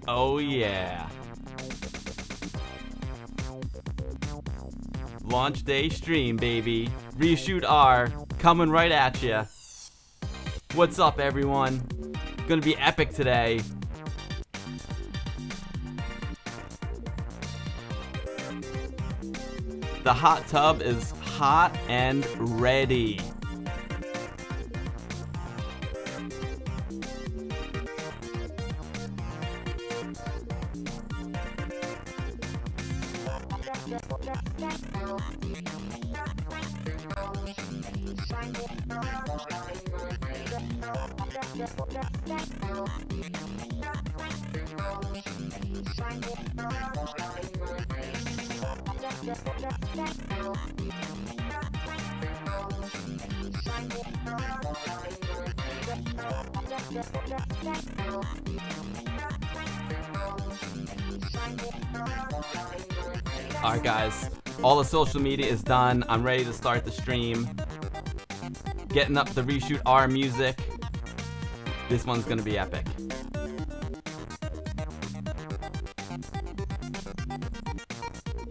Oh yeah. Launch day stream, baby. Reshoot R coming right at ya. What's up, everyone? Gonna be epic today. The hot tub is hot and ready. Alright guys, all the social media is done. I'm ready to start the stream. Getting up the Reshoot R music. This one's gonna be epic.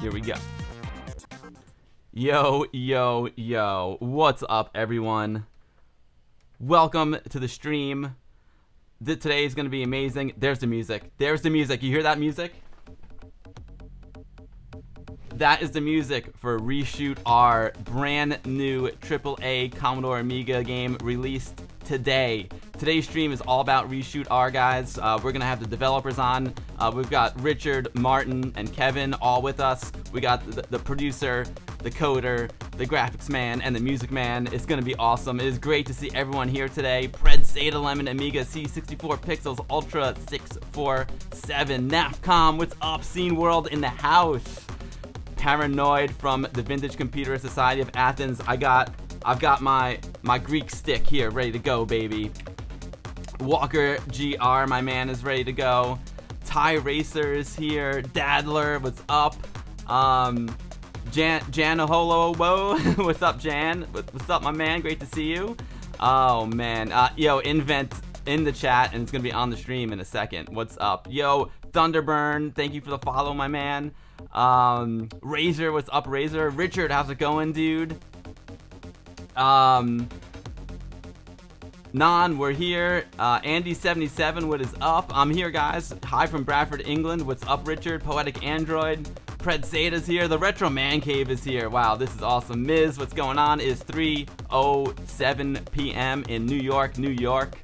Here we go. Yo, yo, yo. What's up, everyone? Welcome to the stream. Today is gonna be amazing. There's the music. There's the music. You hear that music? That is the music for Reshoot R, brand new AAA Commodore Amiga game released today. Today's stream is all about Reshoot R, guys. We're gonna have the developers on. We've got Richard, Martin, and Kevin all with us. We got the producer, the coder, the graphics man, and the music man. It's gonna be awesome. It is great to see everyone here today. Pred Zeta Lemon Amiga C64 Pixels Ultra 647 NAFCOM. What's up? Scene World in the house. Paranoid from the Vintage Computer Society of Athens. I've got my Greek stick here, ready to go, baby. Walker GR, my man, is ready to go. Ty Racer is here. Dadler, what's up? Janaholo, whoa, what's up, Jan? What's up, my man? Great to see you. Oh man, yo, Invent in the chat, and it's gonna be on the stream in a second. What's up, yo? Thunderburn, thank you for the follow, my man. Razor, what's up, Razor? Richard, how's it going, dude? Nan, we're here. Andy77, what is up? I'm here, guys. Hi from Bradford, England. What's up, Richard? Poetic Android. Pred Zeta's here. The Retro Man Cave is here. Wow, this is awesome. Miz, what's going on? It is 3:07 p.m. in New York, New York.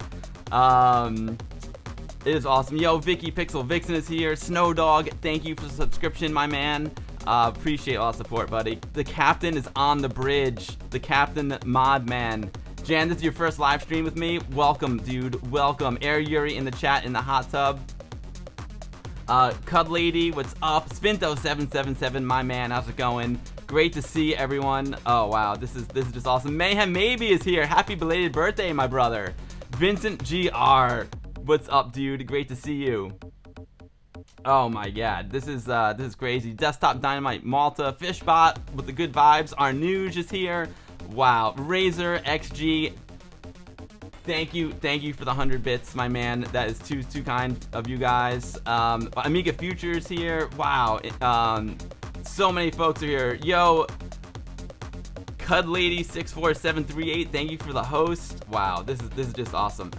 It is awesome. Yo, Vicky Pixel Vixen is here. Snow Dog, thank you for the subscription, my man. Appreciate all the support, buddy. The captain is on the bridge. The captain mod man. Jan, this is your first live stream with me. Welcome, dude. Welcome. Air Yuri in the chat in the hot tub. Cud Lady, what's up? Svinto777, my man, how's it going? Great to see everyone. Oh wow, this is just awesome. Mayhem Maybe is here. Happy belated birthday, my brother. Vincent GR. What's up, dude? Great to see you. Oh my god, this is crazy. Desktop Dynamite Malta, Fishbot with the good vibes. Arnuge is here. Wow, Razor XG. Thank you for the 100 bits, my man. That is too kind of you guys. Amiga Futures here. Wow, so many folks are here. Yo, Cud Lady 64738, thank you for the host. Wow, this is just awesome.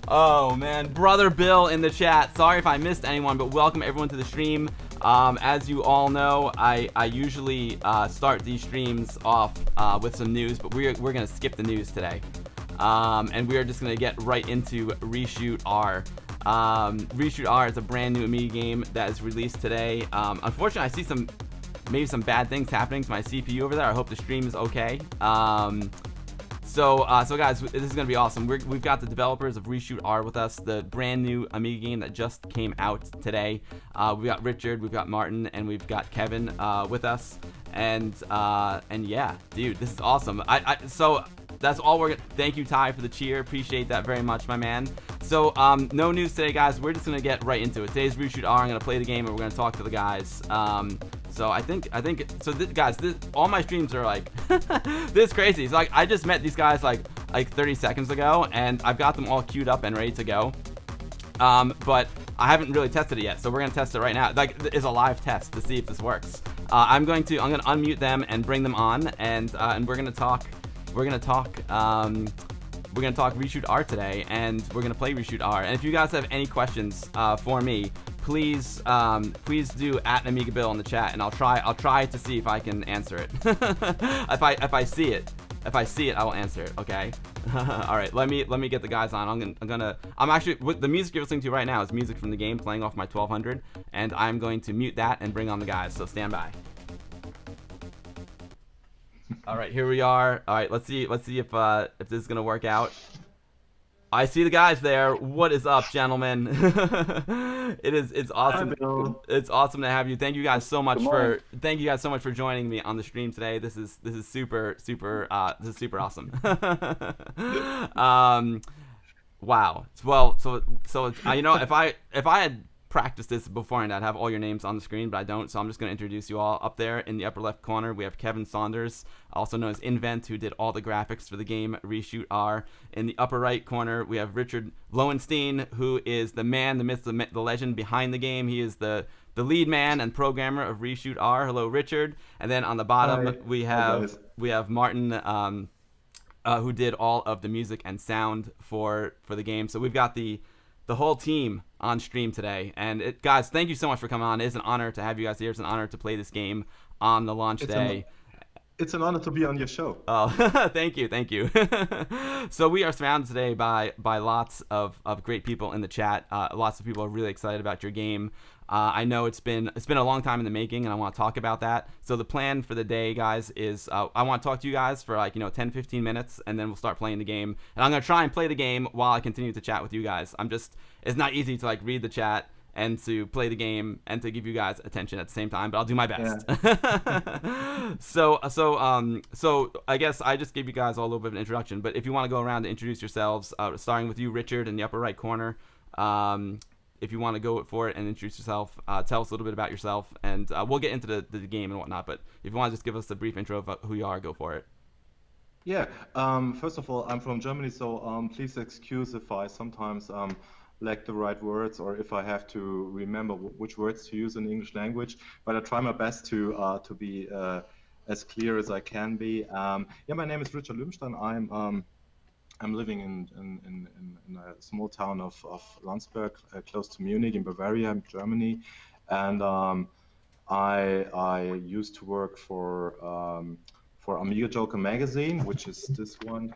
Oh man, Brother Bill in the chat. Sorry if I missed anyone, but welcome everyone to the stream. As you all know, I usually start these streams off with some news, but we're gonna skip the news today, and we are just gonna get right into Reshoot R. Reshoot R is a brand new Amiga game that is released today. Unfortunately, I see maybe some bad things happening to my CPU over there. I hope the stream is okay. So guys, this is gonna be awesome. We've got the developers of Reshoot R with us, the brand new Amiga game that just came out today. We got Richard, we've got Martin, and we've got Kevin with us. And yeah, dude, this is awesome. So that's all thank you, Ty, for the cheer. Appreciate that very much, my man. So no news today, guys. We're just gonna get right into it. Today's Reshoot R. I'm gonna play the game and we're gonna talk to the guys. So I think so guys, all my streams are like this is crazy. It's like I just met these guys like like 30 seconds ago, and I've got them all queued up and ready to go. But I haven't really tested it yet, so we're gonna test it right now. Like, it's a live test to see if this works. I'm gonna unmute them and bring them on, and we're gonna talk RESHOOT R today, and we're gonna play RESHOOT R. And if you guys have any questions for me, please do at AmigaBill in the chat, and I'll try to see if I can answer it. if I see it, I will answer it. Okay. All right. Let me get the guys on. I'm actually, what the music you're listening to right now is music from the game playing off my 1200, and I'm going to mute that and bring on the guys. So stand by. All right, here we are. All right, let's see if this is gonna work out. I see the guys there. What is up, gentlemen? It's awesome. Hi, it's awesome to have you. Thank you guys so much for joining me on the stream today. This is super awesome. Wow. Well, so you know, if I had practice this beforehand, I'd have all your names on the screen, but I don't, so I'm just going to introduce you all. Up there in the upper left corner, we have Kevin Saunders, also known as Invent, who did all the graphics for the game RESHOOT R. In the upper right corner, we have Richard Löwenstein, who is the man, the myth, the legend behind the game. He is the lead man and programmer of RESHOOT R. Hello, Richard. And then on the bottom, we have Martin, who did all of the music and sound for the game. So we've got the whole team on stream today. And guys, thank you so much for coming on. It is an honor to have you guys here. It's an honor to play this game on the launch day. It's an honor to be on your show. Oh, thank you. So we are surrounded today by lots of great people in the chat. Lots of people are really excited about your game. I know it's been a long time in the making, and I want to talk about that. So the plan for the day, guys, is I want to talk to you guys for 10-15 minutes, and then we'll start playing the game. And I'm gonna try and play the game while I continue to chat with you guys. It's not easy to read the chat and to play the game and to give you guys attention at the same time, but I'll do my best. Yeah. So I guess I just gave you guys all a little bit of an introduction, but if you want to go around and introduce yourselves, starting with you, Richard, in the upper right corner. If you want to go for it and introduce yourself, tell us a little bit about yourself, and we'll get into the game and whatnot, but if you want to just give us a brief intro of who you are, go for it. Yeah, first of all, I'm from Germany, so please excuse if I sometimes lack the right words, or if I have to remember which words to use in the English language, but I try my best to be as clear as I can be. Yeah, my name is Richard Löwenstein. I'm living in a small town of Landsberg, close to Munich in Bavaria, Germany, and I used to work for Amiga Joker magazine, which is this one,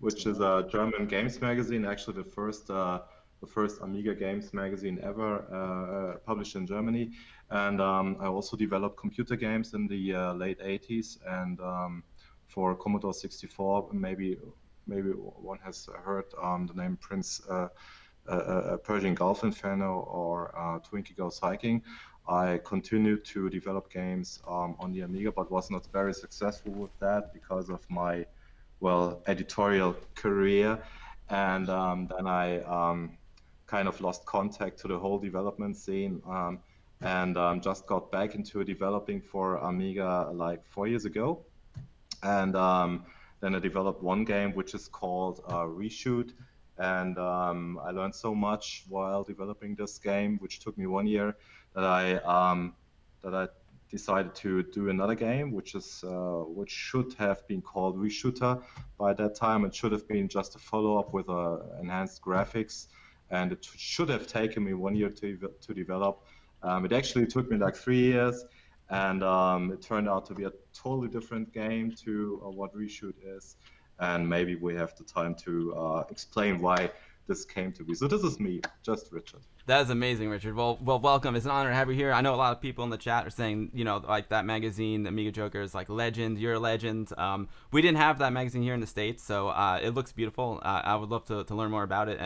which is a German games magazine, actually the first Amiga games magazine ever published in Germany. And I also developed computer games in the late 80s, and for Commodore 64, maybe one has heard the name Prince Persian Gulf Inferno or Twinkie Goes Hiking. I continued to develop games on the Amiga, but was not very successful with that because of my editorial career, and then I kind of lost contact to the whole development scene, and just got back into developing for Amiga like 4 years ago, and then I developed one game which is called RESHOOT, and I learned so much while developing this game, which took me 1 year, that I decided to do another game, which should have been called RESHOOTer by that time. It should have been just a follow-up with enhanced graphics, and it should have taken me 1 year to develop. It actually took me like 3 years, and it turned out to be a totally different game to what RESHOOT is, and maybe we have the time to explain why this came to be. So this is me, just Richard. That is amazing, Richard. Well, welcome. It's an honor to have you here. I know a lot of people in the chat are saying, that magazine, Amiga Joker, is like legend. You're a legend. We didn't have that magazine here in the States, so it looks beautiful. I would love to learn more about it.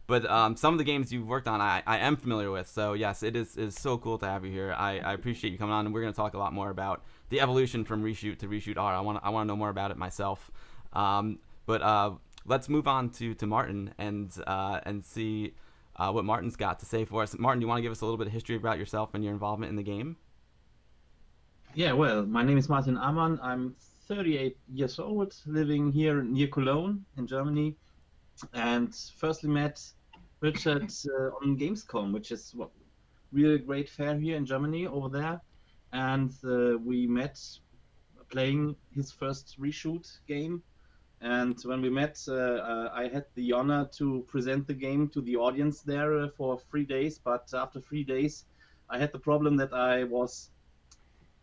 But some of the games you've worked on, I am familiar with. So yes, it is so cool to have you here. I appreciate you coming on, and we're going to talk a lot more about the evolution from RESHOOT to RESHOOT R. I want to know more about it myself. But let's move on to Martin and see what Martin's got to say for us. Martin, do you want to give us a little bit of history about yourself and your involvement in the game? Yeah, well, my name is Martin Ahman. I'm 38 years old, living here near Cologne in Germany, and firstly met Richard on Gamescom, which is really great fair here in Germany over there, and we met playing his first reshoot game. And when we met, I had the honor to present the game to the audience there for 3 days. But after 3 days, I had the problem that I was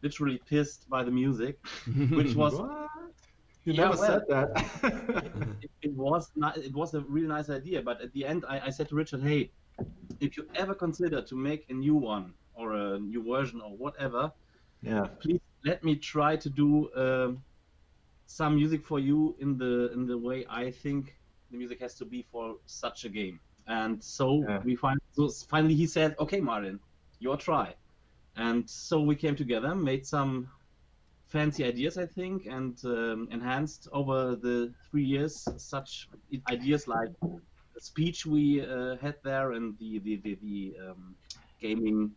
literally pissed by the music, which was What? You never said that. it was a really nice idea. But at the end, I said to Richard, hey, if you ever consider to make a new one or a new version or whatever, Yeah. please let me try to do some music for you in the way I think the music has to be for such a game. And so finally he said, okay, Martin, your try. And so we came together, made some fancy ideas, I think, and enhanced over the 3 years such ideas like the speech we had there and the gaming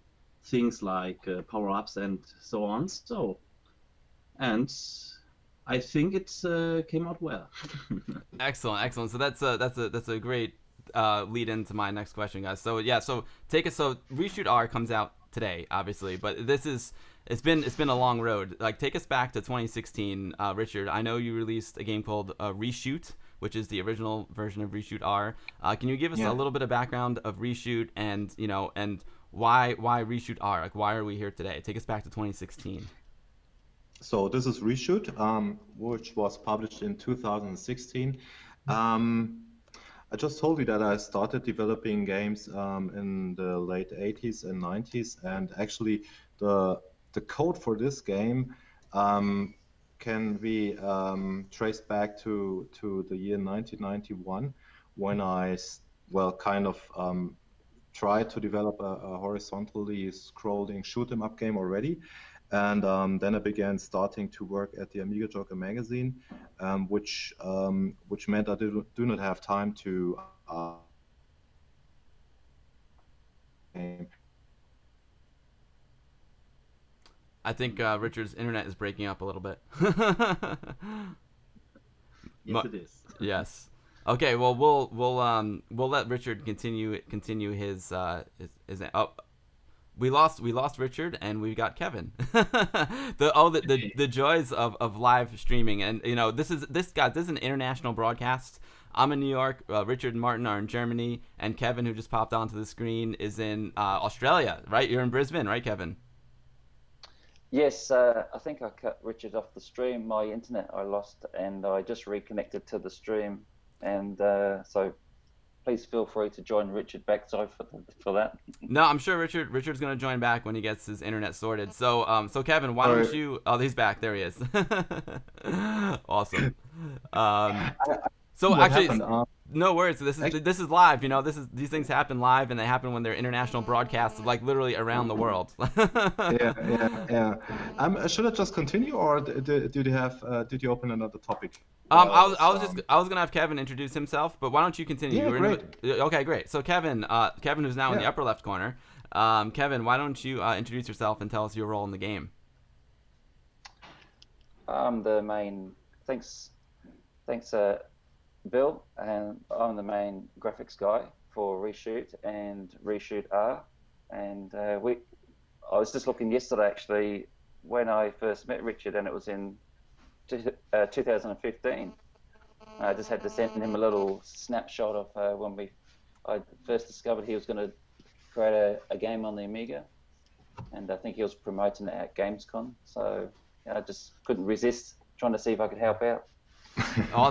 things like power-ups and so on. And I think it came out well. Excellent. So that's a great lead into my next question, guys. So yeah, so Reshoot R comes out today, obviously, but it's been a long road. Like, take us back to 2016, Richard. I know you released a game called Reshoot, which is the original version of Reshoot R. Can you give us a little bit of background of Reshoot and why Reshoot R? Like, why are we here today? Take us back to 2016. So this is Reshoot, which was published in 2016. I just told you that I started developing games in the late 80s and 90s, and actually the code for this game can be traced back to the year 1991, when I tried to develop a horizontally scrolling shoot 'em up game already. And then I began starting to work at the Amiga Joker magazine, which meant I do not have time to I think Richard's internet is breaking up a little bit. Yes, it is. Yes. Okay. Well, we'll let Richard continue his. We lost Richard, and we got Kevin. the joys of live streaming, and this is an international broadcast. I'm in New York. Richard and Martin are in Germany, and Kevin, who just popped onto the screen, is in Australia. Right? You're in Brisbane, right, Kevin? Yes, I think I cut Richard off the stream. My internet I lost, and I just reconnected to the stream, and so. Please feel free to join Richard back. Sorry for that. No, I'm sure Richard's going to join back when he gets his internet sorted. So Kevin, why don't you? Oh, he's back. There he is. Awesome. So actually, no worries. This is live. These things happen live, and they happen when they're international broadcasts, like literally around the world. Yeah. Should I just continue, or did you open another topic? I was gonna have Kevin introduce himself, but why don't you continue? Yeah, great. Okay, great. So Kevin, who's now in the upper left corner. Kevin, why don't you introduce yourself and tell us your role in the game? I'm the main. Thanks, Bill, and I'm the main graphics guy for Reshoot and Reshoot R. And I was just looking yesterday, actually, when I first met Richard, and it was in 2015. I just had to send him a little snapshot of when I first discovered he was going to create a game on the Amiga, and I think he was promoting it at Gamescom. So I just couldn't resist trying to see if I could help out.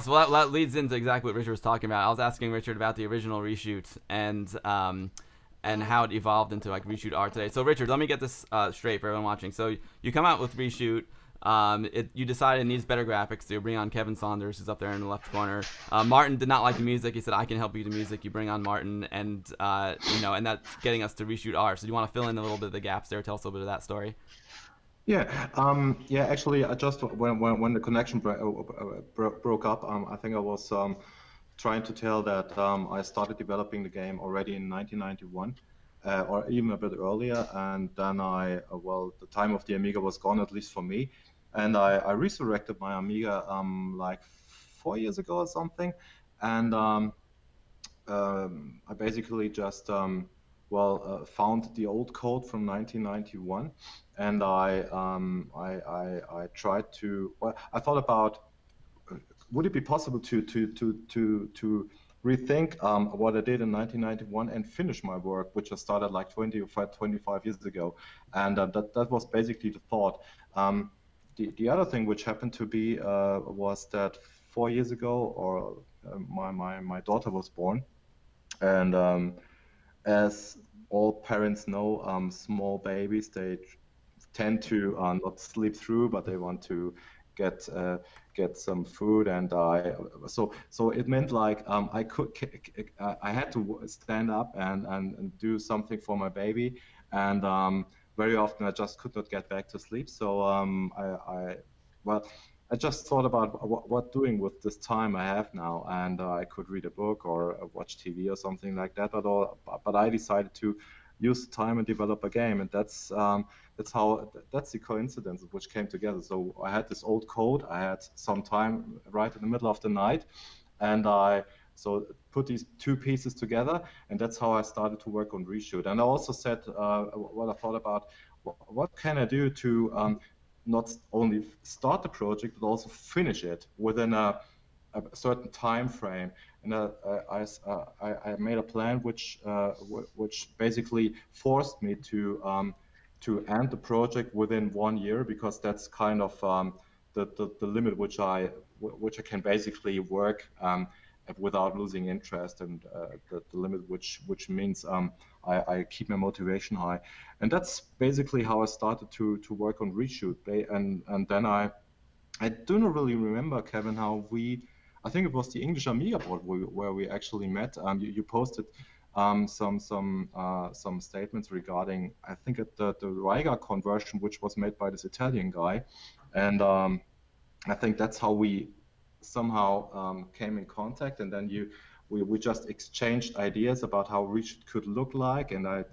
So that leads into exactly what Richard was talking about. I was asking Richard about the original Reshoot and how it evolved into like Reshoot R today. So Richard, let me get this straight for everyone watching. So you come out with Reshoot. You decided it needs better graphics, so you bring on Kevin Saunders, who's up there in the left corner. Martin did not like the music. He said, "I can help you with the music." You bring on Martin, and and that's getting us to Reshoot R. So do you want to fill in a little bit of the gaps there? Tell us a little bit of that story. Yeah. Actually, I just when the connection broke up, I think I was trying to tell that I started developing the game already in 1991. Or even a bit earlier, and then the time of the Amiga was gone, at least for me. and I resurrected my Amiga like 4 years ago or something, and I basically just found the old code from 1991, and I tried to. Well, I thought about would it be possible to rethink what I did in 1991 and finish my work, which I started like 25 years ago, and that was basically the thought. The other thing which happened to be was that 4 years ago, or my daughter was born, and as all parents know, small babies, they tend to not sleep through, but they want to get some food, and so it meant like I had to stand up and do something for my baby, and very often I just could not get back to sleep. So I just thought about what doing with this time I have now, and I could read a book or watch TV or something like that. But I decided to use the time and develop a game, and that's the coincidence which came together. So I had this old code, I had some time right in the middle of the night, and I put these two pieces together, and that's how I started to work on Reshoot. And I also said what I thought about what can I do to not only start the project but also finish it within a certain time frame. And I made a plan which basically forced me to end the project within 1 year, because that's kind of the limit which I can basically work without losing interest, and the limit which means I keep my motivation high. And that's basically how I started to work on Reshoot. And then I do not really remember, Kevin, how I think it was the English Amiga board where we actually met. You posted some statements regarding, I think, the Riga conversion, which was made by this Italian guy, and I think that's how we somehow came in contact. And then we just exchanged ideas about how Reshoot could look like, and I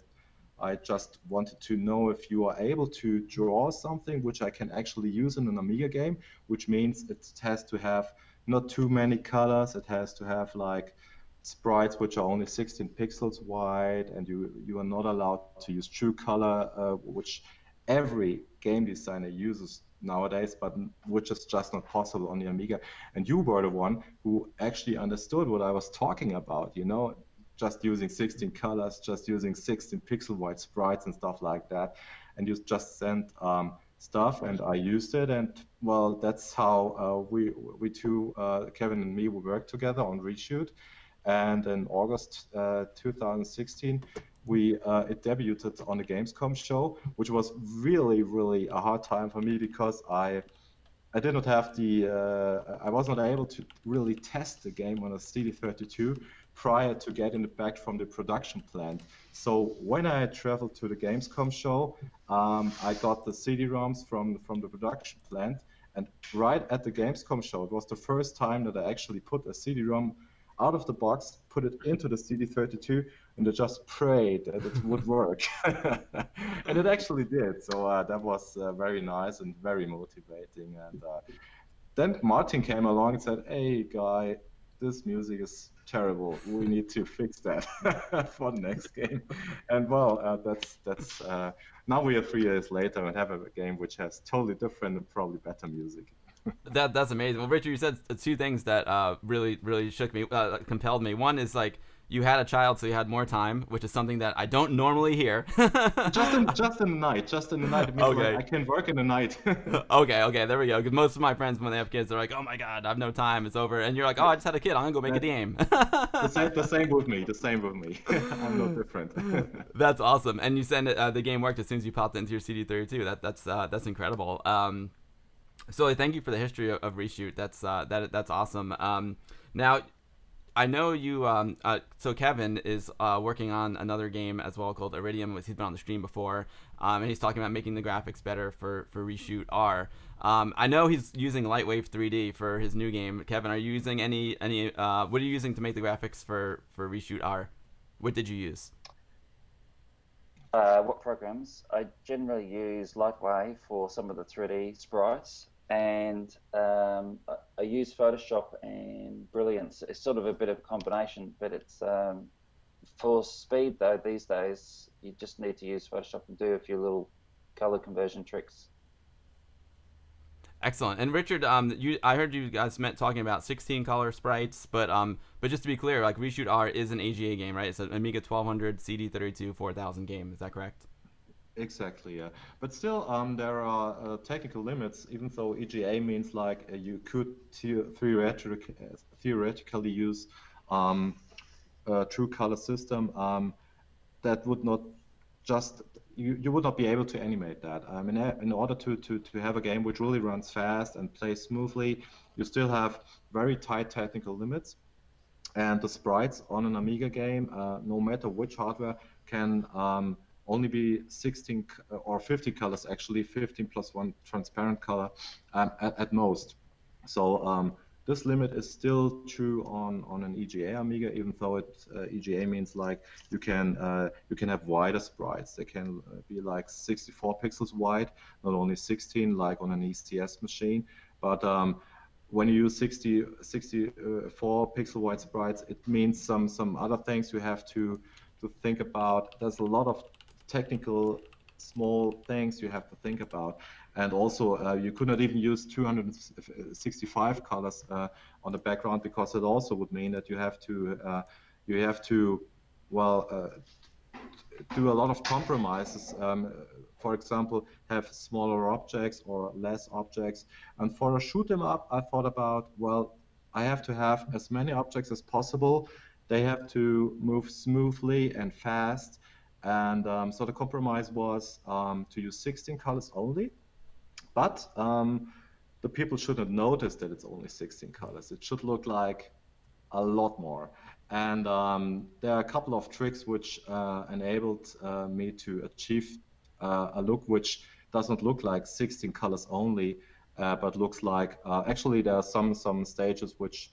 just wanted to know if you are able to draw something which I can actually use in an Amiga game, which means it has to have not too many colors. It has to have like sprites which are only 16 pixels wide, and you are not allowed to use true color, which every game designer uses nowadays, but which is just not possible on the Amiga. And you were the one who actually understood what I was talking about, just using 16 colors, just using 16 pixel wide sprites and stuff like that. And you just sent stuff, and I used it, and well, that's how we two, Kevin and me, we worked together on Reshoot. And in August 2016, it debuted on the Gamescom show, which was really, really a hard time for me, because I did not have I was not able to really test the game on a CD32 prior to getting it back from the production plant. So when I traveled to the Gamescom show, I got the CD-ROMs from the production plant, and right at the Gamescom show, it was the first time that I actually put a CD-ROM out of the box, put it into the CD32, and I just prayed that it would work. And it actually did. So that was very nice and very motivating. And then Martin came along and said, "Hey, guy, this music is terrible. We need to fix that for the next game." And well, that's now we are 3 years later and have a game which has totally different and probably better music. That's amazing. Well, Richard, you said two things that really shook me, compelled me. One is like you had a child, so you had more time, which is something that I don't normally hear. just in the night. It means okay. Like I can work in the night. okay, there we go. Because most of my friends, when they have kids, they're like, "Oh my God, I have no time. It's over." And you're like, "Oh, I just had a kid. I'm gonna go make a game." the same with me. I'm no different. That's awesome. And you said the game worked as soon as you popped into your CD32. That's incredible. So thank you for the history of Reshoot. That's awesome. Now, I know you. So Kevin is working on another game as well called Iridium, which he's been on the stream before, and he's talking about making the graphics better for RESHOOT R. I know he's using Lightwave 3D for his new game. Kevin, are you using any? What are you using to make the graphics for RESHOOT R? What did you use? What programs? I generally use Lightwave for some of the 3D sprites, and I use Photoshop and Brilliance. It's sort of a bit of a combination, but it's for speed though. These days, you just need to use Photoshop and do a few little color conversion tricks. Excellent. And Richard, I heard you guys talking about 16 color sprites, but just to be clear, like RESHOOT R is an AGA game, right? It's an Amiga 1200 CD32 4000 game. Is that correct? Exactly, yeah. But still, there are technical limits. Even though EGA means like you could theoretically use a true color system, that would not just you would not be able to animate that. In order to have a game which really runs fast and plays smoothly, you still have very tight technical limits. And the sprites on an Amiga game, no matter which hardware, can only be 16 or 50 colors, actually 15 plus one transparent color at most. So this limit is still true on an EGA Amiga, even though EGA means like you can have wider sprites. They can be like 64 pixels wide, not only 16 like on an ECS machine. But when you use 64 pixel wide sprites, it means some other things you have to think about. There's a lot of technical small things you have to think about. And also, you could not even use 265 colors on the background, because it also would mean that you have to do a lot of compromises. For example, have smaller objects or less objects. And for a shoot 'em up, I thought about, well, I have to have as many objects as possible. They have to move smoothly and fast. And so the compromise was to use 16 colors only. But the people shouldn't notice that it's only 16 colors. It should look like a lot more. And there are a couple of tricks which enabled me to achieve a look which doesn't look like 16 colors only, but looks like actually there are some stages which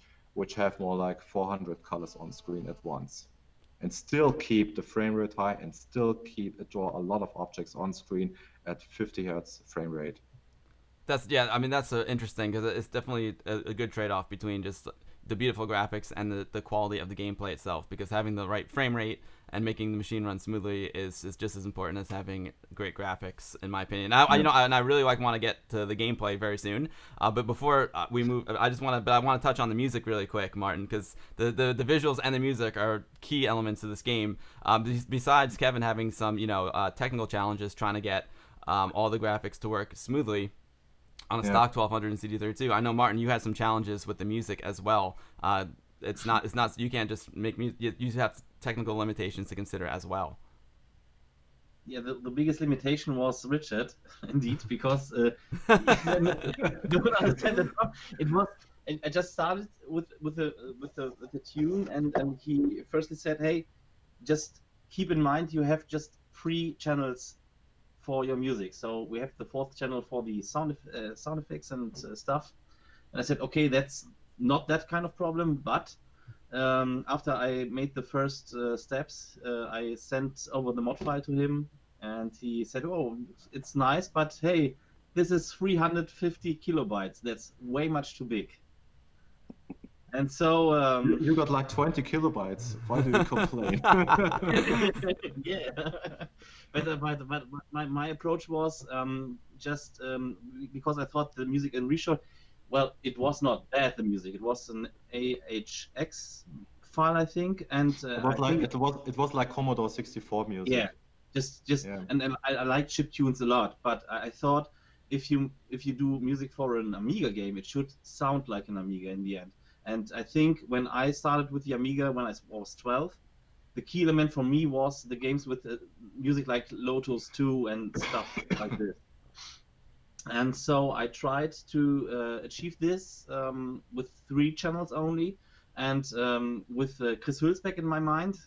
have more like 400 colors on screen at once, and still keep the frame rate high, and still draw a lot of objects on screen at 50 hertz frame rate. That's interesting, because it's definitely a good trade-off between just the beautiful graphics and the quality of the gameplay itself, because having the right frame rate and making the machine run smoothly is just as important as having great graphics, in my opinion. I really want to get to the gameplay very soon, but before we move, I want to touch on the music really quick, Martin, because the visuals and the music are key elements of this game. Besides Kevin having some technical challenges trying to get all the graphics to work smoothly on a stock 1200 and CD32. I know, Martin, you had some challenges with the music as well. It's not you can't just make music. You have technical limitations to consider as well. Yeah, the biggest limitation was Richard, indeed, because don't understand the problem. It was I just started with the tune, and he firstly said, "Hey, just keep in mind you have just 3 channels for your music. So we have the 4th channel for the sound effects and stuff." And I said, okay, that's not that kind of problem. But after I made the first steps, I sent over the mod file to him, and he said, "Oh, it's nice, but hey, this is 350 kilobytes. That's way much too big." And so you got like 20 kilobytes. Why do you complain? Yeah, but my approach was just because I thought the music in RESHOOT, well, it was not bad, the music. It was an AHX file, I think, and it was like Commodore 64 music. Yeah, and I like chiptunes a lot, but I thought if you do music for an Amiga game, it should sound like an Amiga in the end. And I think when I started with the Amiga when I was 12, the key element for me was the games with music like Lotus 2 and stuff like this. And so I tried to achieve this with 3 channels only. And with Chris Hülsbeck in my mind,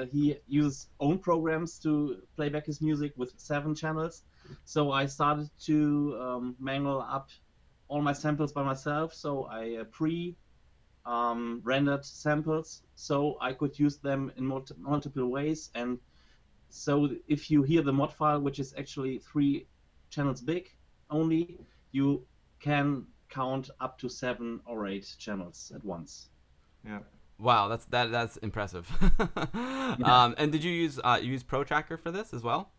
he uses own programs to play back his music with 7 channels. So I started to mangle up all my samples by myself. So I rendered samples so I could use them in multiple ways, and So if you hear the mod file, which is actually 3 channels big only, you can count up to 7 or 8 channels at once. Yeah. Wow, that's impressive. And did you use ProTracker for this as well?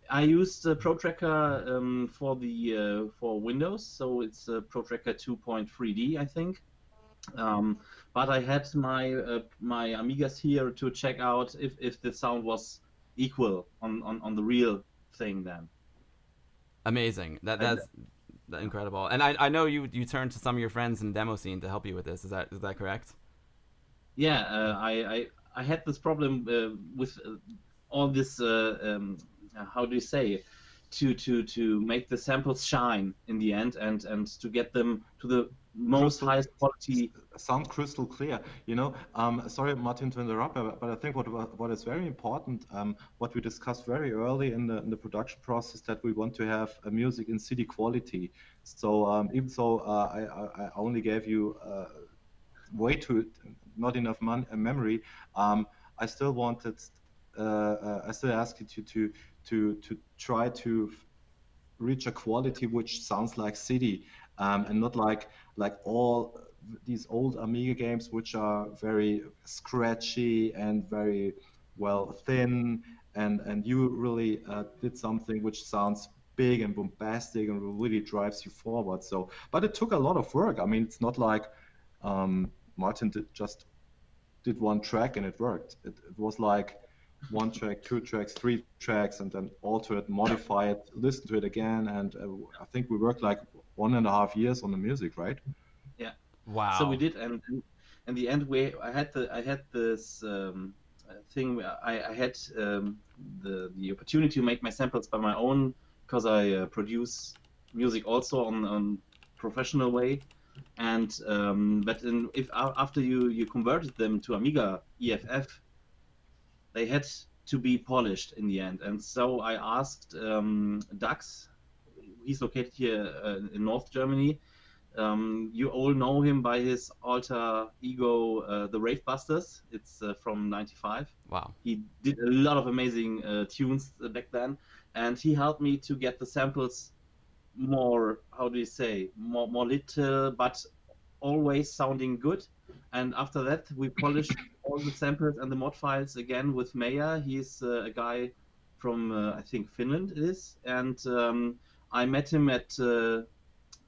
I used ProTracker for Windows, so it's ProTracker 2.3D, I think. But I had my Amigas here to check out if the sound was equal on the real thing then. Amazing. That's incredible. And I know you turned to some of your friends in the demo scene to help you with this. Is that correct? Yeah, I had this problem with all this. How do you say? To make the samples shine in the end and to get them to the most highest quality. Sound crystal clear. You know, sorry, Martin, to interrupt, but I think what is very important, what we discussed very early in the production process, that we want to have a music in CD quality. So even though I only gave you not enough memory, I still wanted. I still asked you to try to reach a quality which sounds like CD, and not like all these old Amiga games which are very scratchy and very thin, and you really did something which sounds big and bombastic and really drives you forward. So, but it took a lot of work. I mean, it's not like Martin did one track and it worked. It was like 1 track, 2 tracks, 3 tracks, and then alter it, modify it, listen to it again, and I think we worked like 1.5 years on the music, right? Yeah. Wow. So we did, and in the end, I had this thing where I had the opportunity to make my samples by my own, because I produce music also on professional way, and but after you converted them to Amiga EFF, they had to be polished in the end. And so I asked Dax, he's located here in North Germany. You all know him by his alter ego, the Rave Busters. It's from '95. Wow. He did a lot of amazing tunes back then, and he helped me to get the samples more, how do you say, more little, but always sounding good. And after that, we polished all the samples and the mod files again with Meyer. He's a guy from, I think, Finland it is. And I met him at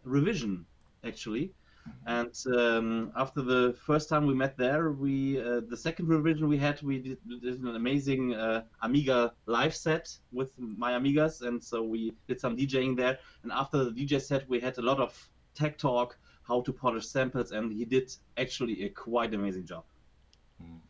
Revision, actually. And after the first time we met there, the second revision we did an amazing Amiga live set with my Amigas. And so we did some DJing there. And after the DJ set, we had a lot of tech talk, how to polish samples, and he did actually a quite amazing job.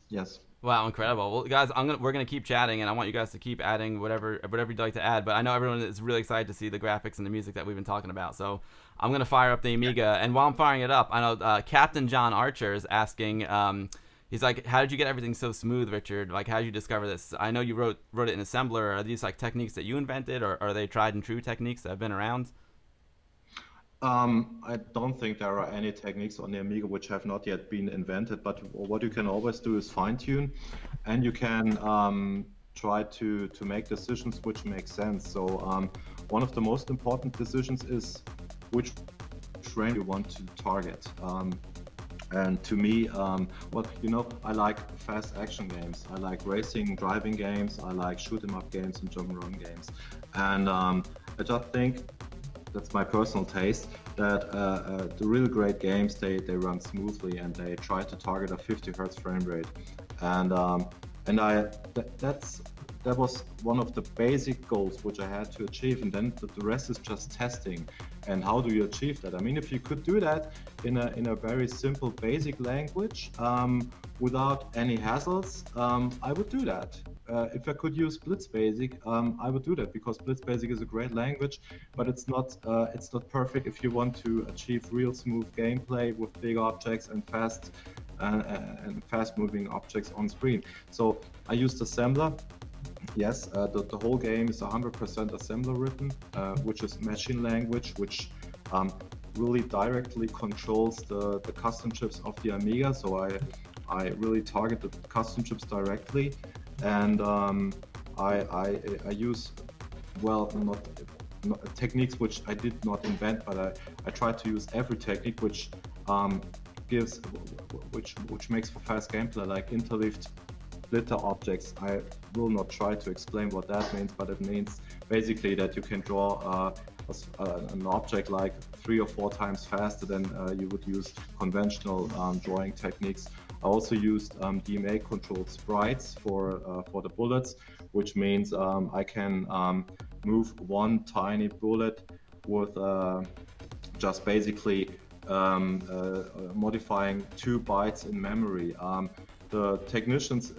Yes. Wow, incredible. Well, guys, we're gonna keep chatting, and I want you guys to keep adding whatever you'd like to add. But I know everyone is really excited to see the graphics and the music that we've been talking about. So I'm gonna fire up the Amiga, and while I'm firing it up, I know Captain John Archer is asking. He's like, how did you get everything so smooth, Richard? Like, how did you discover this? I know you wrote it in assembler. Are these like techniques that you invented, or are they tried and true techniques that have been around? I don't think there are any techniques on the Amiga which have not yet been invented, but what you can always do is fine-tune, and you can try to make decisions which make sense. So one of the most important decisions is which frame you want to target. And to me, I like fast action games. I like racing, driving games. I like shoot 'em up games and jump and run games. And I just think, that's my personal taste, that the really great games, they run smoothly and they try to target a 50 Hertz frame rate. And that was one of the basic goals which I had to achieve, and then the rest is just testing. And how do you achieve that? I mean, if you could do that in a very simple basic language without any hassles, I would do that. If I could use BlitzBasic, I would do that, because BlitzBasic is a great language, but it's not perfect if you want to achieve real smooth gameplay with big objects and fast-moving objects on screen. So I used assembler. Yes, the whole game is 100% assembler written, which is machine language, which really directly controls the custom chips of the Amiga. So I really target the custom chips directly, and I use, well, not techniques which I did not invent, but I try to use every technique which which makes for fast gameplay, like interleaved splitter objects. I will not try to explain what that means, but it means basically that you can draw an object like 3 or 4 times faster than you would use conventional drawing techniques. I also used DMA controlled sprites for the bullets, which means I can move one tiny bullet with just basically modifying 2 bytes in memory. The technicians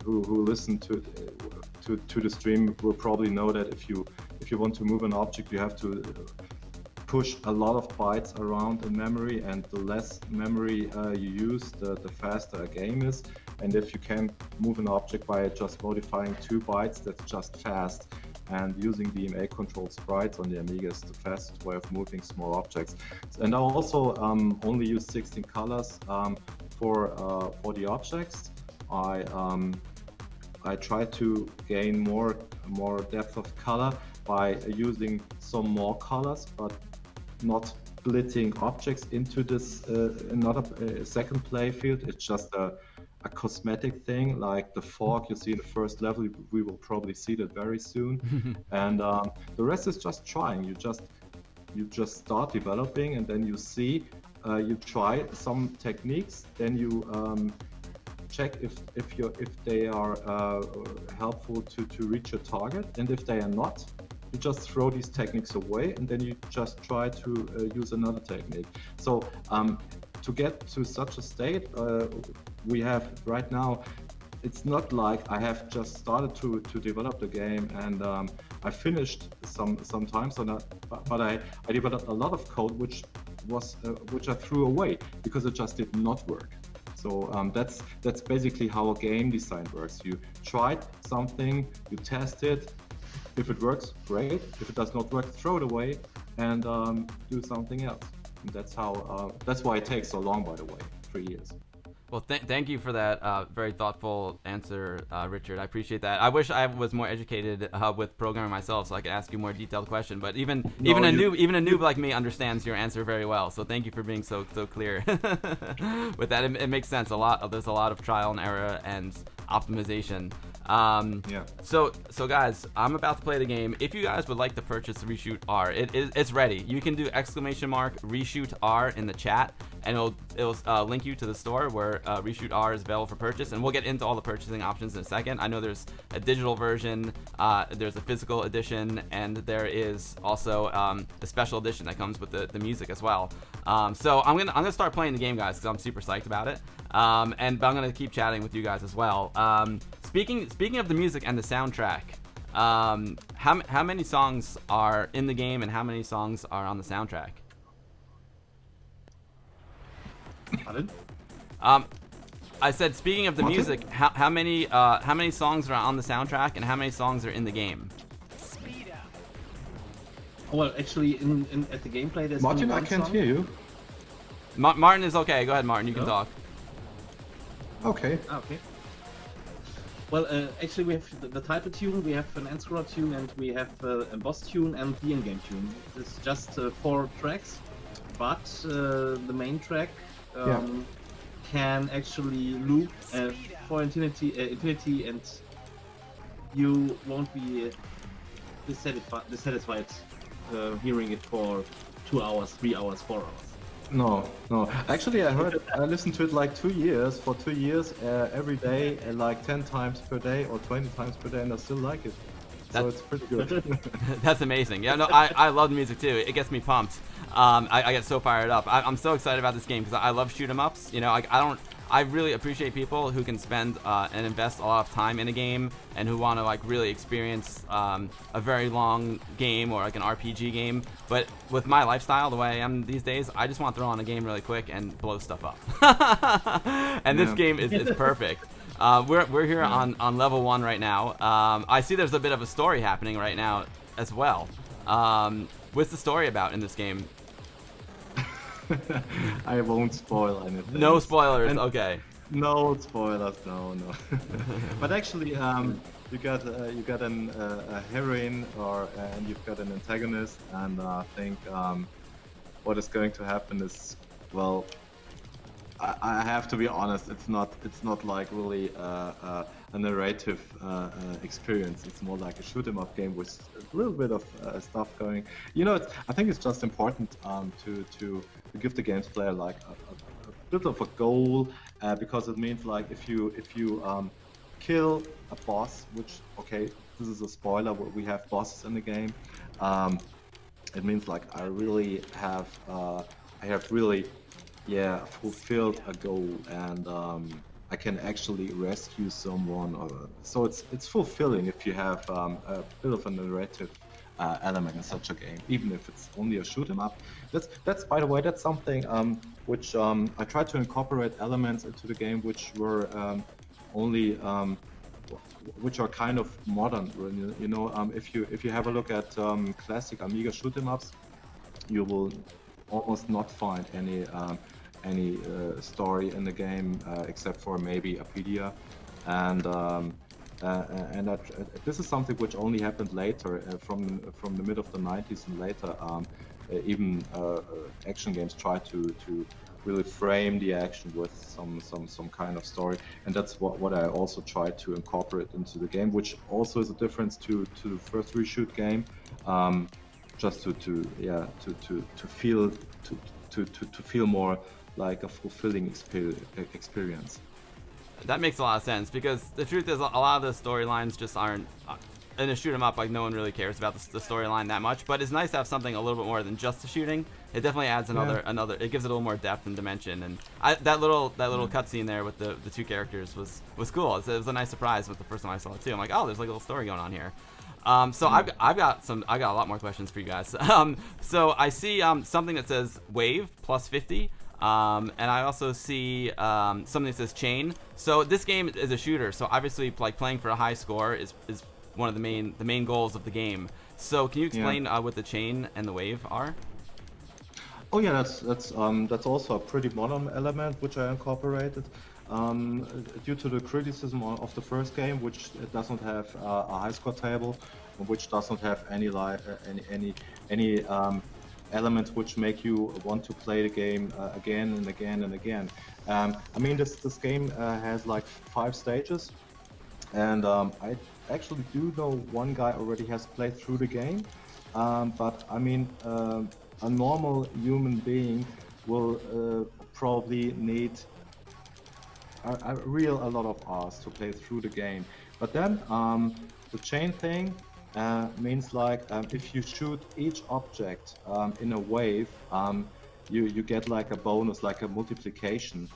who listen to the stream will probably know that if you want to move an object, you have to push a lot of bytes around in memory, and the less memory you use, the faster a game is. And if you can move an object by just modifying 2 bytes, that's just fast. And using DMA controlled sprites on the Amiga is the fastest way of moving small objects. And I also only use 16 colors for the objects. I try to gain more depth of color by using some more colors, but not splitting objects into this another second play field. It's just a cosmetic thing, like the fork you see in the first level. We will probably see that very soon. And the rest is just trying. You just start developing, and then you see, you try some techniques, then you check if they are helpful to reach your target, and if they are not, you just throw these techniques away, and then you just try to use another technique. So to get to such a state, we have right now, it's not like I have just started to develop the game and I finished sometimes, but I developed a lot of code which I threw away because it just did not work. So that's basically how a game design works. You tried something, you test it. If it works, great. If it does not work, throw it away and do something else. And that's why it takes so long, by the way, 3 years. Well, thank you for that very thoughtful answer, Richard. I appreciate that. I wish I was more educated with programming myself, so I could ask you more detailed question. But even a noob like me understands your answer very well. So thank you for being so clear with that. It makes sense. There's a lot of trial and error and optimization. Yeah. So guys, I'm about to play the game. If you guys would like to purchase RESHOOT R, it's ready. You can do !RESHOOT R in the chat, and it'll link you to the store where RESHOOT R is available for purchase. And we'll get into all the purchasing options in a second. I know there's a digital version, there's a physical edition, and there is also a special edition that comes with the music as well. So I'm gonna start playing the game, guys, because I'm super psyched about it. But I'm gonna keep chatting with you guys as well. Speaking of the music and the soundtrack, how many songs are in the game and how many songs are on the soundtrack? Pardon? I said, speaking of the music, how many songs are on the soundtrack and how many songs are in the game? Well, actually, at the gameplay, there's Martin, only I one can't song. hear you. Martin is okay. Go ahead, Martin. You can talk. Okay. Okay. Well, actually, we have the title tune, we have an end-scroller tune, and we have a boss tune and the in-game tune. It's just 4 tracks, but the main track can actually loop for infinity, and you won't be dissatisfied hearing it for 2 hours, 3 hours, 4 hours. No. Actually, I listened to it like 2 years, for 2 years, every day, like 10 times per day or 20 times per day, and I still like it. So it's pretty good. That's amazing. Yeah, no, I love the music too. It gets me pumped. I get so fired up. I'm so excited about this game because I love shoot 'em ups. You know, I really appreciate people who can spend and invest a lot of time in a game and who want to like really experience a very long game or like an RPG game. But with my lifestyle, the way I am these days, I just want to throw on a game really quick and blow stuff up. And this game is perfect. We're here on level 1 right now. I see there's a bit of a story happening right now as well. What's the story about in this game? I won't spoil anything. No spoilers. Okay. No spoilers, no. But actually, you got a heroine, and you've got an antagonist, and I think what is going to happen is, well, I have to be honest. It's not like really a narrative experience. It's more like a shoot 'em up game with a little bit of stuff going. I think it's just important to give the games player like a bit of a goal, because it means like if you kill a boss, which, okay, this is a spoiler, but we have bosses in the game. It means like I have really fulfilled a goal, and I can actually rescue someone, so it's fulfilling if you have a bit of a narrative element in such a game, even if it's only a shoot 'em up. That's by the way, that's something which I tried to incorporate elements into the game which were only which are kind of modern. If you have a look at classic Amiga shoot 'em ups, you will almost not find any story in the game except for maybe Apedia, and this is something which only happened later, from the mid of the 90s and later. Even action games try to really frame the action with some kind of story, and that's what I also try to incorporate into the game, which also is a difference to the first reshoot game. Just to feel more like a fulfilling experience. That makes a lot of sense, because the truth is a lot of the storylines just aren't in a shoot 'em up. Like, no one really cares about the storyline that much, but it's nice to have something a little bit more than just the shooting. It definitely adds another. It gives it a little more depth and dimension. And that little cutscene there with the two characters was cool. It was a nice surprise with the first time I saw it too. I'm like, oh, there's like a little story going on here. So I've got a lot more questions for you guys. So I see something that says wave plus 50. And I also see something that says chain. So this game is a shooter, so obviously like playing for a high score is one of the main goals of the game. So can you explain what the chain and the wave are? Oh yeah, that's also a pretty modern element which I incorporated. Due to the criticism of the first game, which it doesn't have a high score table, which doesn't have any elements which make you want to play the game again and again and again. I mean, this game has like 5 stages, and I actually do know one guy already has played through the game, but I mean, a normal human being will probably need a lot of hours to play through the game. But then the chain thing means like if you shoot each object in a wave, you get like a bonus, like a multiplication.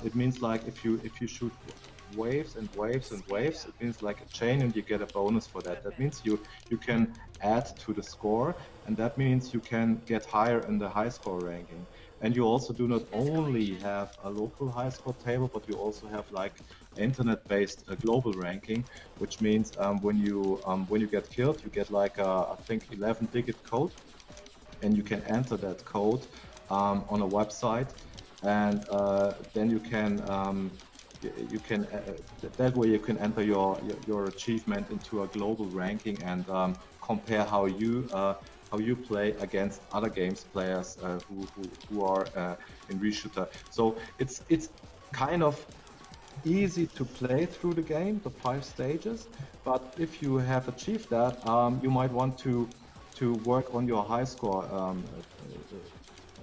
It means like if you shoot waves and waves and waves, it means like a chain, and you get a bonus for that. That means you can add to the score, and that means you can get higher in the high score ranking. And you also do not only have a local high score table, but you also have like internet-based global ranking, which means when you get killed, you get like I think 11-digit code, and you can enter that code on a website, and then you can that way you can enter your achievement into a global ranking and compare how you play against other games players who are in RESHOOT. So it's kind of easy to play through the game, the 5 stages, but if you have achieved that, you might want to work on your high score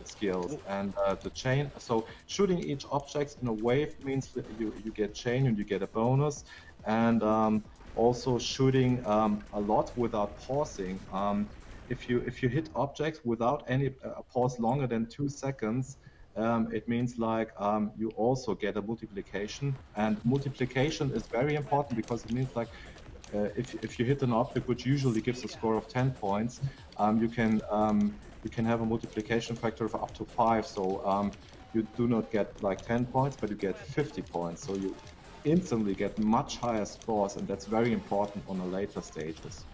skills and the chain. So shooting each object in a wave means that you get chain and you get a bonus, and also shooting a lot without pausing. If you hit objects without any pause longer than 2 seconds, it means like you also get a multiplication, and multiplication is very important because it means like if you hit an object which usually gives a score of 10 points, you can have a multiplication factor of up to 5. So you do not get like 10 points, but you get 50 points. So you instantly get much higher scores, and that's very important on the later stages.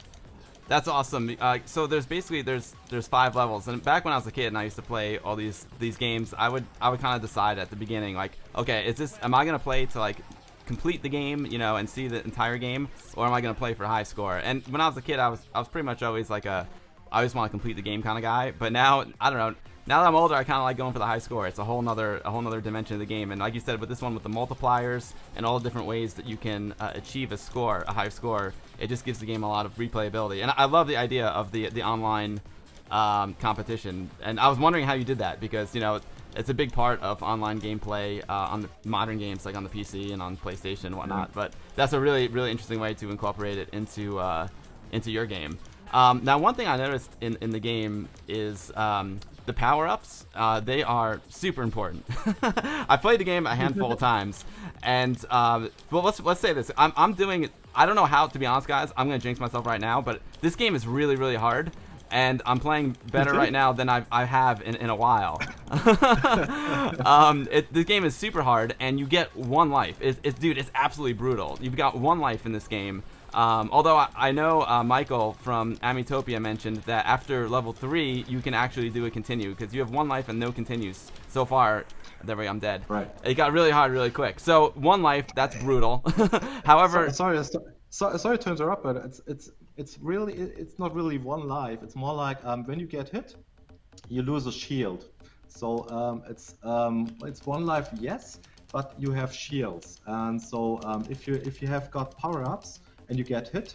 That's awesome. So there's basically there's 5 levels, and back when I was a kid and I used to play all these games, I would kind of decide at the beginning, like, okay, am I gonna play to like complete the game, you know, and see the entire game, or am I gonna play for high score? And when I was a kid, I was pretty much always like I always want to complete the game kind of guy. But now, I don't know. Now that I'm older, I kind of like going for the high score. It's a whole nother dimension of the game. And like you said, with this one, with the multipliers and all the different ways that you can achieve a high score, it just gives the game a lot of replayability. And I love the idea of the online competition. And I was wondering how you did that, because, you know, it's a big part of online gameplay on the modern games, like on the PC and on PlayStation and whatnot. But that's a really, really interesting way to incorporate it into your game. Now, one thing I noticed in the game is the power-ups. They are super important. I played the game a handful of times, and well, let's say this. I'm doing it. I don't know how, to be honest, guys. I'm gonna jinx myself right now, but this game is really, really hard, and I'm playing better right now than I have in a while. The game is super hard, and you get 1 life. Dude, it's absolutely brutal. You've got 1 life in this game. Although I know Michael from Amitopia mentioned that after level 3 you can actually do a continue, because you have 1 life and no continues. So far, there we go, I'm dead. Right. It got really hard really quick. So 1 life, that's brutal. However, sorry to interrupt, but it's not really 1 life. It's more like when you get hit, you lose a shield. So it's 1 life, yes, but you have shields. And so if you have got power-ups and you get hit,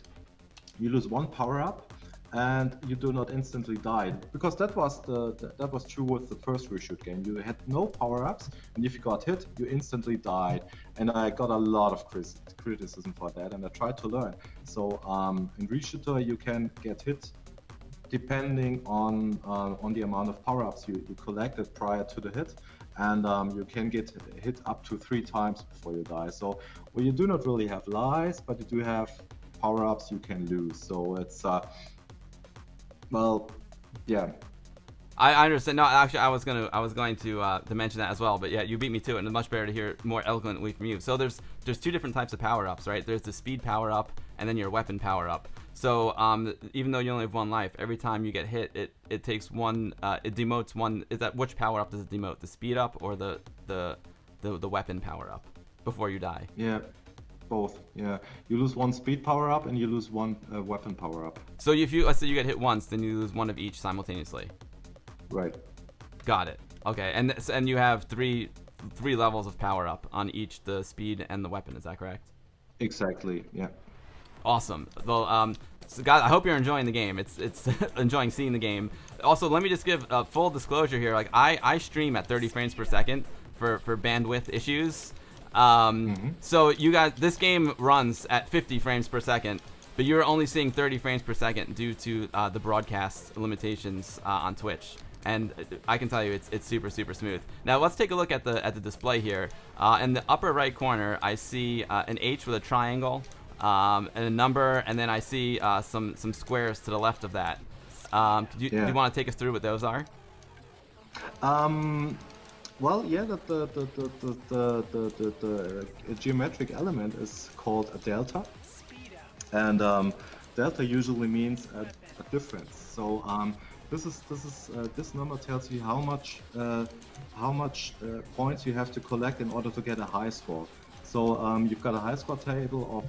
you lose 1 power-up, and you do not instantly die. Because that was true with the first reshoot game. You had no power-ups, and if you got hit, you instantly died. And I got a lot of criticism for that, and I tried to learn. So in reshooter, you can get hit depending on the amount of power-ups you collected prior to the hit. And you can get hit up to 3 times before you die. So, well, you do not really have lives, but you do have power-ups you can lose. So it's, well, yeah. I understand. No, actually, I was going to mention that as well. But yeah, you beat me to it, and it's much better to hear it more eloquently from you. So there's 2 different types of power-ups, right? There's the speed power-up, and then your weapon power-up. So even though you only have 1 life, every time you get hit, it takes 1. It demotes 1. Is that which power up does it demote? The speed up or the weapon power up before you die? Yeah, both. Yeah, you lose 1 speed power up and you lose 1 weapon power up. So let's say you get hit once, then you lose 1 of each simultaneously. Right. Got it. Okay, and you have three levels of power up on each, the speed and the weapon. Is that correct? Exactly. Yeah. Awesome. Well, so guys, I hope you're enjoying the game. It's enjoying seeing the game. Also, let me just give full disclosure here. Like I stream at 30 frames per second for bandwidth issues. So you guys, this game runs at 50 frames per second, but you're only seeing 30 frames per second due to the broadcast limitations on Twitch. And I can tell you, it's super, super smooth. Now let's take a look at the display here. In the upper right corner, I see an H with a triangle. And a number, and then I see some squares to the left of that. Do you want to take us through what those are? Well, yeah, the geometric element is called a delta, and delta usually means a difference. So this number tells you how much points you have to collect in order to get a high score. So you've got a high score table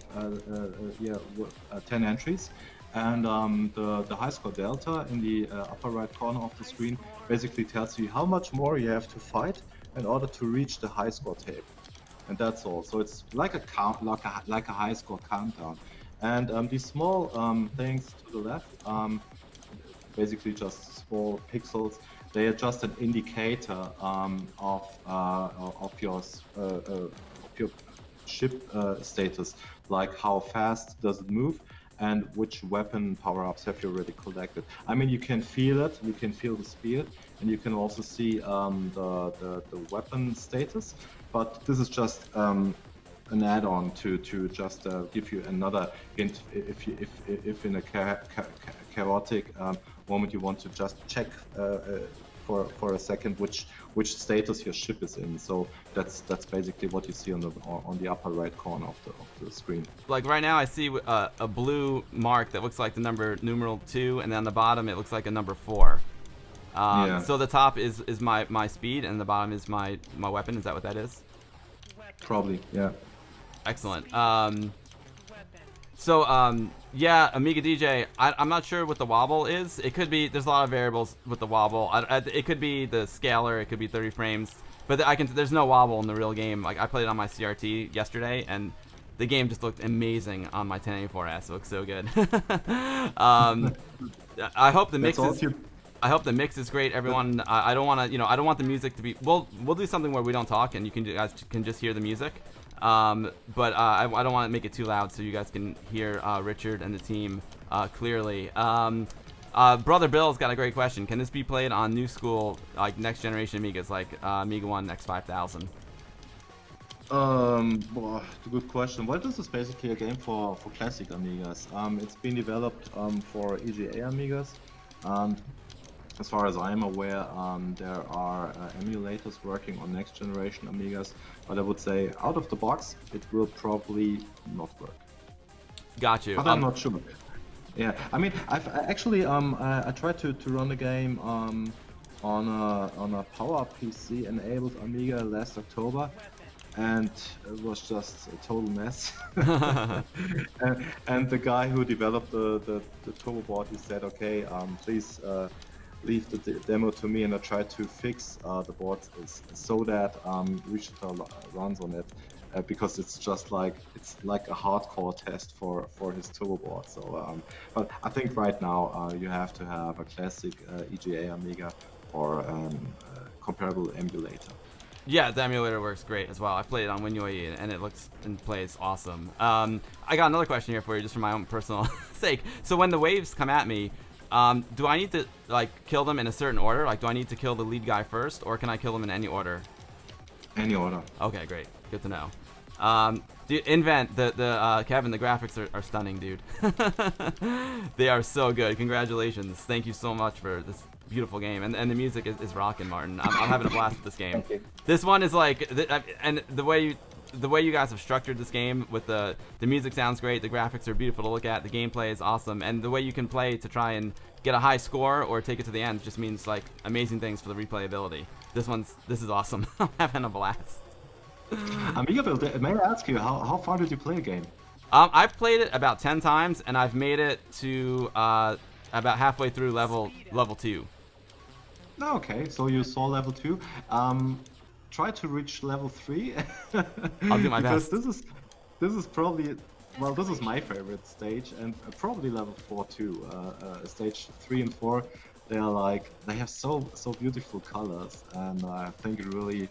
of 10 entries, and the high score delta in the upper right corner of the screen basically tells you how much more you have to fight in order to reach the high score table, and that's all. So it's like a count, like a high score countdown. And these small things to the left, basically just small pixels. They are just an indicator of your ship status, like how fast does it move and which weapon power-ups have you already collected. I mean, you can feel it, you can feel the speed, and you can also see the weapon status, but this is just an add-on to just give you another hint if in a chaotic moment you want to just check for a second which status your ship is in. So that's basically what you see on the upper right corner of the screen. Like right now, I see a blue mark that looks like the number numeral 2, and then on the bottom it looks like a number 4. Yeah. So the top is my speed, and the bottom is my weapon. Is that what that is? Probably, yeah. Excellent. Yeah, Amiga DJ. I'm not sure what the wobble is. It could be. There's a lot of variables with the wobble. It could be the scaler. It could be 30 frames. But there's no wobble in the real game. Like I played it on my CRT yesterday, and the game just looked amazing on my 1084S. It looks so good. I hope the mix is. I hope the mix is great, everyone. I don't want to, I don't want the music to be. We'll do something where we don't talk and you guys can just hear the music. But I don't want to make it too loud so you guys can hear Richard and the team clearly. Brother Bill's got a great question. Can this be played on new school, like next generation Amigas, like Amiga 1 X5000? Well, good question. Well, this is basically a game for classic Amigas. It's been developed for EGA Amigas. As far as I'm aware, there are emulators working on next generation Amigas, but I would say out of the box, it will probably not work. Got you. But I'm not sure. Yeah, I mean, I've actually I tried to run the game on a Power PC enabled Amiga last October, and it was just a total mess. and the guy who developed the turbo board, he said, okay, please leave the demo to me, and I tried to fix the board so that RESHOOT runs on it, because it's just like a hardcore test for his turbo board. So, but I think right now you have to have a classic EGA Amiga or comparable emulator. Yeah, the emulator works great as well. I played it on WinUAE and it looks and plays awesome. I got another question here for you, just for my own personal sake. So when the waves come at me, do I need to like kill them in a certain order? Like, do I need to kill the lead guy first, or can I kill them in any order? Any order. Okay, great. Good to know. Dude, Invent, Kevin, the graphics are stunning, dude. They are so good. Congratulations. Thank you so much for this beautiful game, and the music is rocking, Martin. I'm having a blast with this game. Thank you. This one is like, and the way you guys have structured this game with the music sounds great, the graphics are beautiful to look at, the gameplay is awesome, and the way you can play to try and get a high score or take it to the end just means like amazing things for the replayability. This is awesome. I'm having a blast. AmigaBill, may I ask you, how far did you play a game? I've played it about 10 times, and I've made it to about halfway through level 2. Okay, so you saw level 2. Try to reach level 3. I'll do my because best. This is probably, well, this is my favorite stage, and probably level 4 too. Stage 3 and 4, they have so beautiful colors, and I think you really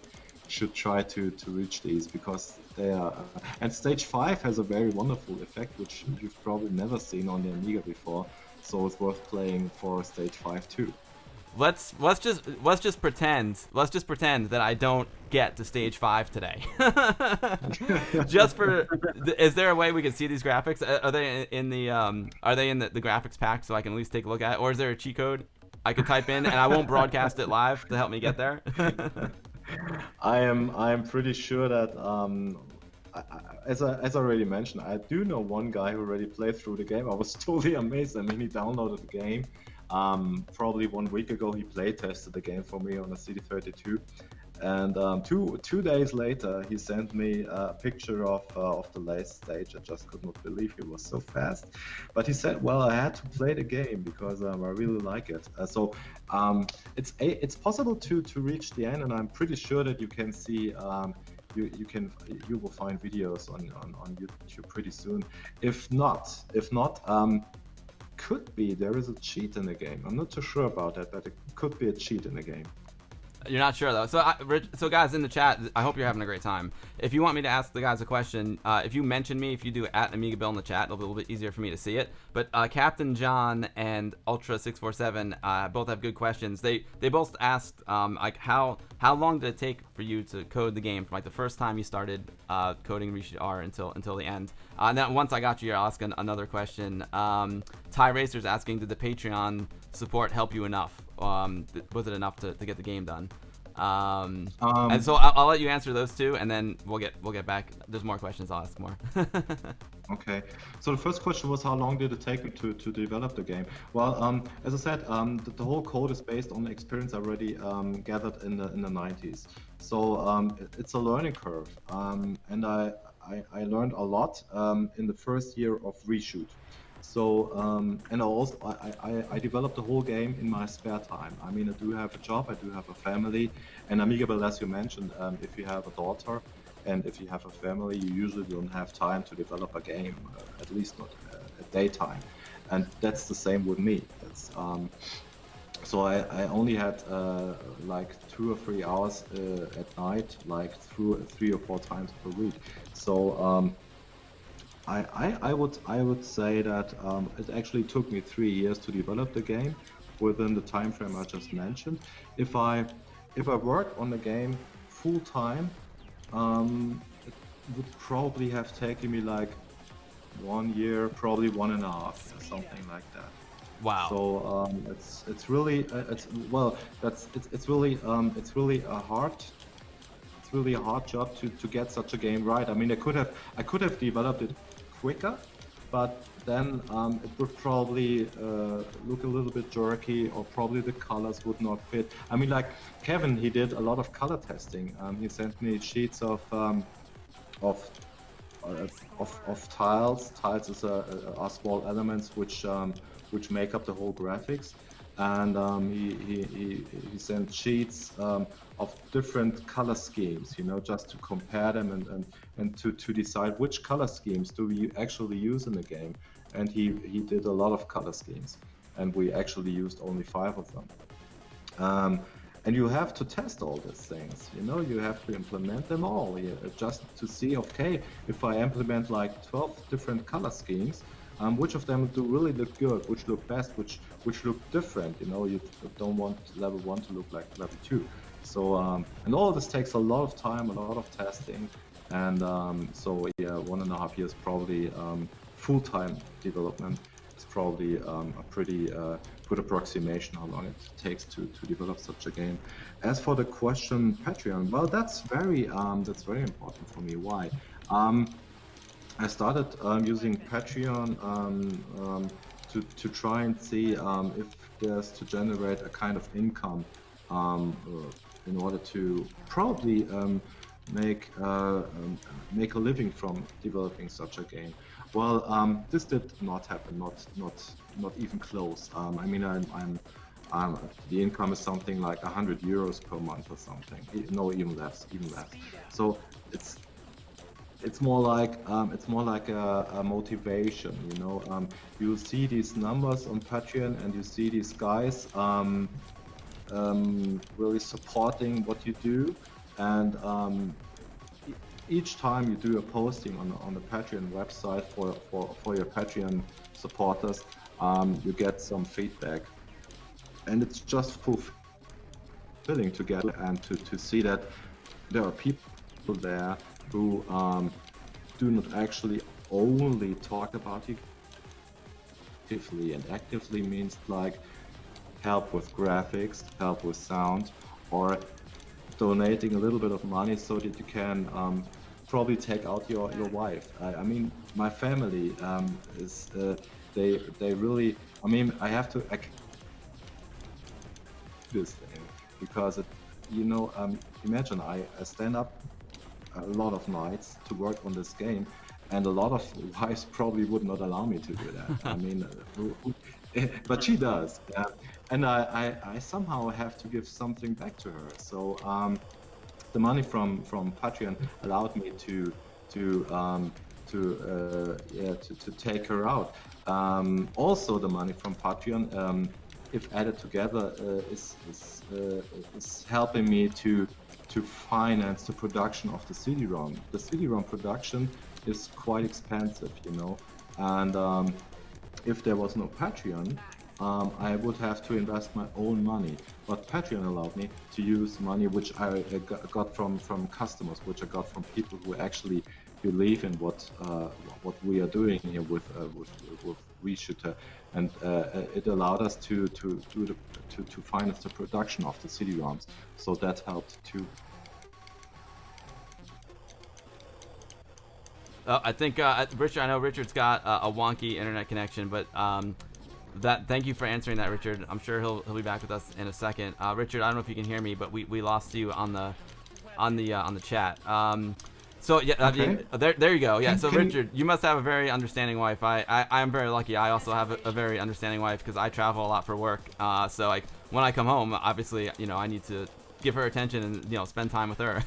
should try to reach these, because they are. And stage 5 has a very wonderful effect, which you've probably never seen on the Amiga before. So it's worth playing for stage 5 too. Let's just pretend that I don't get to stage 5 today. Just for, is there a way we can see these graphics? Are they in the graphics pack so I can at least take a look at it? Or is there a cheat code I could type in and I won't broadcast it live to help me get there? I am pretty sure that as I already mentioned, I do know one guy who already played through the game. I was totally amazed. I mean, he downloaded the game. Probably 1 week ago, he play tested the game for me on a CD32, and two days later, he sent me a picture of the last stage. I just could not believe he was so fast. But he said, "Well, I had to play the game because I really like it." So it's possible to reach the end, and I'm pretty sure that you can see. You will find videos on YouTube pretty soon. If not, could be there is a cheat in the game. I'm not too sure about that, but it could be a cheat in the game. You're not sure though. So guys in the chat, I hope you're having a great time. If you want me to ask the guys a question, if you mention me, if you do at AmigaBill in the chat, it'll be a little bit easier for me to see it. But Captain John and Ultra647 both have good questions. They both asked like how long did it take for you to code the game from like the first time you started coding RESHOOT R until the end. And then once I got you here, I'll ask another question. Ty Racer's asking, did the Patreon support help you enough? was it enough to get the game done? And so I'll let you answer those two, and then we'll get back. There's more questions. I'll ask more. Okay, so the first question was how long did it take me to develop the game? Well, as I said, the whole code is based on the experience I already gathered in the 90s. So it's a learning curve, and I learned a lot in the first year of RESHOOT. So and also I developed the whole game in my spare time. I mean, I do have a job, I do have a family, and AmigaBill, as you mentioned, if you have a daughter and if you have a family, you usually don't have time to develop a game, at least not at daytime. And that's the same with me. That's, so I only had like 2 or 3 hours at night, like 3 or 4 times per week. So I would say that it actually took me 3 years to develop the game within the time frame I just mentioned. If I worked on the game full time, it would probably have taken me like 1 year, probably 1.5 years, something like that. Wow. So it's really it's really a hard job to get such a game right. I mean, I could have developed it quicker, but then it would probably look a little bit jerky, or probably the colors would not fit. I mean, like Kevin, he did a lot of color testing. He sent me sheets of tiles. Tiles are small elements which make up the whole graphics, and he sent sheets of different color schemes, you know, just to compare them and to decide which color schemes do we actually use in the game. And he did a lot of color schemes, and we actually used only 5 of them. And you have to test all these things, you know, you have to implement them all, just to see, okay, if I implement like 12 different color schemes, which of them do really look good, which look best, which look different, you know, you don't want level 1 to look like level 2. So, and all of this takes a lot of time, a lot of testing, and so yeah, 1.5 years probably full-time development is probably a pretty good approximation how long it takes to develop such a game. As for the question Patreon, well, that's very important for me. Why? I started using Patreon to try and see if there's to generate a kind of income in order to probably make a living from developing such a game. Well, this did not happen, not even close. I mean, the income is something like 100 euros per month or something. No, even less. So it's more like a motivation, you know. You see these numbers on Patreon, and you see these guys really supporting what you do, and each time you do a posting on the Patreon website for your Patreon supporters, you get some feedback, and it's just fulfilling to get and to see that there are people there who do not actually only talk about you actively, and actively means like help with graphics, help with sound, or donating a little bit of money so that you can probably take out your wife. I mean, my family is they really. I mean, I have to this thing because it, you know, imagine I stand up a lot of nights to work on this game, and a lot of wives probably would not allow me to do that. I mean, but she does, and I somehow have to give something back to her. So the money from Patreon allowed me to take her out. Also, the money from Patreon, if added together, is helping me to finance the production of the CD-ROM. The CD-ROM production is quite expensive, you know, and if there was no Patreon, I would have to invest my own money. But Patreon allowed me to use money which I got from customers, which I got from people who actually believe in what we are doing here with RESHOOT, and it allowed us to finance the production of the CD-ROMs. So that helped too. I think Richard. I know Richard's got a wonky internet connection, but thank you for answering that, Richard. I'm sure he'll be back with us in a second. Richard, I don't know if you can hear me, but we lost you on the chat. So yeah, Okay. there you go. Yeah. So Richard, you must have a very understanding wife. I'm very lucky. I also have a very understanding wife because I travel a lot for work. So like when I come home, obviously I need to give her attention and spend time with her.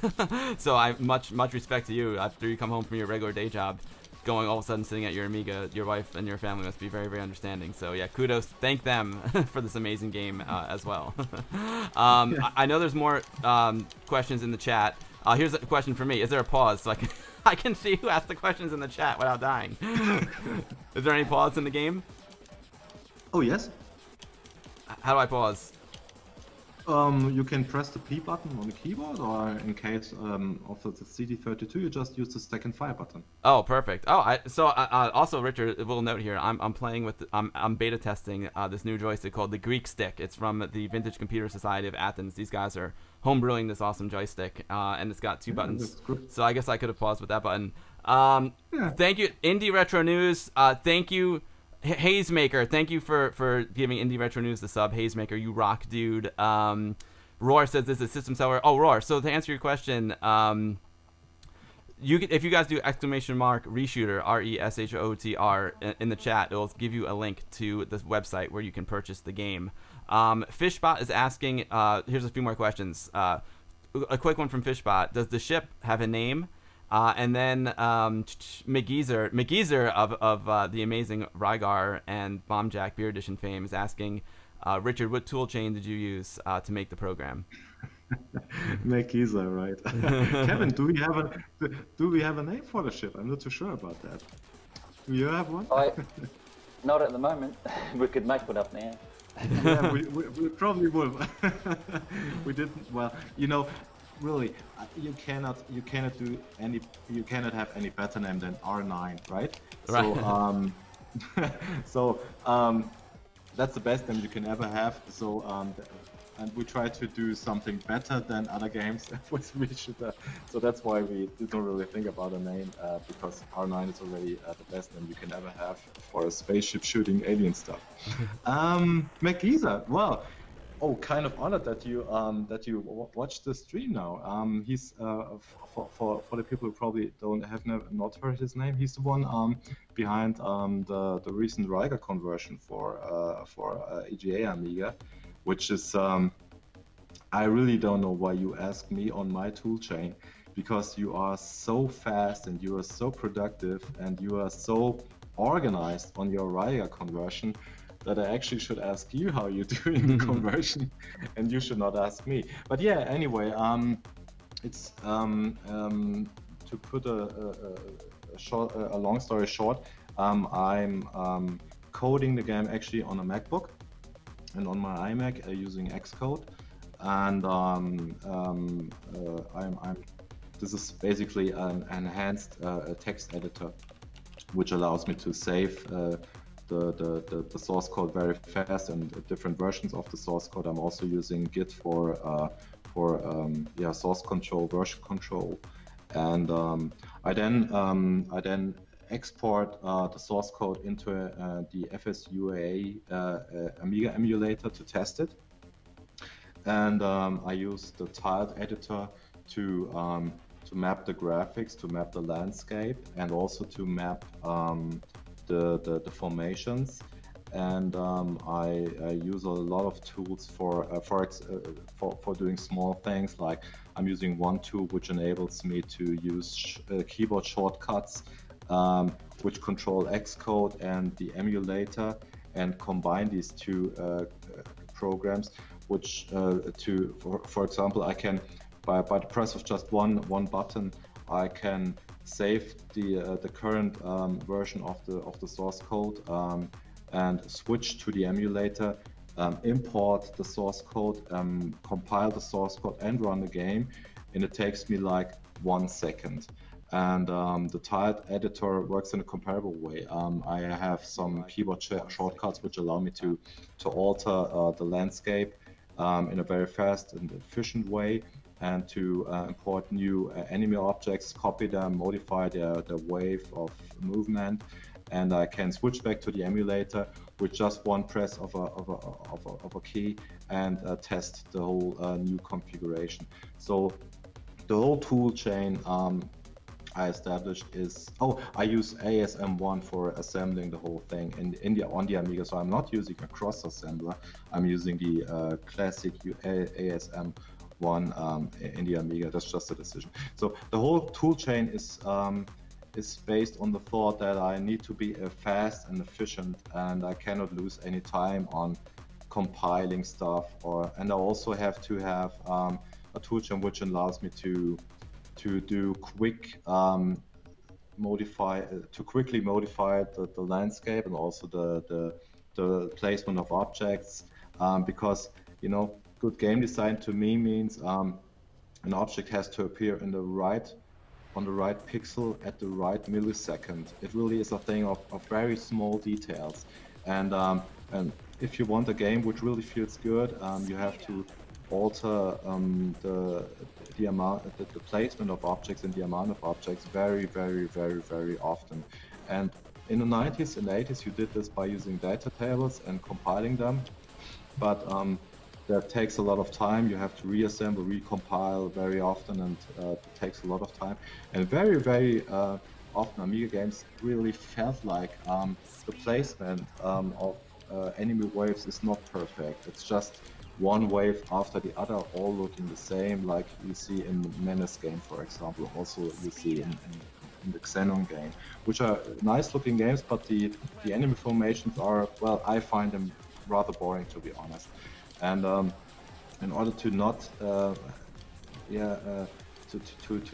So I much respect to you after you come home from your regular day job. Going all of a sudden sitting at your Amiga, your wife and your family must be very, very understanding. So yeah, kudos, thank them for this amazing game as well. I know there's more questions in the chat. Here's a question for me. Is there a pause so I can see who asked the questions in the chat without dying? Is there any pause in the game? Oh yes. How do I pause? You can press the P button on the keyboard, or in case of the CD32, you just use the stack and fire button. Oh, perfect. Oh, also, Richard, a little note here. I'm playing with, I'm beta testing this new joystick called the Greek Stick. It's from the Vintage Computer Society of Athens. These guys are homebrewing this awesome joystick, and it's got two buttons. So I guess I could have paused with that button. Thank you, Indie Retro News. Thank you. Hazemaker, thank you for giving Indie Retro News the sub. Hazemaker, you rock, dude. Roar says this is system seller. Oh, Roar. So to answer your question, if you guys do !RESHOOTR RESHOOTR in the chat, it'll give you a link to the website where you can purchase the game. Fishbot is asking. Here's a few more questions. A quick one from Fishbot. Does the ship have a name? And then McGeezer of the amazing Rygar and Bombjack Beer Edition fame is asking, Richard, what tool chain did you use to make the program? McGeezer, right? Kevin, do we have a name for the ship? I'm not too sure about that. Do you have one? Not at the moment. We could make one up now. Yeah, we probably will. We didn't. Well, really, you cannot have any better name than R9, right? Right. So that's the best name you can ever have. So and we try to do something better than other games with RESHOOT. So that's why we didn't really think about a name, because R9 is already the best name you can ever have for a spaceship shooting alien stuff. McGeezer, well. Oh, kind of honored that you watched the stream now. He's for the people who probably have not heard his name. He's the one behind the recent Rygar conversion for EGA Amiga, which is I really don't know why you ask me on my toolchain, because you are so fast and you are so productive and you are so organized on your Rygar conversion, that I actually should ask you how you're doing the conversion, and you should not ask me. But yeah, anyway, it's to put a long story short, I'm coding the game actually on a MacBook and on my iMac using Xcode, and this is basically an enhanced text editor, which allows me to save the source code very fast and different versions of the source code. I'm also using Git for source control, version control, and I then export the source code into the FSUA Amiga emulator to test it, and I use the tiled editor to map the graphics, to map the landscape, and also to map the formations, and I use a lot of tools for doing small things. Like I'm using one tool which enables me to use keyboard shortcuts which control Xcode and the emulator, and combine these two programs, which for example, I can by the press of just one button, I can save the current version of the source code and switch to the emulator, import the source code, compile the source code, and run the game, and it takes me like 1 second. And the tiled editor works in a comparable way. I have some keyboard shortcuts which allow me to alter the landscape in a very fast and efficient way, and to import new enemy objects, copy them, modify their wave of movement, and I can switch back to the emulator with just one press of a key and test the whole new configuration. So the whole tool chain I established is, I use ASM1 for assembling the whole thing on the Amiga. So I'm not using a cross assembler. I'm using the classic ASM1 in the Amiga. That's just a decision. So the whole tool chain is based on the thought that I need to be fast and efficient, and I cannot lose any time on compiling stuff. And I also have to have a toolchain which allows me to do quickly modify the landscape and also the placement of objects, because good game design to me means an object has to appear on the right pixel at the right millisecond. It really is a thing of very small details, and if you want a game which really feels good, you have to alter the amount, the placement of objects and the amount of objects very, very, very, very often. And in the 90s and 80s, you did this by using data tables and compiling them, but that takes a lot of time. You have to reassemble, recompile very often, and it takes a lot of time. And very, very often Amiga games really felt like the placement of enemy waves is not perfect. It's just one wave after the other, all looking the same, like you see in the Menace game, for example. Also, you see in the Xenon game, which are nice-looking games, but the enemy formations are, well, I find them rather boring, to be honest. And in order to not, to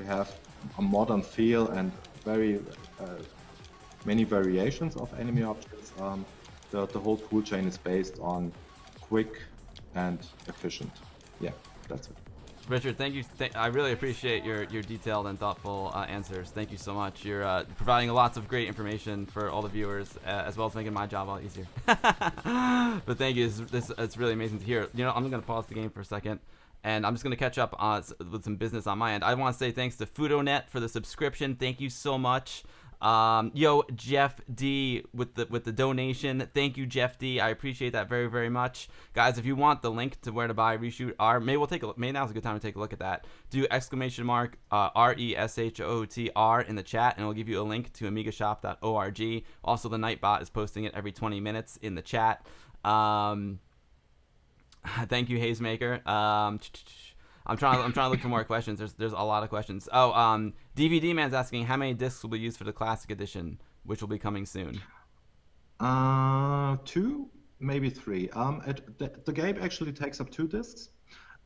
have a modern feel and very many variations of enemy objects, the whole tool chain is based on quick and efficient. Yeah, that's it. Richard, thank you. I really appreciate your detailed and thoughtful answers. Thank you so much. You're providing lots of great information for all the viewers, as well as making my job a lot easier. But thank you. It's really amazing to hear. I'm going to pause the game for a second, and I'm just going to catch up with some business on my end. I want to say thanks to Fudonet for the subscription. Thank you so much. Jeff D with the donation. Thank you, Jeff D. I appreciate that very, very much. Guys, if you want the link to where to buy RESHOOT R, maybe now's a good time to take a look at that. Do ! RESHOOT R in the chat, and it'll give you a link to amigashop.org. Also, the Nightbot is posting it every 20 minutes in the chat. Thank you, Hazemaker. I'm trying to look for more questions. There's a lot of questions. DVD Man's asking how many discs will be used for the Classic Edition, which will be coming soon. 2, maybe 3. The game actually takes up 2 discs,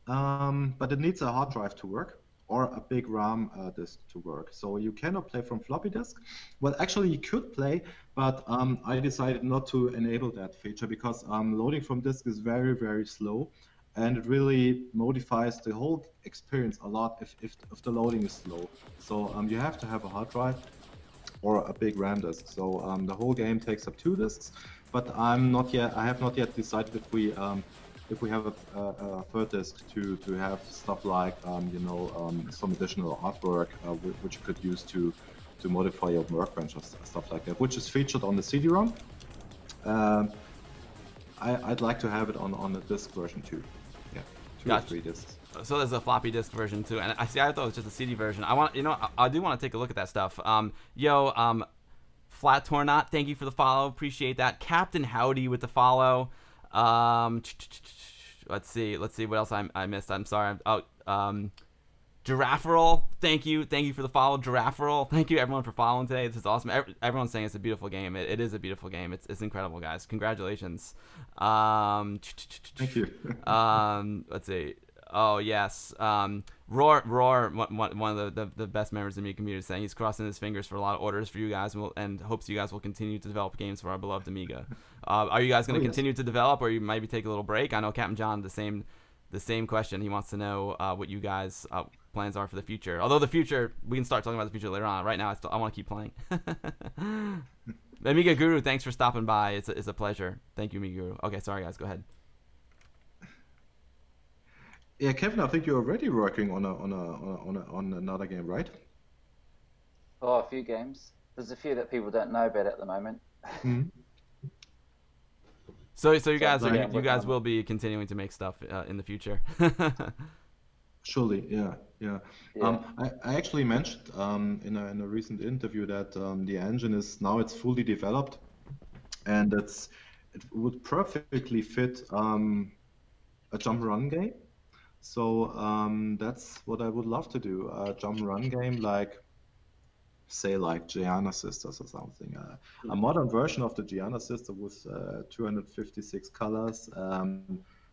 but it needs a hard drive to work or a big RAM disk to work. So you cannot play from floppy disk. Well, actually you could play, but I decided not to enable that feature because loading from disk is very, very slow. And it really modifies the whole experience a lot if the loading is slow. So you have to have a hard drive or a big RAM disk. So the whole game takes up 2 disks, but I have not yet decided if we have a third disk to have stuff like some additional artwork which you could use to modify your workbench or stuff like that, which is featured on the CD-ROM. I'd like to have it on the disk version too. Yeah, 2 or 3 discs. So there's a floppy disk version too, and I thought it was just a CD version. I do want to take a look at that stuff. Flat Tornot, thank you for the follow, appreciate that. Captain Howdy with the follow. Let's see what else I missed. I'm sorry. Girafferal, thank you for the follow. Girafferal, thank you everyone for following today. This is awesome. Everyone's saying it's a beautiful game. It is a beautiful game. It's incredible, guys. Congratulations. Thank you. Let's see. Oh yes. Roar, one of the best members of the community, saying he's crossing his fingers for a lot of orders for you guys, and hopes you guys will continue to develop games for our beloved Amiga. Are you guys going to continue to develop, or you maybe take a little break? I know Captain John the same question. He wants to know what you guys plans are for the future. Although the future, we can start talking about the future later on. Right now, I want to keep playing. Amiga Guru, thanks for stopping by. It's a pleasure. Thank you, Amiga Guru. Okay, sorry guys, go ahead. Yeah, Kevin, I think you're already working on another game, right? Oh, a few games. There's a few that people don't know about at the moment. Mm-hmm. So you guys yeah, will be continuing to make stuff in the future. Surely, yeah. I actually mentioned in a recent interview that the engine is now it's fully developed, and it would perfectly fit a jump run game. So that's what I would love to do, a jump run game like, say, like Gianna Sisters or something. A modern version of the Gianna Sister with 256 colors,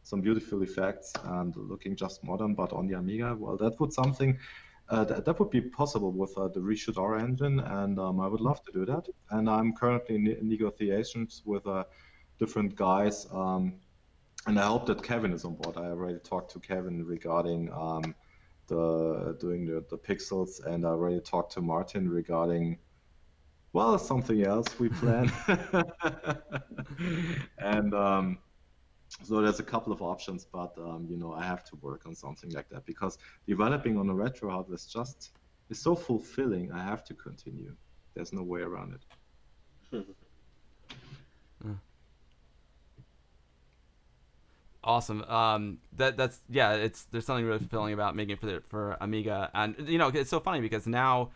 some beautiful effects, and looking just modern, but on the Amiga. Well, that would something that would be possible with the RESHOOT R engine, and I would love to do that. And I'm currently in negotiations with different guys. And I hope that Kevin is on board. I already talked to Kevin regarding doing the pixels, and I already talked to Martin regarding, well, something else we plan. And so there's a couple of options, but you know, I have to work on something like that because developing on a retro hardware is so fulfilling. I have to continue. There's no way around it. Awesome. That's there's something really fulfilling about making it for Amiga, and you know, it's so funny because now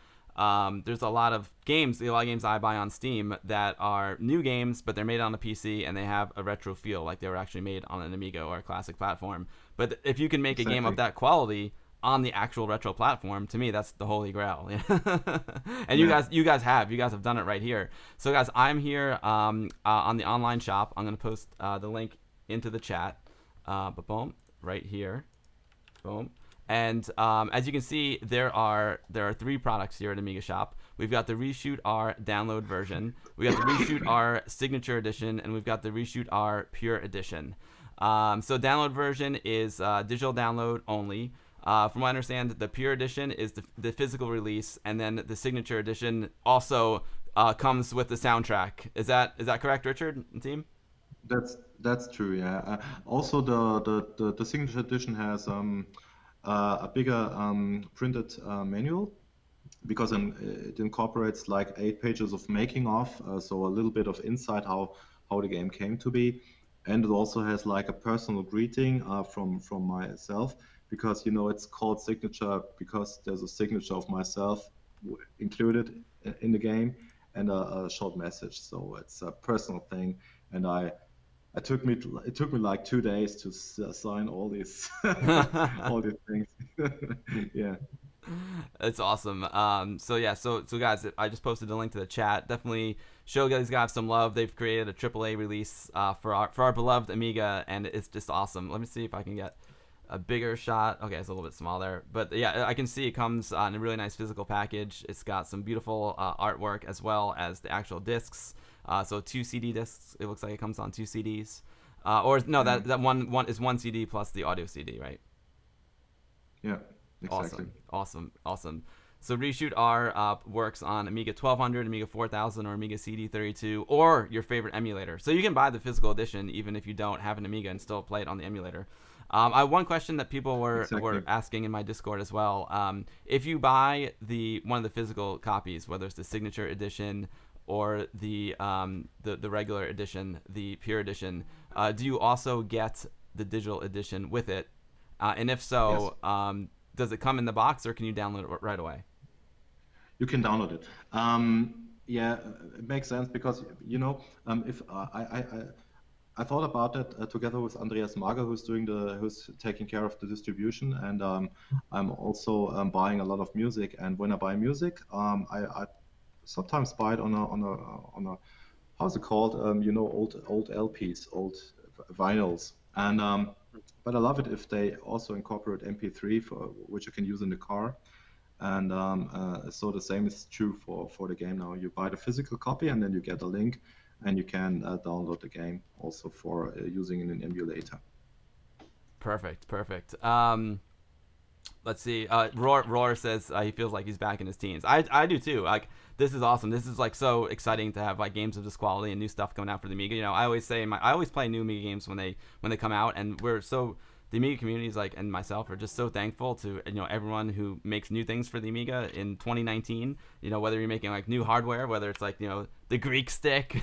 there's a lot of games I buy on Steam that are new games, but they're made on a PC and they have a retro feel, like they were actually made on an Amiga or a classic platform. But if you can make a game of that quality on the actual retro platform, to me that's the holy grail. And you guys have done it right here. So guys, I'm here on the online shop. I'm gonna post the link into the chat. Boom, right here, boom. And as you can see, there are 3 products here at Amiga Shop. We've got the RESHOOT R download version, we got the RESHOOT R Signature Edition, and we've got the RESHOOT R Pure Edition. So download version is digital download only. From what I understand, the Pure Edition is the physical release, and then the Signature Edition also comes with the soundtrack. Is that correct, Richard and team? That's true, yeah. Also, the Signature Edition has a bigger printed manual because it incorporates like 8 pages of making of, so a little bit of insight how the game came to be, and it also has like a personal greeting from myself, because you know it's called Signature because there's a signature of myself included in the game and a short message, so it's a personal thing, and it took me like 2 days to sign all these all these things. Yeah, it's awesome. So guys, I just posted a link to the chat. Definitely show these guys some love. They've created a AAA release for our beloved Amiga, and it's just awesome. Let me see if I can get a bigger shot. Okay, it's a little bit small there, but yeah, I can see it comes in a really nice physical package. It's got some beautiful artwork as well as the actual discs. So 2 CD discs. It looks like it comes on 2 CDs. Or no, that one is 1 CD plus the audio CD, right? Yeah, exactly. Awesome. So RESHOOT R works on Amiga 1200, Amiga 4000, or Amiga CD32, or your favorite emulator. So you can buy the physical edition even if you don't have an Amiga and still play it on the emulator. I have one question that people were asking in my Discord as well. If you buy one of the physical copies, whether it's the Signature Edition or the regular edition, the Pure Edition, do you also get the digital edition with it? And if so, yes. Does it come in the box, or can you download it right away? You can download it. Yeah, it makes sense because you know, if I thought about that together with Andreas Mager, who's taking care of the distribution, and I'm also buying a lot of music. And when I buy music, I sometimes buy it on a how's it called? You know, old LPs, old vinyls, and but I love it if they also incorporate MP3 which you can use in the car. And so the same is true for the game now. You buy the physical copy and then you get a link, and you can download the game also for using in an emulator. Perfect. Let's see. Roar says he feels like he's back in his teens. I do too. Like, this is awesome. This is like so exciting to have like games of this quality and new stuff coming out for the Amiga. You know, I always say I always play new Amiga games when they come out, and the Amiga community is like, and myself are just so thankful to, you know, everyone who makes new things for the Amiga in 2019. You know, whether you're making like new hardware, whether it's like, you know, the Greek stick,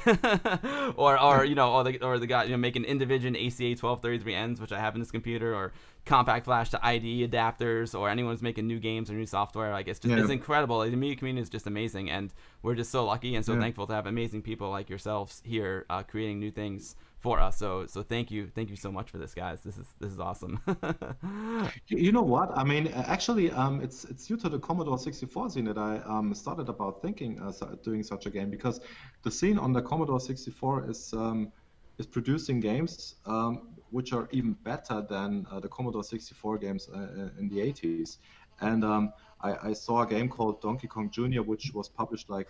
or you know, or the guy, you know, making Indivision ACA 1233Ns, which I have in this computer, or compact flash to IDE adapters, or anyone who's making new games or new software. Like, it's just it's incredible. Like, the Amiga community is just amazing, and we're just so lucky and so thankful to have amazing people like yourselves here creating new things for us. So thank you so much for this, guys. This is awesome. You know what? I mean, actually, it's due to the Commodore 64 scene that I started about thinking doing such a game, because the scene on the Commodore 64 is producing games which are even better than the Commodore 64 games in the 80s. And I saw a game called Donkey Kong Jr., which was published like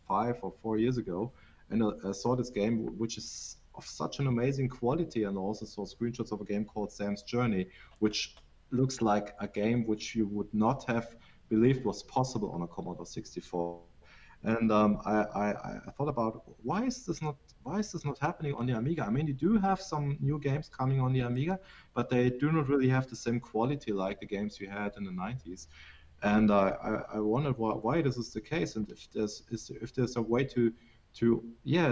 5 or 4 years ago, and I saw this game which is of such an amazing quality, and also saw screenshots of a game called Sam's Journey, which looks like a game which you would not have believed was possible on a Commodore 64. And I thought about why is this not happening on the Amiga? I mean, you do have some new games coming on the Amiga, but they do not really have the same quality like the games you had in the 90s. And I wondered why this is the case, and if there's a way to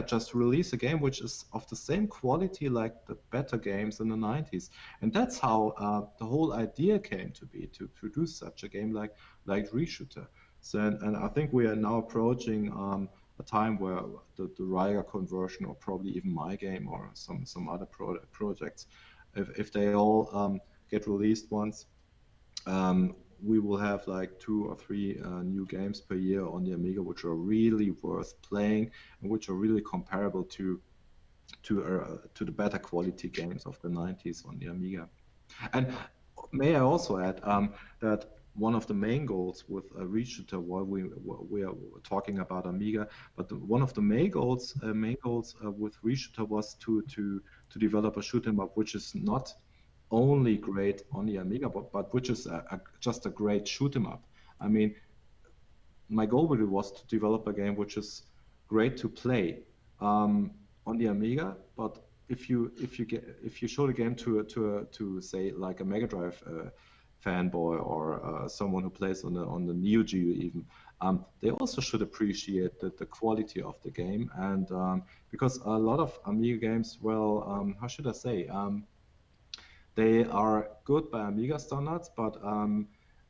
just release a game which is of the same quality like the better games in the 90s. And that's how the whole idea came to be, to produce such a game like ReShooter. So, and I think we are now approaching a time where the Riga conversion, or probably even my game or some other projects, if they all get released once, we will have like 2 or 3 new games per year on the Amiga, which are really worth playing and which are really comparable to the better quality games of the 90s on the Amiga. And may I also add that one of the main goals with ReShooter, while we are talking about Amiga, but one of the main goals with ReShooter was to develop a shoot 'em up which is not only great on the Amiga, but which is just a great shoot 'em up. I mean, my goal really was to develop a game which is great to play on the Amiga, but if you show the game to say like a Mega Drive fanboy, or someone who plays on the Neo Geo even, they also should appreciate the quality of the game. And because a lot of Amiga games, well, how should I say, they are good by Amiga standards, but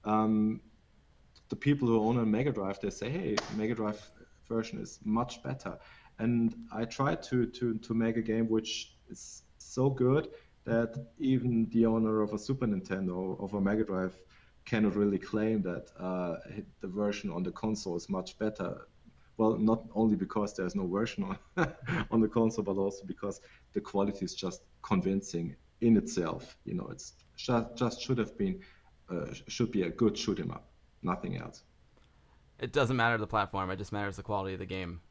the people who own a Mega Drive, they say, hey, Mega Drive version is much better. And I tried to make a game which is so good that even the owner of a Super Nintendo or of a Mega Drive cannot really claim that the version on the console is much better. Well, not only because there's no version on the console, but also because the quality is just convincing in itself. You know, it's just should be a good shoot 'em up, nothing else. It doesn't matter the platform; it just matters the quality of the game.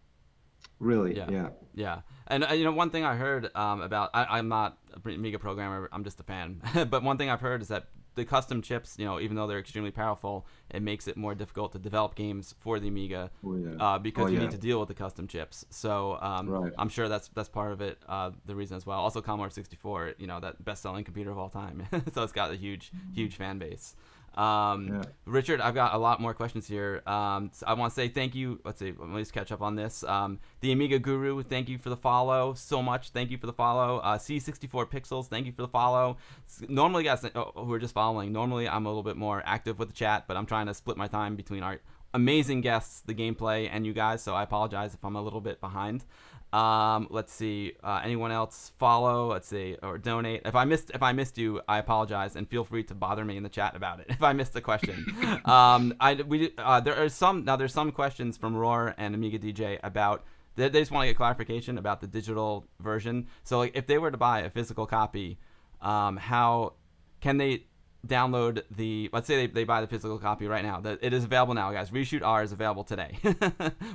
Really? Yeah. And you know, one thing I heard about, I'm not an Amiga programmer, I'm just a fan. But one thing I've heard is that the custom chips, you know, even though they're extremely powerful, it makes it more difficult to develop games for the Amiga because you need to deal with the custom chips. So right. I'm sure that's part of it, the reason as well. Also, Commodore 64, you know, that best-selling computer of all time. So it's got a huge fan base. Richard, I've got a lot more questions here. So I want to say thank you. Let's see, let me just catch up on this. The Amiga Guru, thank you for the follow so much. Thank you for the follow. C64 Pixels, thank you for the follow. Normally, guys who are just following, normally I'm a little bit more active with the chat, but I'm trying to split my time between our amazing guests, the gameplay, and you guys, so I apologize if I'm a little bit behind. Let's see, anyone else follow, let's see, or donate. If I missed you, I apologize, and feel free to bother me in the chat about it if I missed a question. There's some questions from Roar and Amiga DJ about, they just want to get clarification about the digital version. So like, if they were to buy a physical copy, how can they download let's say they buy the physical copy right now. It is available now, guys. ReShoot R is available today.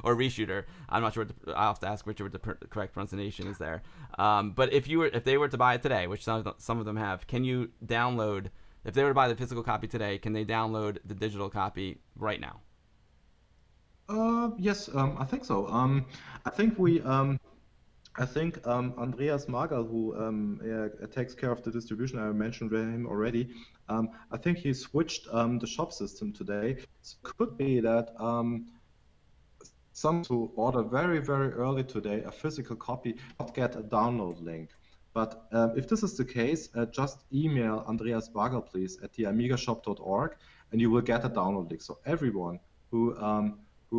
Or ReShooter. I'm not sure I'll have to ask Richard what the correct pronunciation is there. But if they were to buy it today, which some of them have, can you download If they were to buy the physical copy today, can they download the digital copy right now? Yes, I think so. I think Andreas Mager, who takes care of the distribution, I mentioned him already. I think he switched the shop system today. So it could be that some who order very, very early today a physical copy not get a download link. But if this is the case, just email Andreas Mager, please, at theamigashop.org, and you will get a download link. So everyone who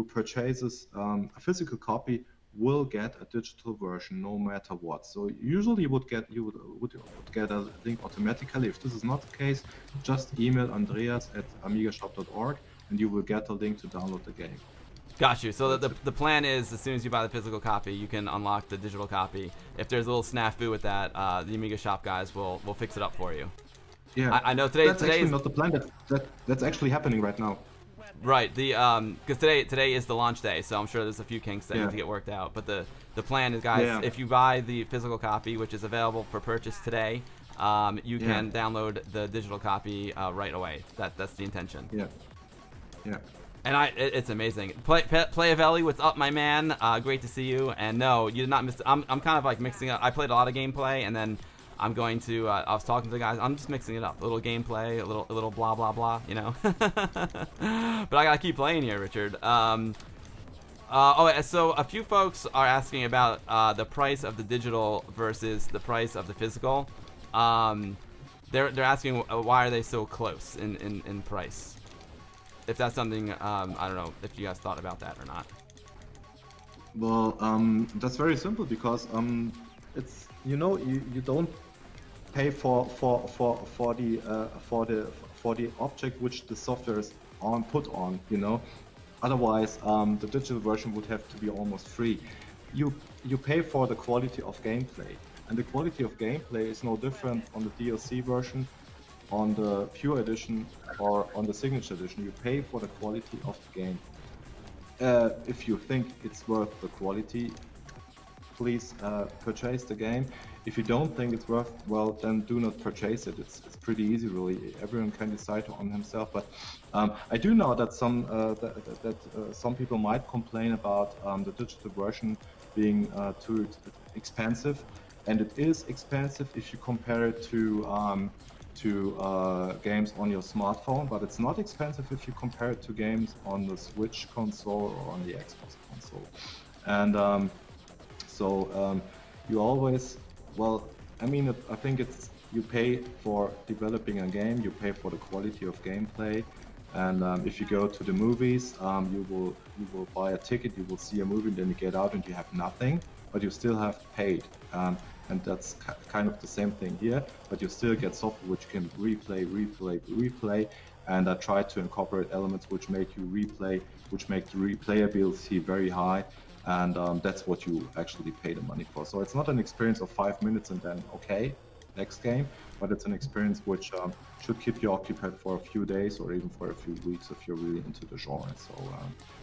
purchases a physical copy will get a digital version no matter what. So usually you would get a link automatically. If this is not the case, just email Andreas at amigashop.org and you will get a link to download the game. Got you. So the plan is, as soon as you buy the physical copy, you can unlock the digital copy. If there's a little snafu with that, the Amiga Shop guys will fix it up for you. Yeah, I know today actually is not the plan. That's actually happening right now. Right. Because today is the launch day, so I'm sure there's a few kinks that need to get worked out. But the plan is, guys, if you buy the physical copy, which is available for purchase today, you can download the digital copy right away. That's the intention. Yeah. And it's amazing. Playavelli, what's up, my man? Great to see you. And no, you did not miss. I'm kind of like mixing up. I played a lot of gameplay, and then I'm going to. I was talking to the guys. I'm just mixing it up. A little gameplay, a little blah blah blah. You know. But I gotta keep playing here, Richard. So a few folks are asking about the price of the digital versus the price of the physical. They're asking why are they so close in price. If that's something, I don't know if you guys thought about that or not. Well, that's very simple because it's you don't pay for the object which the software is put on. Otherwise, the digital version would have to be almost free. You pay for the quality of gameplay, and the quality of gameplay is no different on the DLC version, on the Pure Edition, or on the Signature Edition. You pay for the quality of the game. If you think it's worth the quality, please purchase the game. If you don't think it's worth, well, then do not purchase it. It's pretty easy, really. Everyone can decide on himself. But I do know that some people might complain about the digital version being too expensive, and it is expensive if you compare it to games on your smartphone, but it's not expensive if you compare it to games on the Switch console or on the Xbox console. And you always, I think it's, you pay for developing a game, you pay for the quality of gameplay, and if you go to the movies, you will buy a ticket, you will see a movie, and then you get out and you have nothing, but you still have paid. And that's kind of the same thing here, but you still get software which can replay, and I try to incorporate elements which make you replay, which make the replayability very high, and that's what you actually pay the money for. So it's not an experience of 5 minutes and then okay, next game, but it's an experience which should keep you occupied for a few days or even for a few weeks if you're really into the genre. So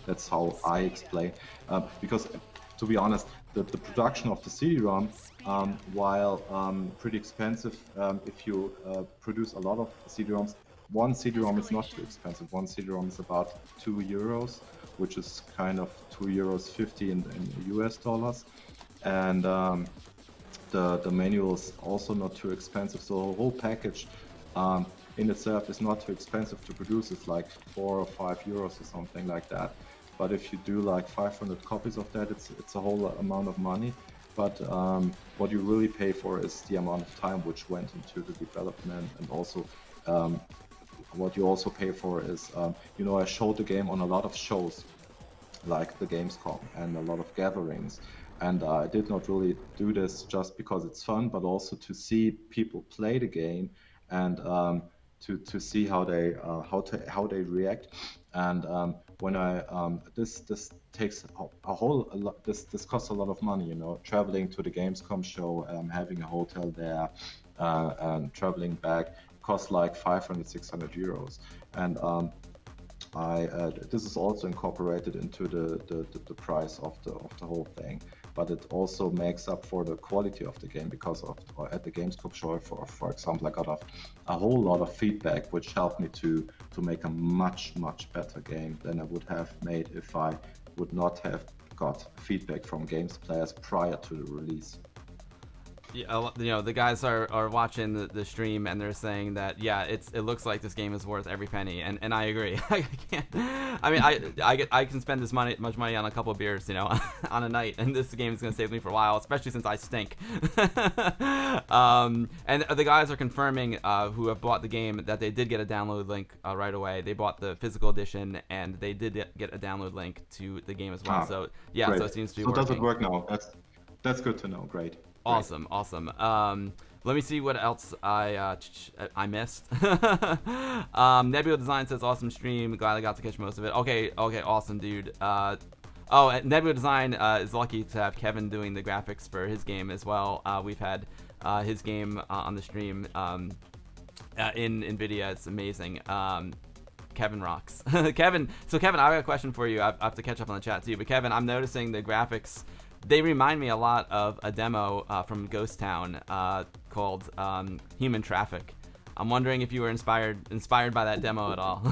that's how I explain, because to be honest, the production of the CD-ROM, while pretty expensive, if you produce a lot of CD-ROMs, one CD-ROM is not too expensive. One CD-ROM is about €2, which is kind of €2.50 in US dollars, and the manual is also not too expensive. So the whole package in itself is not too expensive to produce. It's like €4 or €5 or something like that. But if you do like 500 copies of that, it's a whole amount of money. But what you really pay for is the amount of time which went into the development, and also what you also pay for is, I showed the game on a lot of shows, like the Gamescom and a lot of gatherings. And I did not really do this just because it's fun, but also to see people play the game and to see how they react. And when this takes a whole lot. This costs a lot of money, traveling to the Gamescom show, having a hotel there, and traveling back costs like 500-600 euros. And this is also incorporated into the price of the whole thing, but it also makes up for the quality of the game because at the Gamescom show, for example, I got a whole lot of feedback which helped me to make a much better game than I would have made if I would not have got feedback from games players prior to the release. Yeah, you know, the guys are watching the stream and they're saying that, yeah, it looks like this game is worth every penny, and I agree. I can spend much money on a couple of beers, you know, on a night, and this game is going to stay with me for a while, especially since I stink. And the guys are confirming, who have bought the game, that they did get a download link right away. They bought the physical edition, and they did get a download link to the game as well. So yeah, great. So it seems to be working. So does it work now? That's good to know. Great. Awesome. Let me see what else I missed. Nebula Design says awesome stream. Glad I got to catch most of it. Okay, awesome, dude. Nebula Design is lucky to have Kevin doing the graphics for his game as well. We've had his game on the stream in NVIDIA. It's amazing. Kevin rocks. Kevin, I got a question for you. I have to catch up on the chat too. But Kevin, I'm noticing the graphics. They remind me a lot of a demo from Ghost Town called Human Traffic. I'm wondering if you were inspired by that demo at all.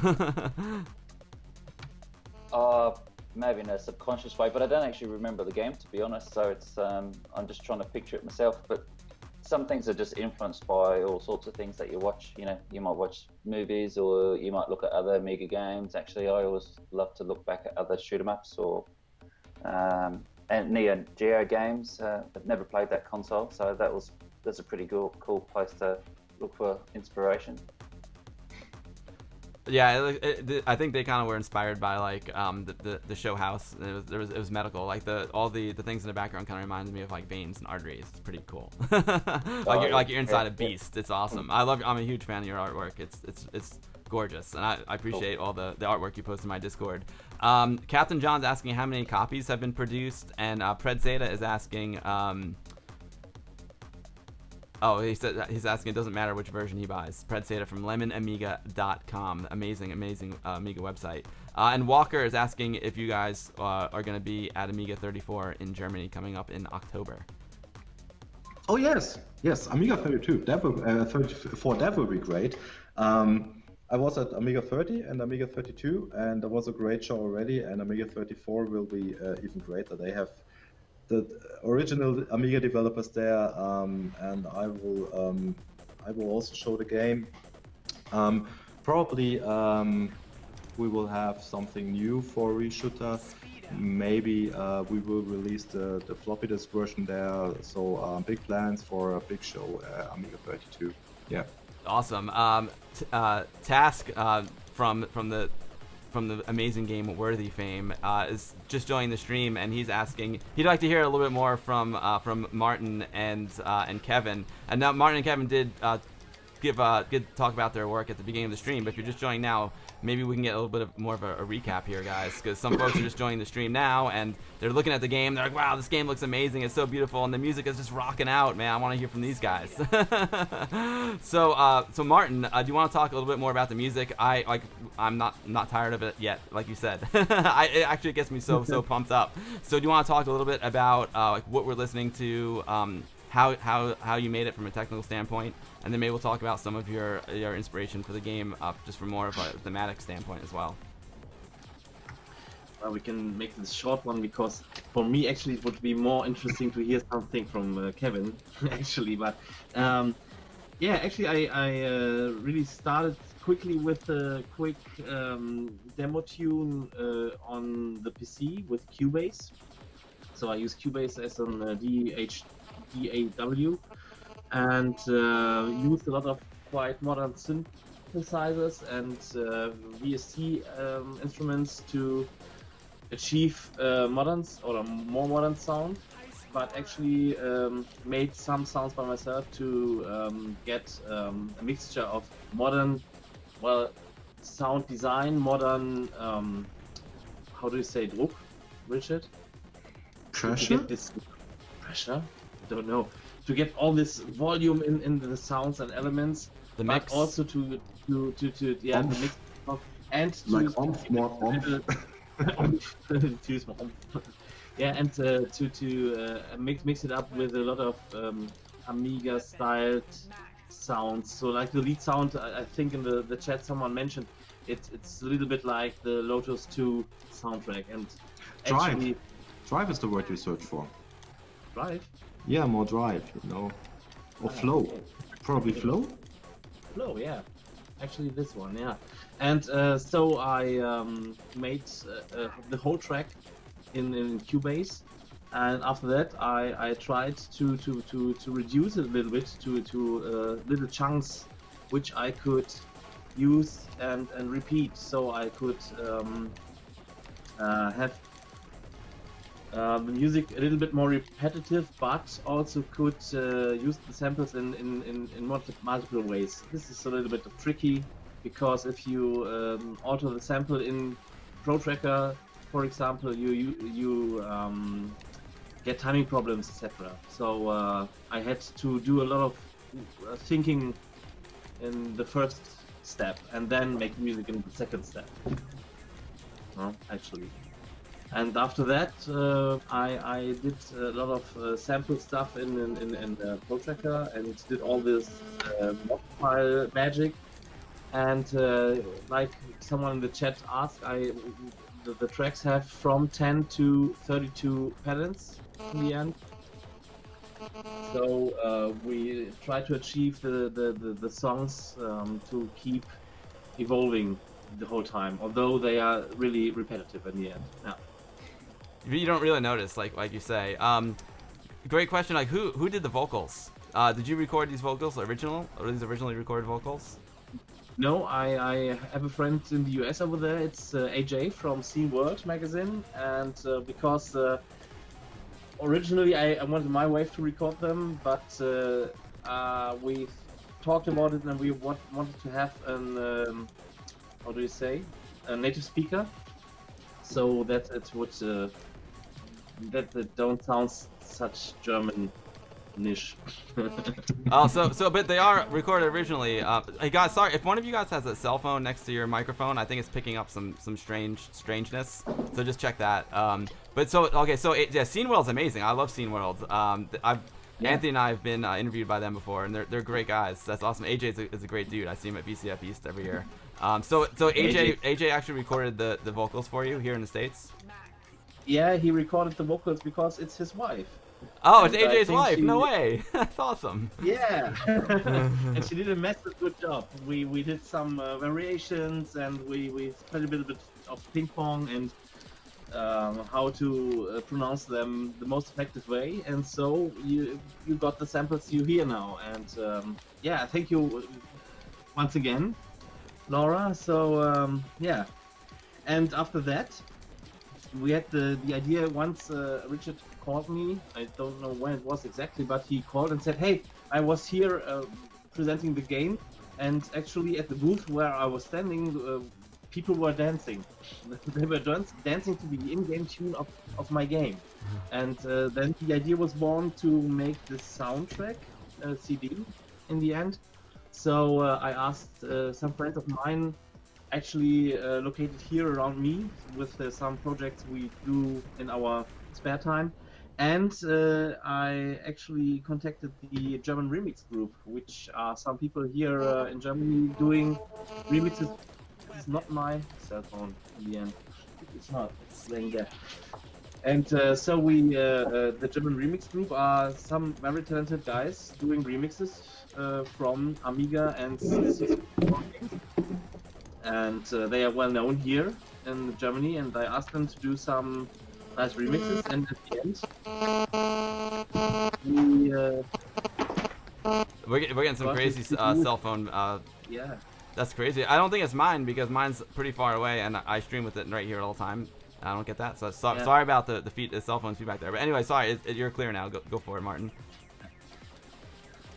Maybe in a subconscious way, but I don't actually remember the game, to be honest. So it's I'm just trying to picture it myself. But some things are just influenced by all sorts of things that you watch. You know, you might watch movies or you might look at other Amiga games. Actually, I always love to look back at other shoot 'em ups or and Neo Geo games. I've never played that console, so that's a pretty cool place to look for inspiration. Yeah, I think they kind of were inspired by like the show house. It was medical. Like all the things in the background kind of reminded me of like veins and arteries. It's pretty cool. You're inside a beast. It's awesome. I'm a huge fan of your artwork. It's gorgeous, and I appreciate all the artwork you post in my Discord. Captain John's asking how many copies have been produced, and Pred Zeta is asking. He's asking. It doesn't matter which version he buys. Pred Zeta from lemonamiga.com. Amazing Amiga website. And Walker is asking if you guys are going to be at Amiga 34 in Germany coming up in October. Oh yes, Amiga 32. 34. That would be great. I was at Amiga 30 and Amiga 32, and there was a great show already, and Amiga 34 will be even greater. They have the original Amiga developers there, and I will also show the game. Probably we will have something new for RESHOOT. Maybe we will release the floppy disk version there. So big plans for a big show, Amiga 32. Yeah. Awesome. Task from the amazing game Worthy fame is just joining the stream, and he's asking he'd like to hear a little bit more from Martin and Kevin. And now Martin and Kevin did talk about their work at the beginning of the stream, but if you're just joining now, maybe we can get a little bit more of a recap here, guys, because some folks are just joining the stream now and they're looking at the game. They're like, wow, this game looks amazing. It's so beautiful, and the music is just rocking out, man. I want to hear from these guys. So Martin, do you want to talk a little bit more about the music? I'm not tired of it yet, like you said. It actually gets me so pumped up. So do you want to talk a little bit about like what we're listening to, how you made it from a technical standpoint, and then maybe we'll talk about some of your inspiration for the game, just from more of a thematic standpoint as well. We can make this short one, because for me actually it would be more interesting to hear something from Kevin actually. But yeah, actually I really started quickly with a quick demo tune on the PC with Cubase. So I use Cubase as an DAW and used a lot of quite modern synthesizers and VST instruments to achieve more modern sound, but actually made some sounds by myself to get a mixture of modern, sound design, modern, how do you say Druck, Richard? Pressure? To get this pressure? I don't know. To get all this volume in the sounds and elements, The mix. but also to the mix of and Like more yeah, and to mix it up with a lot of Amiga styled sounds. So like the lead sound, I think in the chat someone mentioned it's a little bit like the Lotus 2 soundtrack. And actually, drive is the word you search for. Drive? Yeah, more drive, you know. Or flow. Okay. Probably flow? Flow, yeah. Actually this one, yeah. And so I made the whole track in Cubase, and after that I tried to reduce it a little bit to little chunks which I could use and repeat, so I could have the music a little bit more repetitive, but also could use the samples in multiple ways. This is a little bit tricky, because if you alter the sample in ProTracker, for example, you get timing problems, etc. So I had to do a lot of thinking in the first step, and then make music in the second step. Actually. And after that, I did a lot of sample stuff in ProTracker, and did all this mod file magic. And like someone in the chat asked, the tracks have from 10 to 32 patterns in the end. So we try to achieve the songs to keep evolving the whole time, although they are really repetitive in the end. Yeah. You don't really notice, like you say. Great question. Like, who did the vocals? Did you record these vocals original? Or these originally recorded vocals? No, I have a friend in the US over there. It's AJ from Scene World magazine, and because originally I wanted my wife to record them, but we talked about it, and we wanted to have an how do you say, a native speaker, so that it would that it don't sound such German-ish. Oh, so but they are recorded originally. Hey guys, sorry if one of you guys has a cell phone next to your microphone. I think it's picking up some strangeness. So just check that. But so okay, so yeah, Scene World's amazing. I love Scene World. Anthony and I have been interviewed by them before, and they're great guys. That's awesome. AJ is a great dude. I see him at BCF East every year. So AJ actually recorded the vocals for you here in the States. Yeah, he recorded the vocals because it's his wife. Oh, it's AJ's wife. No way. That's awesome. Yeah. And she did a massive good job. We did some variations, and we played a little bit of ping pong and how to pronounce them the most effective way. And so you got the samples you hear now. And yeah, thank you once again, Laura. So yeah. And after that, we had the idea once. Richard called me. I don't know when it was exactly, but he called and said, "Hey, I was here presenting the game, and actually at the booth where I was standing, people were dancing. They were dancing to the in-game tune of my game." And then the idea was born to make the soundtrack CD in the end. So I asked some friends of mine, actually located here around me, with some projects we do in our spare time, and I actually contacted the German remix group, which are some people here in Germany doing remixes. This is not my cell phone in the end. It's not. It's laying there. And so we, the German remix group, are some very talented guys doing remixes from Amiga and and they are well known here in Germany, and I asked them to do some nice remixes, and at the end we're getting some crazy cell phone. Yeah, that's crazy. I don't think it's mine, because mine's pretty far away, and I stream with it right here all the time. I don't get that, so sorry about the cell phone feedback there. But anyway, sorry, you're clear now. Go for it, Martin.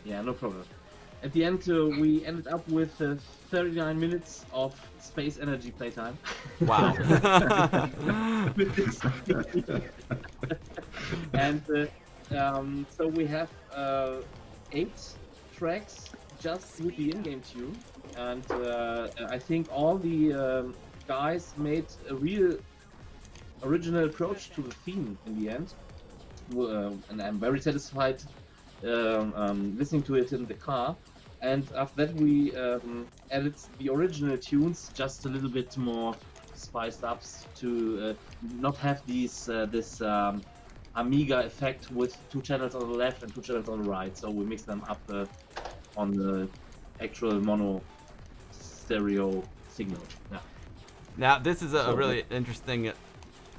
Yeah, no problem. At the end, we ended up with 39 minutes of space energy playtime. Wow. And so we have 8 tracks just with the in-game tune, and I think all the guys made a real original approach to the theme in the end, and I'm very satisfied listening to it in the car. And after that, we added the original tunes just a little bit more spiced up to not have this Amiga effect with 2 channels on the left and 2 channels on the right. So we mix them up on the actual mono stereo signal. Yeah. Now this is a really interesting,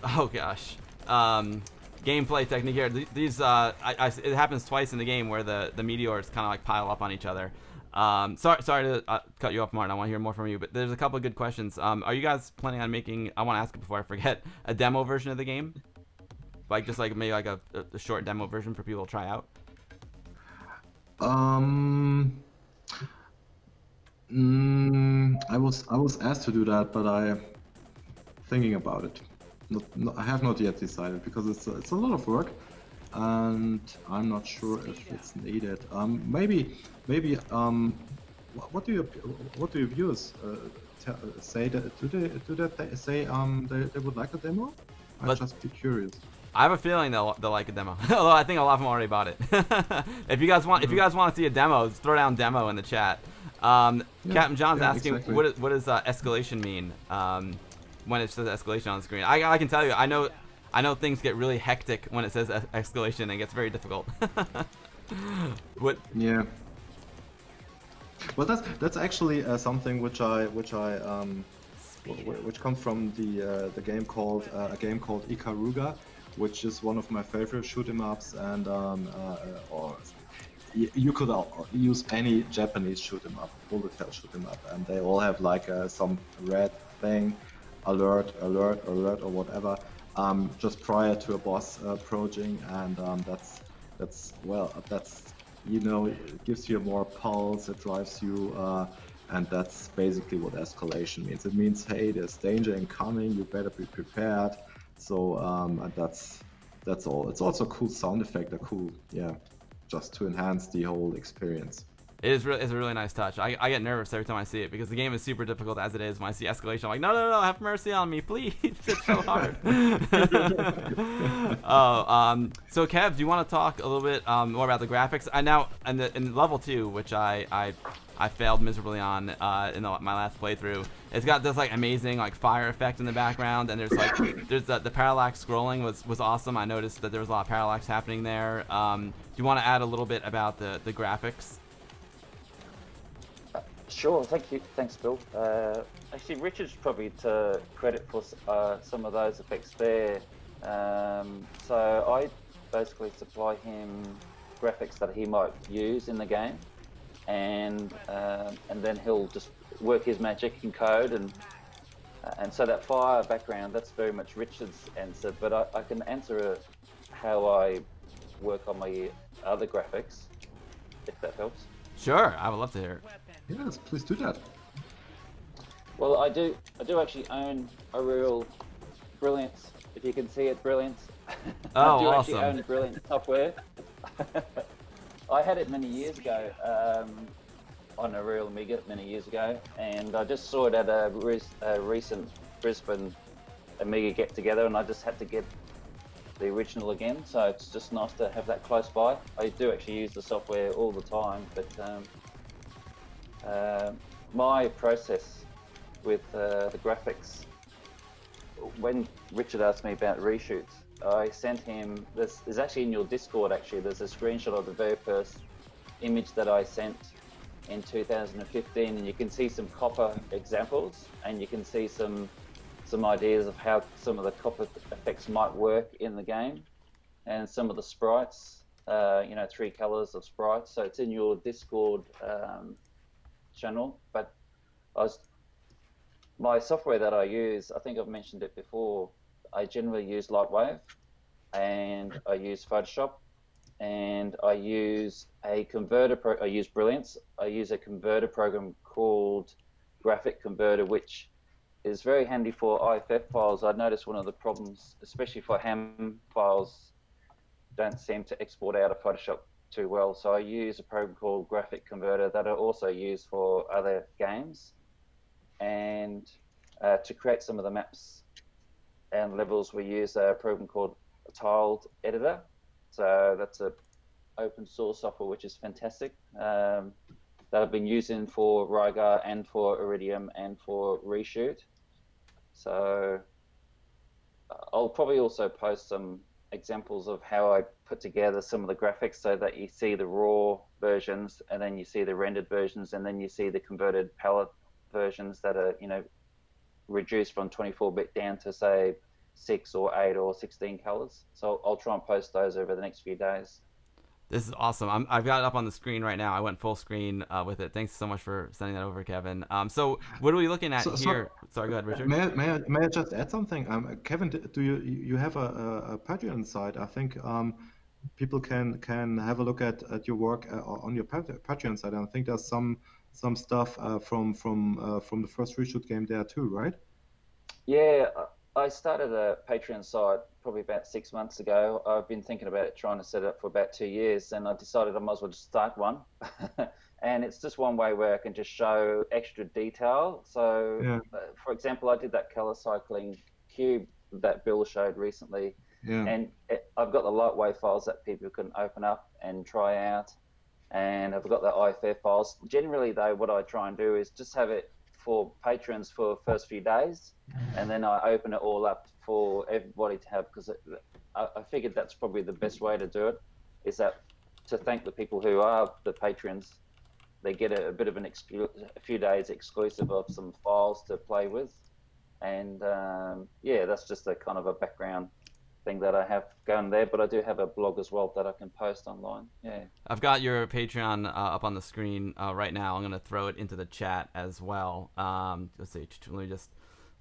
oh gosh, gameplay technique here. These it happens twice in the game where the meteors kind of like pile up on each other. Sorry to cut you off, Martin. I want to hear more from you, but there's a couple of good questions. Are you guys planning on making, I want to ask it before I forget, a demo version of the game? Like just like maybe like a short demo version for people to try out? I was asked to do that, but I'm thinking about it. I have not yet decided because it's a lot of work, and I'm not sure if it's needed. Maybe. What do your viewers say? Do they say they would like a demo? I'd just be curious. I have a feeling they'll like a demo. Although I think a lot of them already bought it. If you guys want to see a demo, just throw down demo in the chat. Captain John's asking, exactly. What does escalation mean? When it says escalation on the screen, I can tell you, I know things get really hectic when it says escalation and it gets very difficult. What? Yeah. Well, that's actually something which comes from the game called Ikaruga, which is one of my favorite shoot 'em ups, and or you could use any Japanese shoot 'em up, bullet hell shoot 'em up, and they all have like some red thing, alert or whatever, just prior to a boss approaching, and that's it gives you more pulse, it drives you, and that's basically what escalation means. It means, hey, there's danger incoming, you better be prepared. So and that's all. It's also a cool sound effect, just to enhance the whole experience. It's a really nice touch. I get nervous every time I see it because the game is super difficult as it is. When I see escalation, I'm like, no, have mercy on me, please. It's so hard. So Kev, do you want to talk a little bit more about the graphics? In level 2, which I failed miserably on in my last playthrough. It's got this like amazing like fire effect in the background, and there's the parallax scrolling was awesome. I noticed that there was a lot of parallax happening there. Do you want to add a little bit about the graphics? Sure, thanks Bill. Actually Richard's probably to credit for some of those effects there. So I basically supply him graphics that he might use in the game, and then he'll just work his magic in code, and so that fire background, that's very much Richard's answer, but I can answer how I work on my other graphics, if that helps. Sure, I would love to hear it. Yes, please do that. Well, I do actually own a real Brilliance, if you can see it, Brilliance. Oh, I do awesome. actually own Brilliance software. I had it many years ago, on a real Amiga many years ago, and I just saw it at a recent Brisbane Amiga get together, and I just had to get the original again, so it's just nice to have that close by. I do actually use the software all the time, but my process with the graphics, when Richard asked me about reshoots, I sent him, this is actually in your Discord actually, there's a screenshot of the very first image that I sent in 2015, and you can see some copper examples, and you can see some ideas of how some of the copper effects might work in the game, and some of the sprites, 3 colors of sprites. So it's in your Discord channel. But my software that I use, I think I've mentioned it before, I generally use Lightwave, and I use Photoshop, and I use a converter. I use Brilliance. I use a converter program called Graphic Converter, which is very handy for IFF files. I noticed one of the problems, especially for ham files, don't seem to export out of Photoshop too well. So I use a program called Graphic Converter that I also use for other games, and to create some of the maps and levels, we use a program called Tiled Editor. So that's a open source software which is fantastic, that I've been using for Rygar and for Iridium and for RESHOOT. So I'll probably also post some examples of how I put together some of the graphics so that you see the raw versions, and then you see the rendered versions, and then you see the converted palette versions that are, you know, reduced from 24-bit down to say 6 or 8 or 16 colors. So I'll try and post those over the next few days. This is awesome. I've got it up on the screen right now. I went full screen with it. Thanks so much for sending that over, Kevin. So what are we looking at here? Sorry, go ahead, Richard. May I just add something? Kevin, do you have a Patreon site? I think people can have a look at your work on your Patreon site. And I think there's some stuff from the first RESHOOT game there too, right? Yeah, I started a Patreon site probably about 6 months ago. I've been thinking about it, trying to set it up for about 2 years, and I decided I might as well just start one. And it's just one way where I can just show extra detail. So, yeah. For example, I did that color cycling cube that Bill showed recently, and I've got the lightwave files that people can open up and try out, and I've got the IFF files. Generally, though, what I try and do is just have it for patrons for the first few days, and then I open it all up for everybody to have, because I figured that's probably the best way to do it, is that to thank the people who are the patrons. They get a bit of a few days exclusive of some files to play with, and yeah, that's just a kind of a background thing that I have going there. But I do have a blog as well that I can post online. Yeah, I've got your Patreon up on the screen right now. I'm gonna throw it into the chat as well. Let's see. Let me just.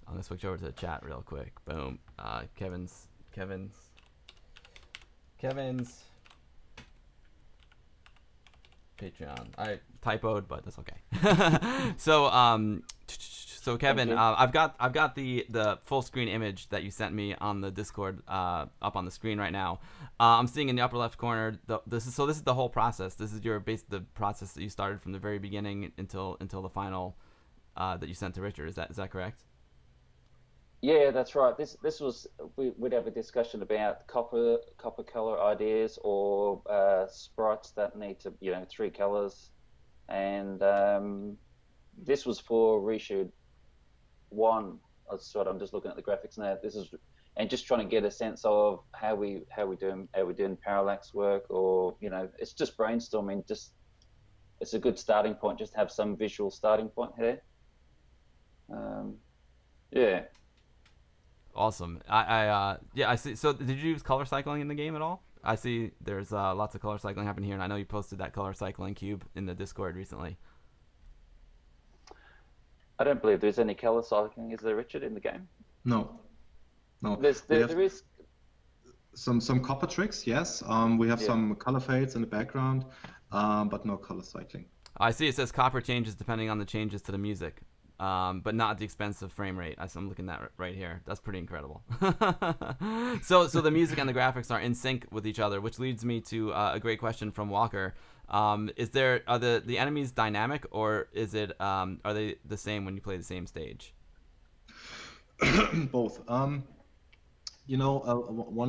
I'm gonna switch over to the chat real quick. Boom. Kevin's Patreon. I typoed, but that's okay. So Kevin, I've got the full screen image that you sent me on the Discord up on the screen right now. I'm seeing in the upper left corner. This is the whole process. This is the process that you started from the very beginning until the final that you sent to Richard. Is that correct? Yeah, that's right. This was, we'd have a discussion about copper color ideas, or sprites that need to, 3 colors, and this was for RESHOOT 1. I'm just looking at the graphics now. And just trying to get a sense of how we doing parallax work, or it's just brainstorming. It's a good starting point, just to have some visual starting point here. Yeah. Awesome. I see. So did you use color cycling in the game at all? I see there's lots of color cycling happening here, and I know you posted that color cycling cube in the Discord recently. I don't believe there's any color cycling, is there, Richard, in the game? No. There is some copper tricks, yes. We have some color fades in the background, but no color cycling. I see it says copper changes depending on the changes to the music. But not at the expense of frame rate. I'm looking at that right here. That's pretty incredible. So the music and the graphics are in sync with each other, which leads me to a great question from Walker. Are the enemies dynamic, or is it are they the same when you play the same stage? Both. One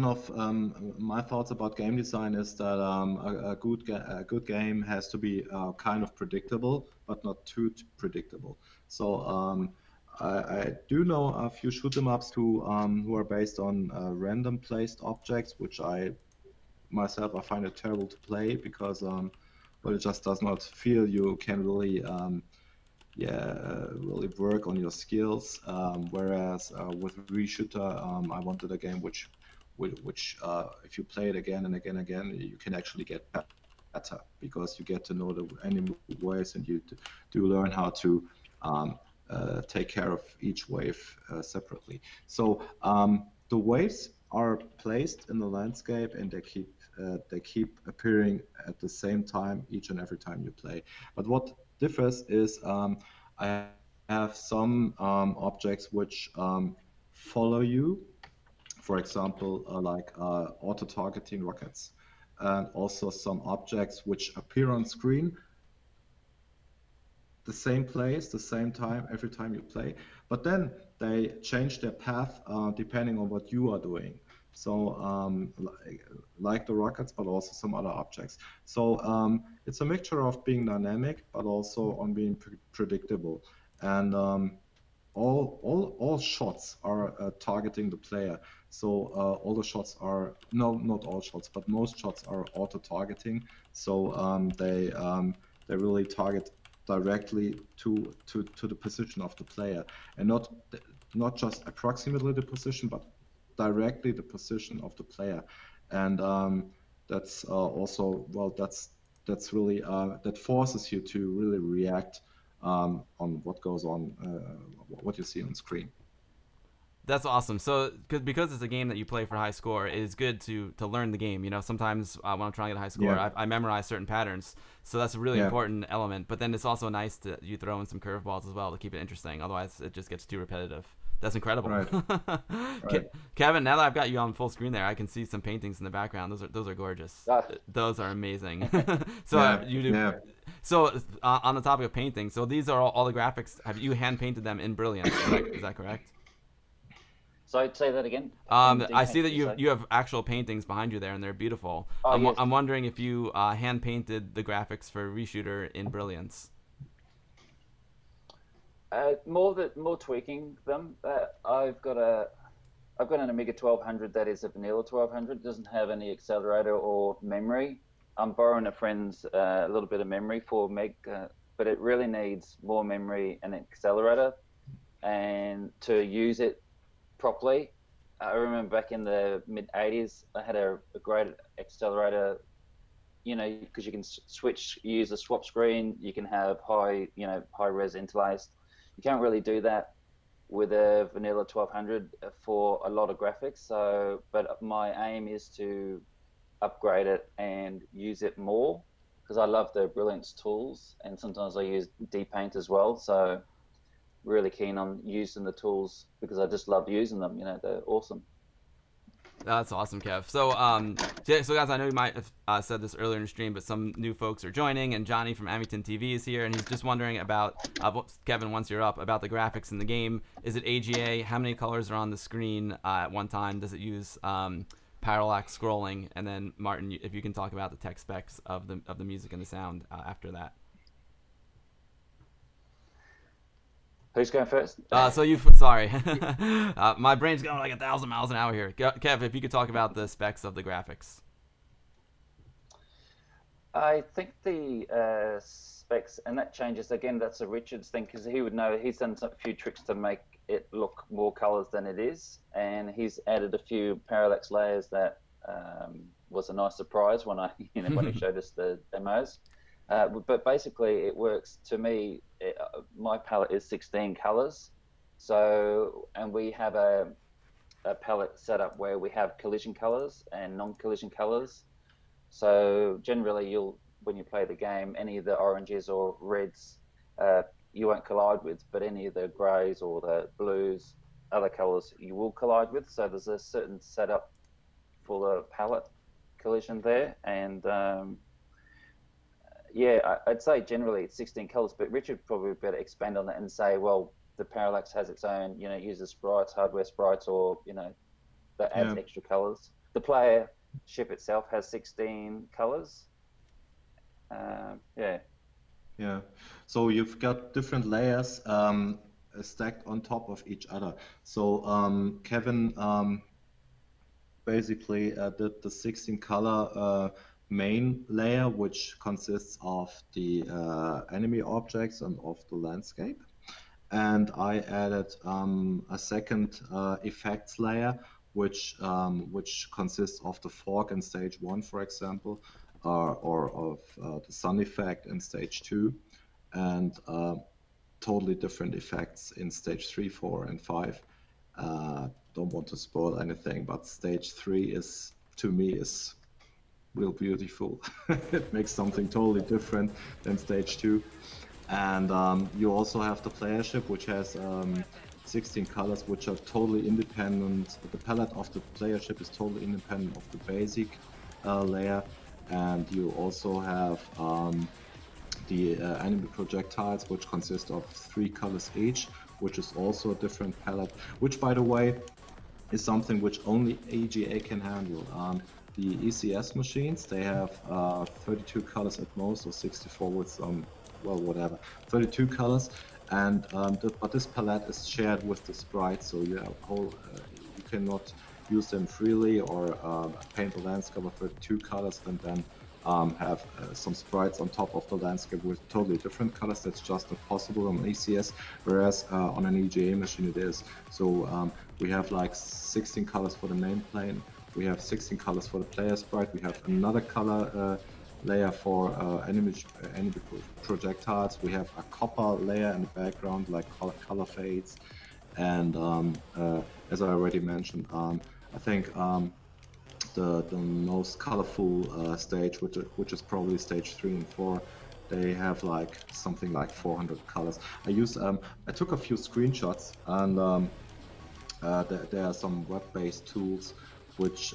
of my thoughts about game design is that a good game has to be kind of predictable, but not too predictable. So I do know a few shoot 'em ups who are based on random placed objects, which I find it terrible to play, because it just does not feel you can really really work on your skills. Whereas with RESHOOT, I wanted a game which if you play it again and again, you can actually get better, because you get to know the enemy waves, and you do learn how to take care of each wave separately. So the waves are placed in the landscape, and they keep appearing at the same time each and every time you play. But what differs is I have some objects which follow you, for example, like auto-targeting rockets. and also some objects which appear on screen the same place, the same time, every time you play, but then they change their path depending on what you are doing. So like the rockets, but also some other objects. So it's a mixture of being dynamic, but also on being predictable. And all shots are targeting the player. So all the shots are, no, not all shots, but most shots are auto-targeting. So they really target directly to the position of the player, and not just approximately the position, but directly the position of the player. And that's also, well, that's really that forces you to really react on what goes on, what you see on screen. That's awesome. So, because it's a game that you play for high score, it is good to learn the game. You know, sometimes when I'm trying to get a high score, Yeah. I memorize certain patterns. So that's a really Yeah. important element. But then it's also nice that you throw in some curveballs as well to keep it interesting. Otherwise, it just gets too repetitive. That's incredible. Right. Right. Kevin, now that I've got you on full screen there, I can see some paintings in the background. Those are gorgeous. Ah. Those are amazing. So Yeah, you do. yeah. So on the topic of painting, so these are all the graphics. Have you hand painted them in Brilliance? Is that correct? So say that again. I see that you have actual paintings behind you there, and they're beautiful. Oh, yes. I'm wondering if you hand painted the graphics for RESHOOT in Brilliance. More tweaking them. I've got an Amiga 1200 that is a vanilla 1200. It doesn't have any accelerator or memory. I'm borrowing a friend's a little bit of memory, 4 meg, but it really needs more memory and accelerator, and to use it properly. I remember back in the mid 80s, I had a great accelerator, you know, because you can use a swap screen, you can have high res interlaced. You can't really do that with a vanilla 1200 for a lot of graphics. So, but my aim is to upgrade it and use it more, because I love the Brilliance tools, and sometimes I use dpaint as well. So really keen on using the tools because I just love using them. You know, they're awesome. That's awesome, Kev. So, so guys, I know you might have said this earlier in the stream, but some new folks are joining, and Johnny from Amington TV is here, and he's just wondering about, Kevin, once you're up, about the graphics in the game. Is it AGA? How many colors are on the screen at one time? Does it use parallax scrolling? And then, Martin, if you can talk about the tech specs of the music and the sound after that. Who's going first? Sorry. My brain's going like 1,000 miles an hour here. Kev, if you could talk about the specs of the graphics. I think the specs, and that changes again, that's a Richard's thing, because he would know. He's done a few tricks to make it look more colors than it is, and he's added a few parallax layers that was a nice surprise when when he showed us the demos. But basically, it works to me. My palette is 16 colors, so, and we have a palette set up where we have collision colors and non-collision colors. So generally, when you play the game, any of the oranges or reds you won't collide with, but any of the greys or the blues, other colors, you will collide with. So there's a certain setup for the palette collision there, and yeah, I'd say generally it's 16 colors, but Richard probably better expand on that and say, well, the parallax has its own, uses sprites, hardware sprites, or, that adds extra colors. The player ship itself has 16 colors. Yeah. Yeah. So you've got different layers stacked on top of each other. So Kevin basically did the 16 color main layer, which consists of the enemy objects and of the landscape, and I added a second effects layer, which consists of the fog in stage 1, for example, or of the sun effect in stage 2, and totally different effects in stage 3, 4, and 5. Don't want to spoil anything, but stage 3 is, to me, is real beautiful. It makes something totally different than stage 2. And you also have the player ship, which has 16 colors, which are totally independent. The palette of the player ship is totally independent of the basic layer, and you also have the enemy projectiles, which consist of 3 colors each, which is also a different palette, which, by the way, is something which only AGA can handle. The ECS machines, they have 32 colors at most, or 64 with some, well, whatever, 32 colors, and but this palette is shared with the sprites, so you you cannot use them freely or paint the landscape with 32 colors and then have some sprites on top of the landscape with totally different colors. That's just not possible on ECS, whereas on an EGA machine it is. So we have like 16 colors for the main plane, we have 16 colors for the player sprite, we have another color layer for enemy projectiles, we have a copper layer in the background, like color fades, and as I already mentioned, I think the most colorful stage, which is probably stage 3 and 4, they have like something like 400 colors. I took a few screenshots, and there are some web-based tools which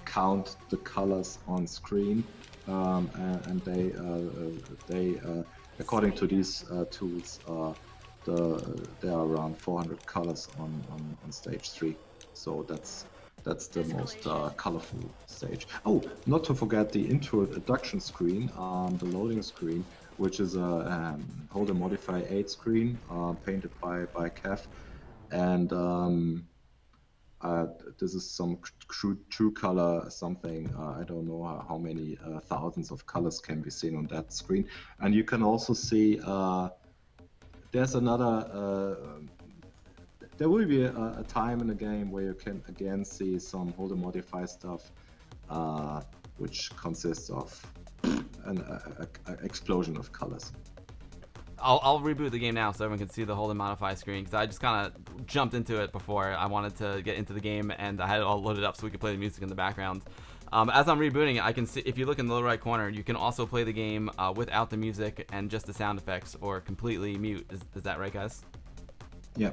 count the colors on screen, and they according to these tools, there are around 400 colors on stage 3. So that's the most colorful stage. Oh, not to forget the introduction screen, the loading screen, which is a Holder Modify 8 screen, painted by Kev, and this is some true color something. I don't know how many thousands of colors can be seen on that screen, and you can also see there's another. There will be a time in the game where you can again see some Holder Modify stuff, which consists of an explosion of colors. I'll reboot the game now so everyone can see the Hold and Modify screen, because I just kind of jumped into it before I wanted to get into the game, and I had it all loaded up so we could play the music in the background. As I'm rebooting it, I can see, if you look in the lower right corner, you can also play the game without the music and just the sound effects, or completely mute. Is that right, guys? Yeah.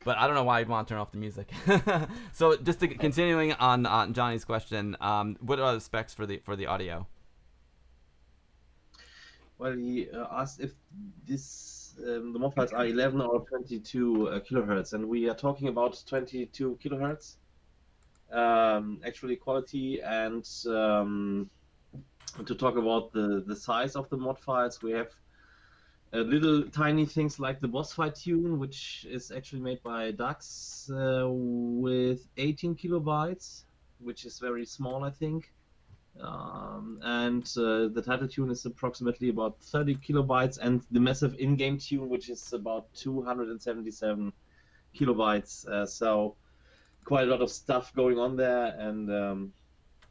But I don't know why you'd want to turn off the music. So just continuing on Johnny's question, what are the specs for the audio? Well, he asked if the mod files are 11 or 22 kilohertz, and we are talking about 22 kilohertz actually quality. And to talk about the size of the mod files, we have little tiny things like the boss fight tune, which is actually made by Dux with 18 kilobytes, which is very small, I think. And the title tune is approximately about 30 kilobytes, and the massive in-game tune, which is about 277 kilobytes. So quite a lot of stuff going on there. And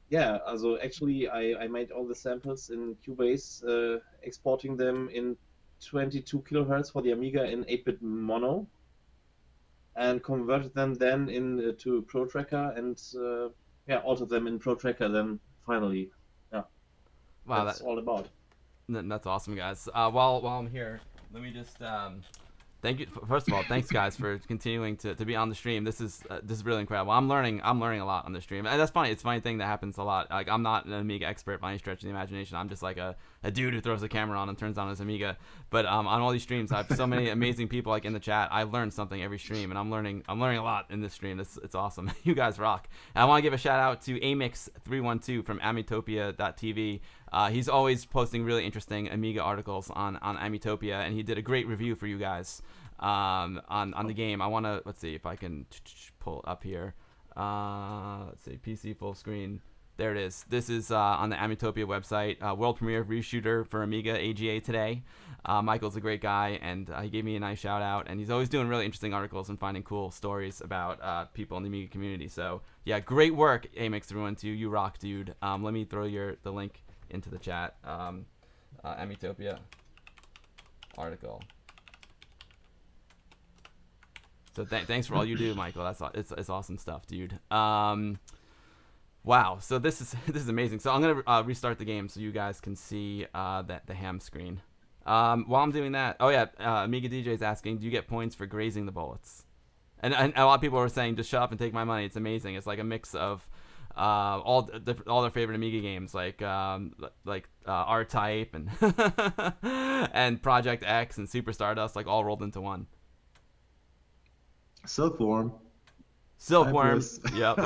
yeah, also actually I made all the samples in Cubase, exporting them in 22 kilohertz for the Amiga in 8-bit mono, and converted them then into ProTracker, and yeah, altered them in ProTracker then finally. Yeah. Wow, that's all about. That's awesome, guys. While I'm here, let me just thank you. First of all, thanks guys for continuing to be on the stream. This is really incredible. I'm learning a lot on the stream, and that's funny. It's a funny thing that happens a lot. Like, I'm not an Amiga expert by any stretch of the imagination. I'm just like a dude who throws the camera on and turns on his Amiga. But on all these streams, I have so many amazing people like in the chat. I learn something every stream, and I'm learning a lot in this stream. It's awesome. You guys rock. And I want to give a shout out to Amix312 from Amitopia.tv. He's always posting really interesting Amiga articles on Amitopia, and he did a great review for you guys on the game. I want to, let's see if I can pull up here. Let's see, PC full screen. There it is. This is on the Amitopia website. World premiere of RESHOOT for Amiga AGA today. Michael's a great guy, and he gave me a nice shout out, and he's always doing really interesting articles and finding cool stories about people in the Amiga community. So yeah, great work, Amix312. You rock, dude. Let me throw the link into the chat. Amitopia article. So thanks for all you do, Michael. It's awesome stuff, dude. Wow. So this is amazing. So I'm gonna restart the game so you guys can see the ham screen. While I'm doing that, oh yeah, Amiga DJ is asking, do you get points for grazing the bullets? And a lot of people are saying, just shut up and take my money. It's amazing. It's like a mix of all their favorite Amiga games like R-Type and and Project X and Super Stardust, like all rolled into one. Silkworm. Silkworm. Cypress. Yep.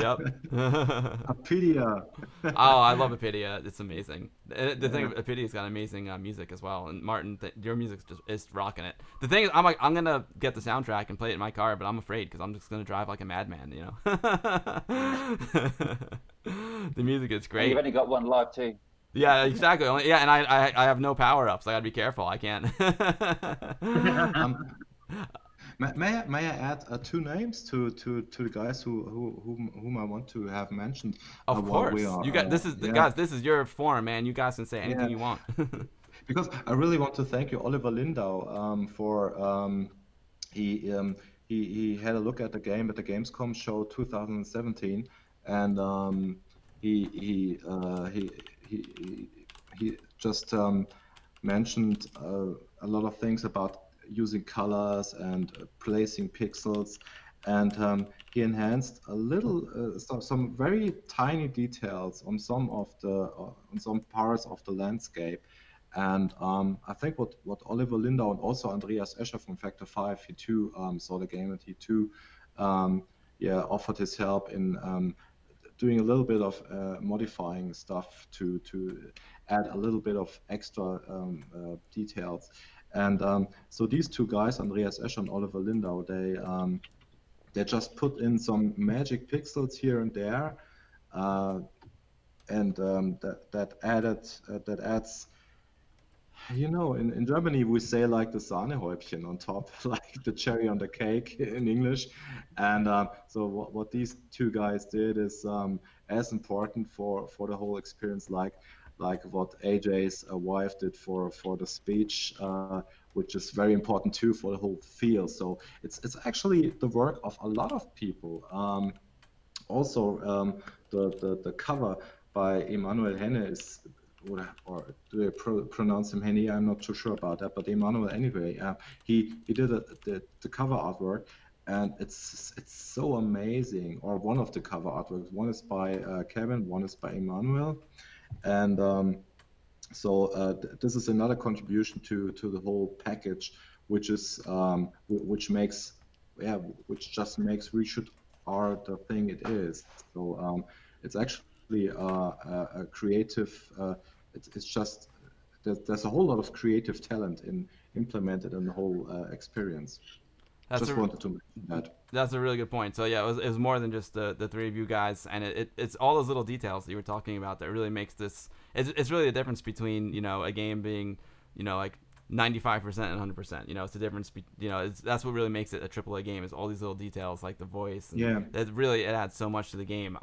Apidia. Oh, I love Apidia. It's amazing. The thing, Apidia's got amazing music as well. And Martin, your music is rocking it. The thing is, I'm gonna get the soundtrack and play it in my car, but I'm afraid because I'm just gonna drive like a madman, you know. The music is great. You've only got one live too. Yeah, exactly. Yeah, and I have no power ups. I gotta be careful. I can't. May I add two names to the guys whom I want to have mentioned? Of course. We are, guys. This is your forum, man. You guys can say anything you want. Because I really want to thank you, Oliver Lindau, for he had a look at the game at the Gamescom show 2017, and he just mentioned a lot of things about using colors and placing pixels, and he enhanced a little some very tiny details on some parts of the landscape. And I think what Oliver Lindau and also Andreas Escher from Factor 5, he too saw the game, and he too offered his help in doing a little bit of modifying stuff to add a little bit of extra details. And so these two guys, Andreas Escher and Oliver Lindau, they just put in some magic pixels here and there, and that adds, you know, in Germany we say like the Sahnehäubchen on top, like the cherry on the cake in English. And so what these two guys did is as important for the whole experience, like what AJ's wife did for the speech, which is very important too for the whole feel. So it's actually the work of a lot of people. Also, the cover by Emanuel Henne is, or do I pronounce him Henne? I'm not too sure about that, but Emanuel anyway. He did the cover artwork, and it's so amazing. Or one of the cover artworks. One is by Kevin, one is by Emanuel. And so this is another contribution to the whole package, which is which just makes RESHOOT R the thing it is. So it's actually a creative. It's just there's a whole lot of creative talent implemented in the whole experience. Wanted to mention that. That's a really good point. So yeah, it was more than just the three of you guys, and it's all those little details that you were talking about that really makes this. It's really the difference between, you know, a game being, you know, like 95% and 100%. You know, it's the difference. You know, that's what really makes it a AAA game, is all these little details like the voice. And it adds so much to the game.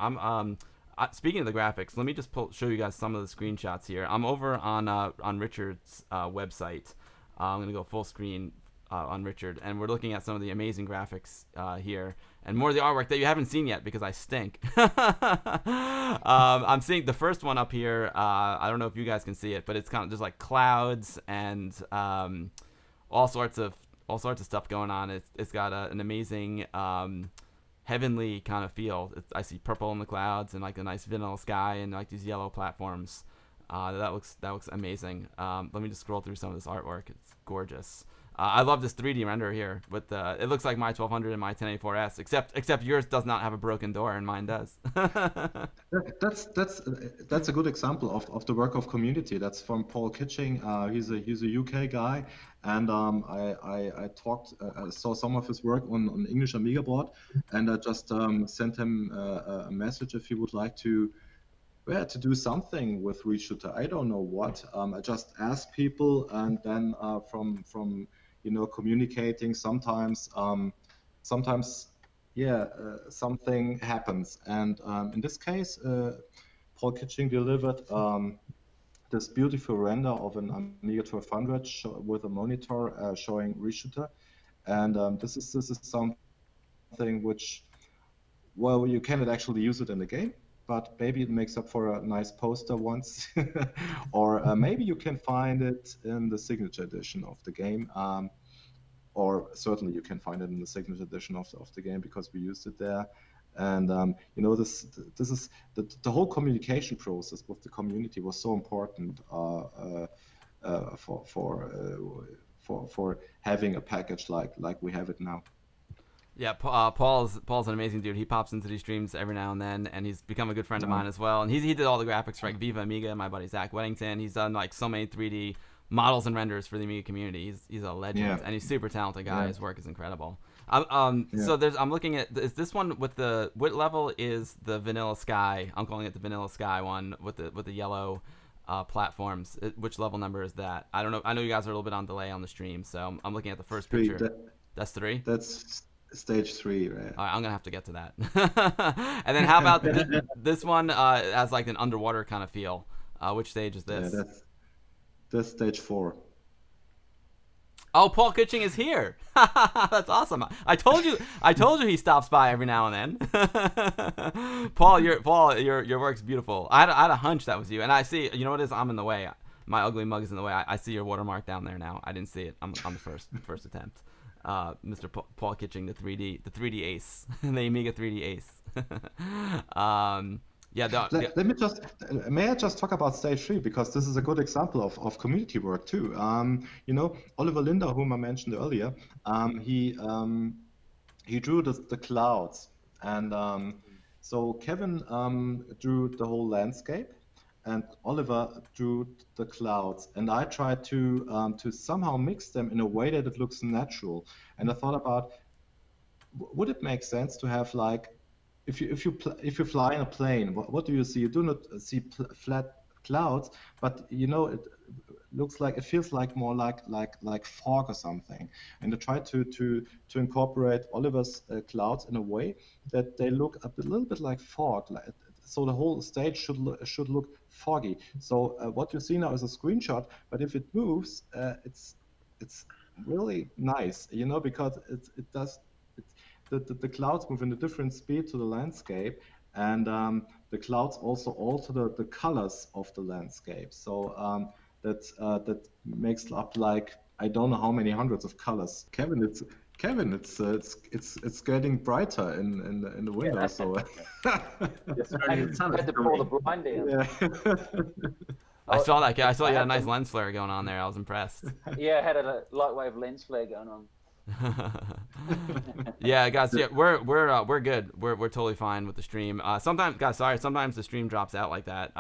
Speaking of the graphics, let me just show you guys some of the screenshots here. I'm over on Richard's website. I'm gonna go full screen on Richard, and we're looking at some of the amazing graphics here, and more of the artwork that you haven't seen yet because I stink. I'm seeing the first one up here. I don't know if you guys can see it, but it's kind of just like clouds and all sorts of stuff going on. It's got an amazing heavenly kind of feel. I see purple in the clouds and like a nice vanilla sky and like these yellow platforms. That looks amazing. Let me just scroll through some of this artwork. It's gorgeous. I love this 3D render here with it looks like my 1200 and my 1084S, except yours does not have a broken door and mine does. That's a good example of the work of community. That's from Paul Kitching. He's a UK guy, and I saw some of his work on English Amiga board, and I just sent him a message if he would like to do something with RESHOOT. I don't know what. I just ask people, and then from communicating, sometimes something happens. And in this case, Paul Kitching delivered this beautiful render of an Amiga 1200 with a monitor showing RESHOOT. And this is something which, well, you cannot actually use it in the game, but maybe it makes up for a nice poster once, or maybe you can find it in the signature edition of the game, or certainly you can find it in the signature edition of the game because we used it there. And you know, this is the whole communication process with the community was so important for having a package like we have it now. Yeah, Paul's an amazing dude. He pops into these streams every now and then, and he's become a good friend of mine as well. And he did all the graphics for like Viva Amiga, my buddy Zach Weddington. He's done like so many 3D models and renders for the Amiga community. He's a legend, and he's a super talented guy. His work is incredible. So I'm looking at, is this one with what level is the Vanilla Sky? I'm calling it the Vanilla Sky one with the yellow platforms. Which level number is that? I don't know. I know you guys are a little bit on delay on the stream, so I'm looking at the first picture. That's 3? That's stage 3, right? All right, I'm gonna have to get to that. And then how about this one has like an underwater kind of feel? Which stage is this? Yeah, that's stage 4. Oh, Paul Kitching is here. That's awesome. I told you he stops by every now and then. Paul, your work's beautiful. I had a hunch that was you, and I see. You know what it is? I'm in the way. My ugly mug is in the way. I see your watermark down there now. I didn't see it on the first attempt. Mr. Paul Kitching, the 3D ace, the Amiga 3D ace. May I just talk about stage 3, because this is a good example of community work too. You know, Oliver Linder, whom I mentioned earlier, he drew the clouds, and so Kevin drew the whole landscape, and Oliver drew the clouds, and I tried to somehow mix them in a way that it looks natural. And I thought about, would it make sense to have, like, if you fly in a plane, what do you see? You do not see flat clouds, but you know, it feels like more like fog or something. And I tried to incorporate Oliver's clouds in a way that they look a little bit like fog. So the whole stage should look foggy. So what you see now is a screenshot, but if it moves, it's really nice, you know, because the clouds move in a different speed to the landscape, and the clouds also alter the colors of the landscape. So that makes up, like, I don't know how many hundreds of colors. Kevin, it's getting brighter in the window. So I had to pull the blind down. Yeah. I saw that. I saw you had a nice lens flare going on there. I was impressed. Yeah, I had a lightwave lens flare going on. Yeah, guys. Yeah, we're good. We're totally fine with the stream. Sometimes, guys, sorry. Sometimes the stream drops out like that.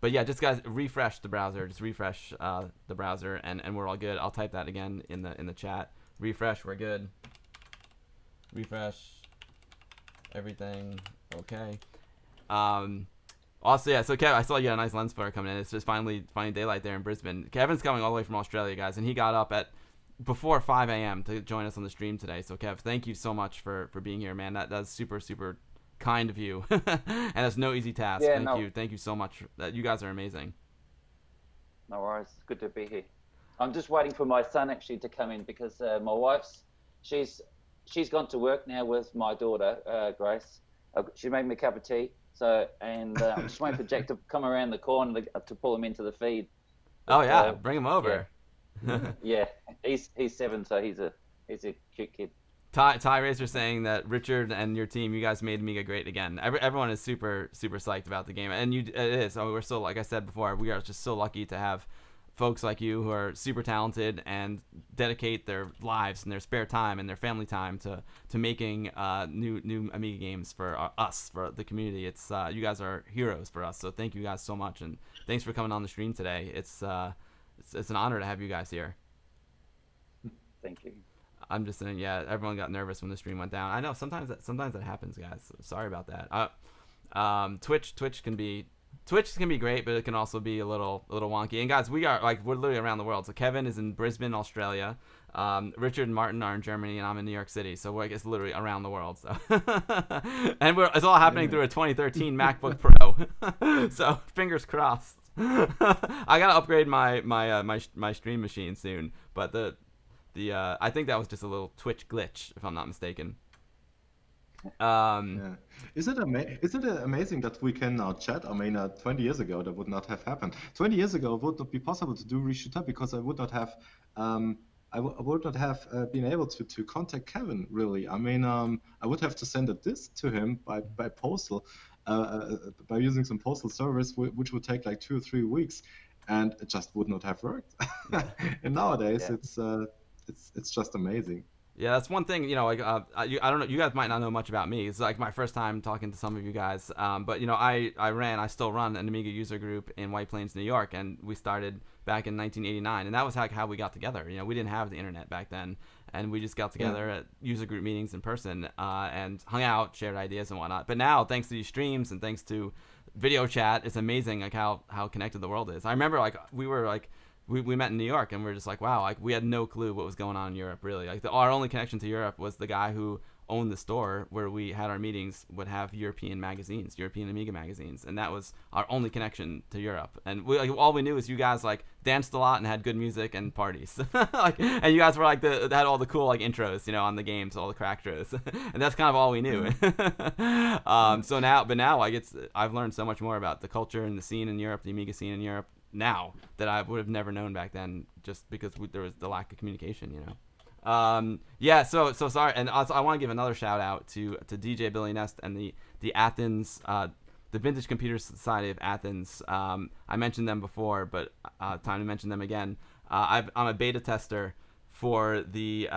But yeah, just guys, refresh the browser. Just refresh the browser, and we're all good. I'll type that again in the chat. Refresh. We're good. Refresh. Everything okay. Also, yeah. So Kevin, I saw you had a nice lens flare coming in. It's just finally daylight there in Brisbane. Kevin's coming all the way from Australia, guys, and he got up at before 5 a.m. to join us on the stream today. So Kev, thank you so much for being here, man. That's super kind of you, and that's no easy task. Yeah, thank you so much. You guys are amazing. No worries, it's good to be here. I'm just waiting for my son actually to come in, because my wife's she's gone to work now with my daughter Grace. She made me a cup of tea, so I'm just waiting for Jack to come around the corner to pull him into the feed. Oh yeah, bring him over. Yeah. Yeah, he's 7, so he's a cute kid. Ty Racer saying that Richard and your team, you guys made Amiga great again. Everyone is super psyched about the game, and it is. I mean, we're so, like I said before, we are just so lucky to have folks like you who are super talented and dedicate their lives and their spare time and their family time to making new Amiga games for us, for the community. It's you guys are heroes for us, so thank you guys so much, and thanks for coming on the stream today. It's an honor to have you guys here. Thank you. I'm just saying, yeah, everyone got nervous when the stream went down. I know sometimes that happens, guys. Sorry about that. Twitch can be great, but it can also be a little wonky. And guys, we're literally around the world. So Kevin is in Brisbane, Australia. Richard and Martin are in Germany, and I'm in New York City. So we're, I guess, literally around the world. So and it's all happening through a 2013 MacBook Pro. So fingers crossed. I gotta upgrade my stream machine soon, but the I think that was just a little Twitch glitch, if I'm not mistaken. Yeah. Is it amazing that we can now chat? I mean, 20 years ago that would not have happened. 20 years ago it would not be possible to do RESHOOT R because I would not have I would not have been able to contact Kevin, really. I mean, I would have to send a disk to him by postal, by using some postal service, which would take like 2 or 3 weeks, and it just would not have worked. And nowadays, it's just amazing. Yeah, that's one thing, like, I don't know, you guys might not know much about me. It's like my first time talking to some of you guys. But, I still run an Amiga user group in White Plains, New York, and we started back in 1989. And that was how we got together. We didn't have the internet back then. And we just got together at user group meetings in person and hung out, shared ideas and whatnot. But now, thanks to these streams and thanks to video chat, it's amazing, like, how connected the world is. I remember, like, we met in New York, and we were just like, wow, like, we had no clue what was going on in Europe, really. Like, our only connection to Europe was the guy who owned the store where we had our meetings would have European magazines, European Amiga magazines, and that was our only connection to Europe. And all we knew is you guys, like, danced a lot and had good music and parties. Like, and you guys were, like, had all the cool, like, intros, on the games, all the crack intros. And that's kind of all we knew. So now, like, I've learned so much more about the culture and the scene in Europe, the Amiga scene in Europe, now that I would have never known back then, just because there was the lack of communication, so sorry. And also I want to give another shout out to DJ Billy Nest and the Athens, the Vintage Computer Society of Athens. I mentioned them before, but time to mention them again. I'm a beta tester for the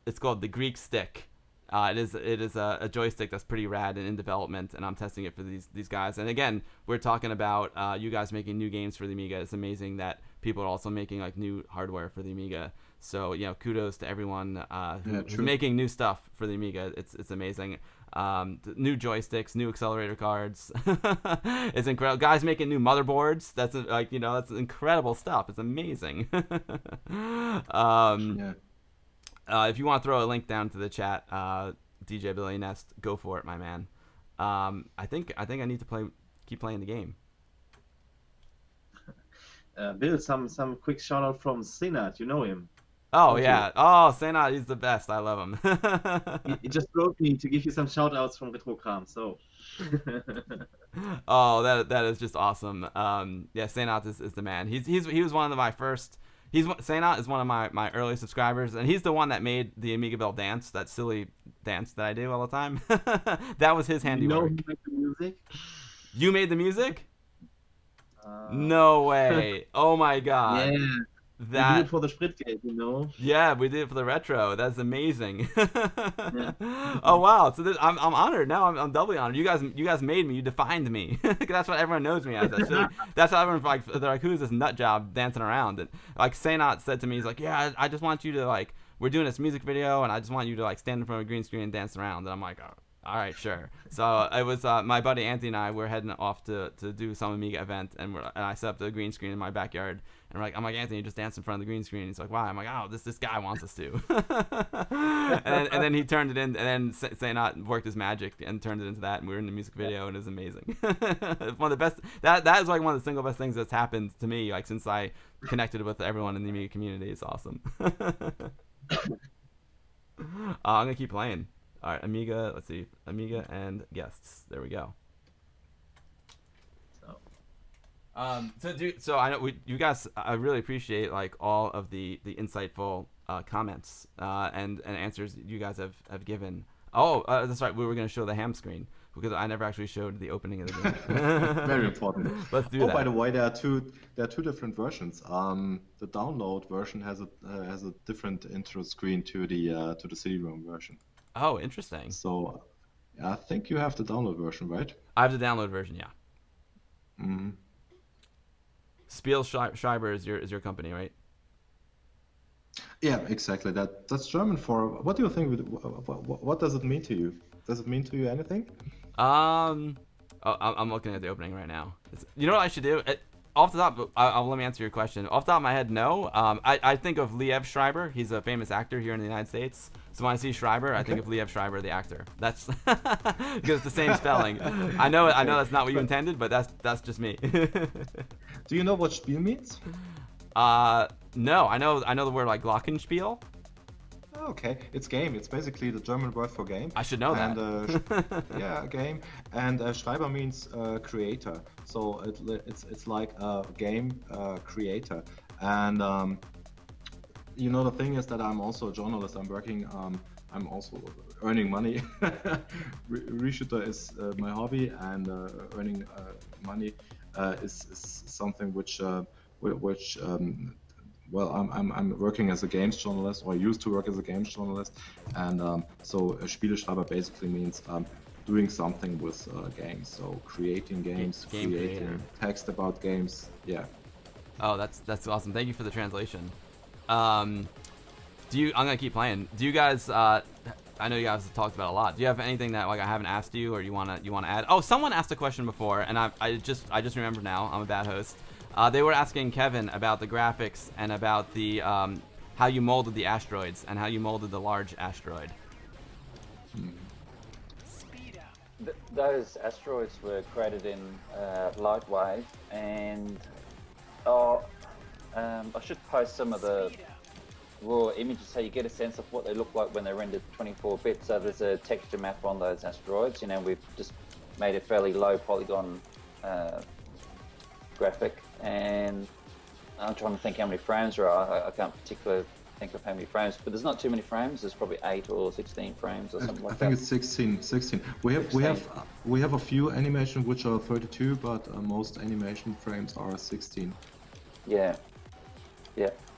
it's called the Greek Stick. It is a joystick that's pretty rad and in development, and I'm testing it for these guys. And again, we're talking about you guys making new games for the Amiga. It's amazing that people are also making, like, new hardware for the Amiga. So kudos to everyone who's making new stuff for the Amiga. It's amazing. New joysticks, new accelerator cards. It's incredible. Guys making new motherboards. That's that's incredible stuff. It's amazing. If you want to throw a link down to the chat, DJ Billy Nest, go for it, my man. I think I need to keep playing the game. Bill, some quick shout out from Senat. You know him. Oh, yeah. Oh, Senat, he's the best. I love him. He just wrote me to give you some shout outs from Retrokram, so. Oh, that is just awesome. Yeah, Senat is the man. He was one of my first. Senat is one of my early subscribers, and he's the one that made the AmigaBill dance, that silly dance that I do all the time. That was his handiwork. You made the music? You made the music? No way. Oh my god. Yeah. We did it for the Spritgate, Yeah, we did it for the retro. That's amazing. Yeah. Oh wow! So I'm honored now. I'm doubly honored. You guys made me. You defined me. That's what everyone knows me as. That's how everyone's they're like, who's this nut job dancing around? And like Senat said to me, he's like, yeah, I just want you to we're doing this music video, and I just want you to stand in front of a green screen and dance around. And I'm like, oh, all right, sure. So it was my buddy Anthony and I were heading off to do some Amiga event, and I set up the green screen in my backyard. And I'm like, Anthony, just dance in front of the green screen. He's like, why? I'm like, oh, this guy wants us to. and then he turned it in, and then Senat worked his magic and turned it into that, and we were in the music video, and it was amazing. One of the best. That is like one of the single best things that's happened to me, like since I connected with everyone in the Amiga community. It's awesome. I'm gonna keep playing. All right, Amiga. Let's see, Amiga and guests. There we go. So I know you guys. I really appreciate all of the insightful comments and answers you guys have given. Oh, that's right. We were going to show the ham screen because I never actually showed the opening of the game. Very important. Let's do that. Oh, by the way, there are two different versions. The download version has a different intro screen to the CD-ROM version. Oh, interesting. So, I think you have the download version, right? I have the download version, yeah. Mm-hmm. Spieleschreiber is your company, right? Yeah, exactly. That's German for. What do you think? What does it mean to you? Does it mean to you anything? I'm looking at the opening right now. You know what I should do? Off the top, let me answer your question. Off the top of my head, no. I think of Löwenstein. He's a famous actor here in the United States. So when I see Schreiber, I think of Löwenstein, the actor. That's because it's the same spelling. I know that's not what you intended, but that's just me. Do you know what Spiel means? No. I know the word Glockenspiel. Okay, it's game. It's basically the German word for game. I should know that. And yeah, game. And Schreiber means creator. So it's like a game creator. And you know, the thing is that I'm also a journalist. I'm working. I'm also earning money. Reshooter is my hobby, and earning money is something which well, I'm working as a games journalist, or I used to work as a games journalist, and so a Spieleschreiber basically means doing something with games. So creating games, Game creating creator. text about games. Yeah. Oh, that's awesome. Thank you for the translation. I'm gonna keep playing. Do you guys? I know you guys have talked about a lot. Do you have anything that like I haven't asked you, or you wanna add? Oh, someone asked a question before, and I just remembered now. I'm a bad host. They were asking Kevin about the graphics and about the how you molded the asteroids and how you molded the large asteroid. Those asteroids were created in Lightwave, and I should post some of the raw images so you get a sense of what they look like when they're rendered 24-bit. So there's a texture map on those asteroids. You know, we've just made a fairly low polygon graphic, and I'm trying to think how many frames there are. I can't particularly think of how many frames, but there's not too many frames. There's probably 8 or 16 frames or something like that. I think it's 16. We have a few animations which are 32, but most animation frames are 16. Yeah.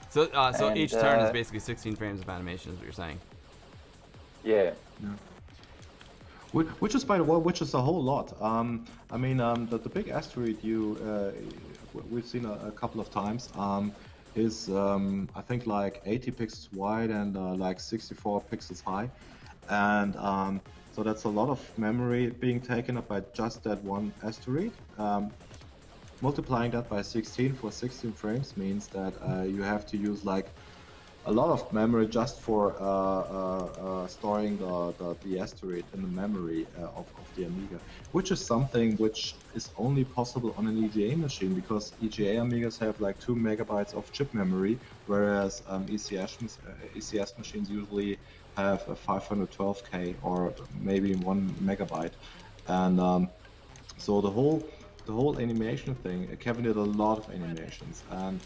So each turn is basically 16 frames of animation, is what you're saying. Yeah. Which is, by the way, which is a whole lot. I mean, the big asteroid we've seen a couple of times is I think like 80 pixels wide and like 64 pixels high, and so that's a lot of memory being taken up by just that one asteroid. Multiplying that by 16 for 16 frames means that you have to use like a lot of memory just for storing the asteroid in the memory of the Amiga, which is something which is only possible on an EGA machine, because EGA Amigas have like 2 megabytes of chip memory, whereas ECS machines usually have a 512K or maybe 1 megabyte, and so the whole animation thing, Kevin did a lot of animations, and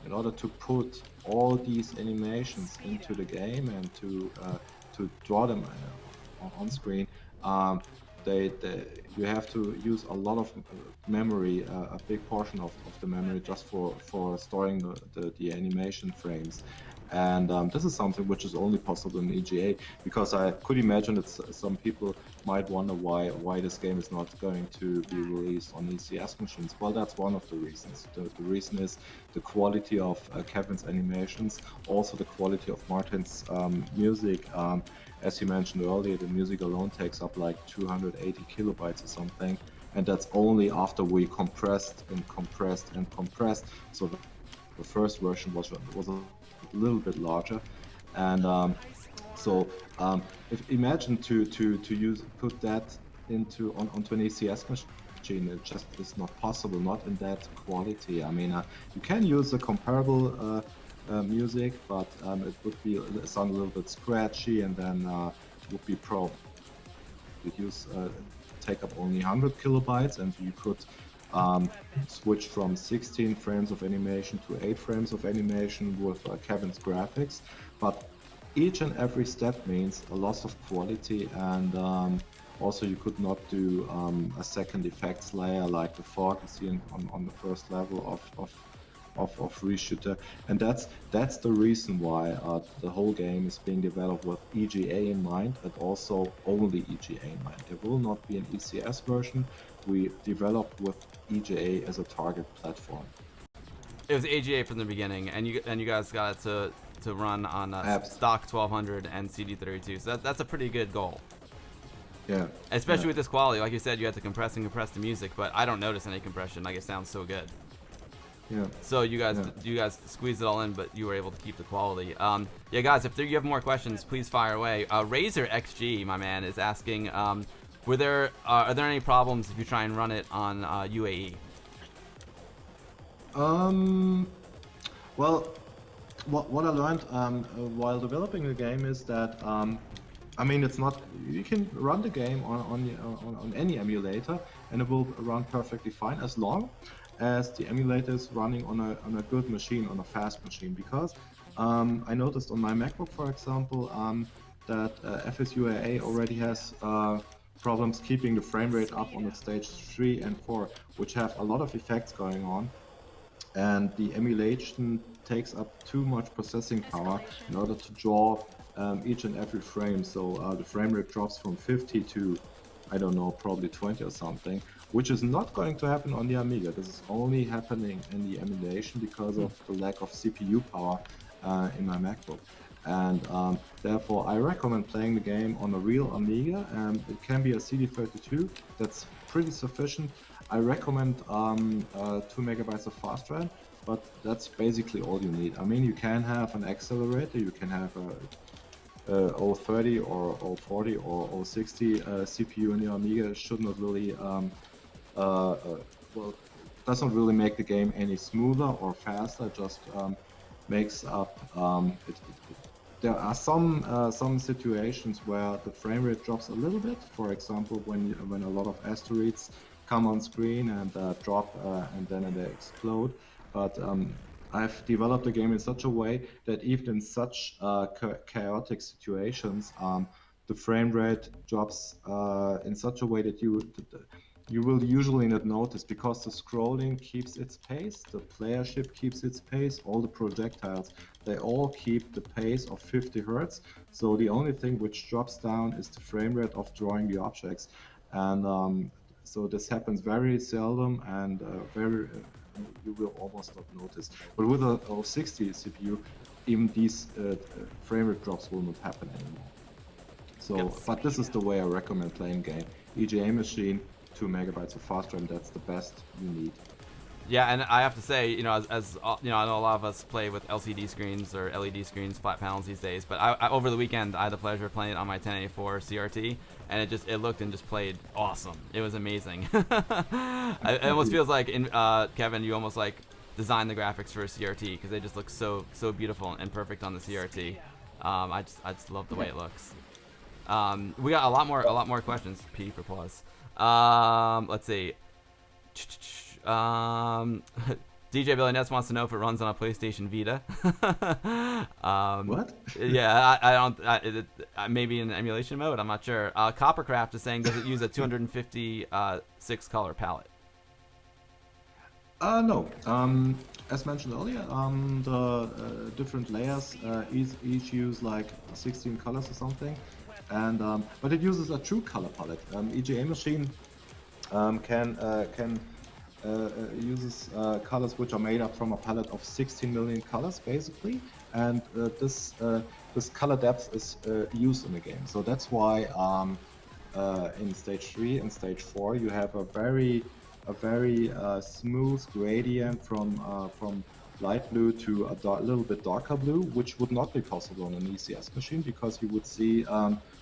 in order to put all these animations into the game and to draw them on screen, you have to use a lot of memory, a big portion of the memory just for storing the animation frames. And this is something which is only possible in EGA, because I could imagine that some people might wonder why this game is not going to be released on ECS machines. Well, that's one of the reasons. The reason is the quality of Kevin's animations, also the quality of Martin's music. As you mentioned earlier, the music alone takes up like 280 kilobytes or something, and that's only after we compressed. So the first version was a little bit larger, and if imagine to put that onto an ECS machine, it just is not possible, not in that quality. I mean, you can use a comparable music, but it would sound a little bit scratchy, and then it would be take up only 100 kilobytes, and you could switch from 16 frames of animation to 8 frames of animation with Kevin's graphics, but each and every step means a loss of quality, and also you could not do a second effects layer like the fog you see on the first level of Reshooter, and that's the reason why the whole game is being developed with EGA in mind, and also only EGA in mind. There will not be an ECS version. We developed with EGA as a target platform. It was EGA from the beginning, and you guys got it to run on stock 1200 and CD32. So that's a pretty good goal. Yeah. Especially with this quality, like you said, you had to compress the music, but I don't notice any compression. Like, it sounds so good. Yeah. So you guys squeezed it all in, but you were able to keep the quality. Yeah, guys, if you have more questions, please fire away. Razor XG, my man, is asking, are there any problems if you try and run it on UAE? Well, what I learned while developing the game is that I mean, it's not. You can run the game on any emulator, and it will run perfectly fine as long as the emulator is running on a good machine, on a fast machine. Because I noticed on my MacBook, for example, that FSUAA already has problems keeping the frame rate up on the stage 3 and 4, which have a lot of effects going on. And the emulation takes up too much processing power in order to draw each and every frame. So the frame rate drops from 50 to, I don't know, probably 20 or something, which is not going to happen on the Amiga. This is only happening in the emulation because of the lack of CPU power in my MacBook. And therefore, I recommend playing the game on a real Amiga. It can be a CD32. That's pretty sufficient. I recommend 2 megabytes of fast RAM, but that's basically all you need. I mean, you can have an accelerator, you can have a 030 or 040 or 060 CPU in your Amiga. It should not really, well, doesn't really make the game any smoother or faster. Just makes up. There are some situations where the frame rate drops a little bit. For example, when a lot of asteroids come on screen and drop and then they explode. But I've developed the game in such a way that even in such chaotic situations, the frame rate drops in such a way that you will usually not notice, because the scrolling keeps its pace, the player ship keeps its pace, all the projectiles, they all keep the pace of 50 Hertz. So the only thing which drops down is the frame rate of drawing the objects. And so this happens very seldom, and you will almost not notice. But with a 060 CPU, even these frame rate drops will not happen anymore. So, but this is the way I recommend playing game. EGA machine, 2 megabytes of fast RAM, that's the best you need. Yeah, and I have to say, you know, as you know, I know a lot of us play with LCD screens or LED screens, flat panels these days. But I over the weekend, I had the pleasure of playing it on my 1084 CRT, and it looked and just played awesome. It was amazing. It almost feels like, Kevin, you almost like designed the graphics for a CRT, because they just look so beautiful and perfect on the CRT. I just love the way it looks. We got a lot more questions. P for pause. Let's see. DJ Billy Ness wants to know if it runs on a PlayStation Vita. What? Yeah, I don't. Maybe in emulation mode. I'm not sure. Coppercraft is saying, does it use a 256 color palette? No. As mentioned earlier, the different layers each use like 16 colors or something, and but it uses a true color palette. EGA machine uses colors which are made up from a palette of 16 million colors, basically, and this color depth is used in the game. So that's why in stage 3 and stage 4 you have a very smooth gradient from light blue to a little bit darker blue, which would not be possible on an ECS machine, because you would see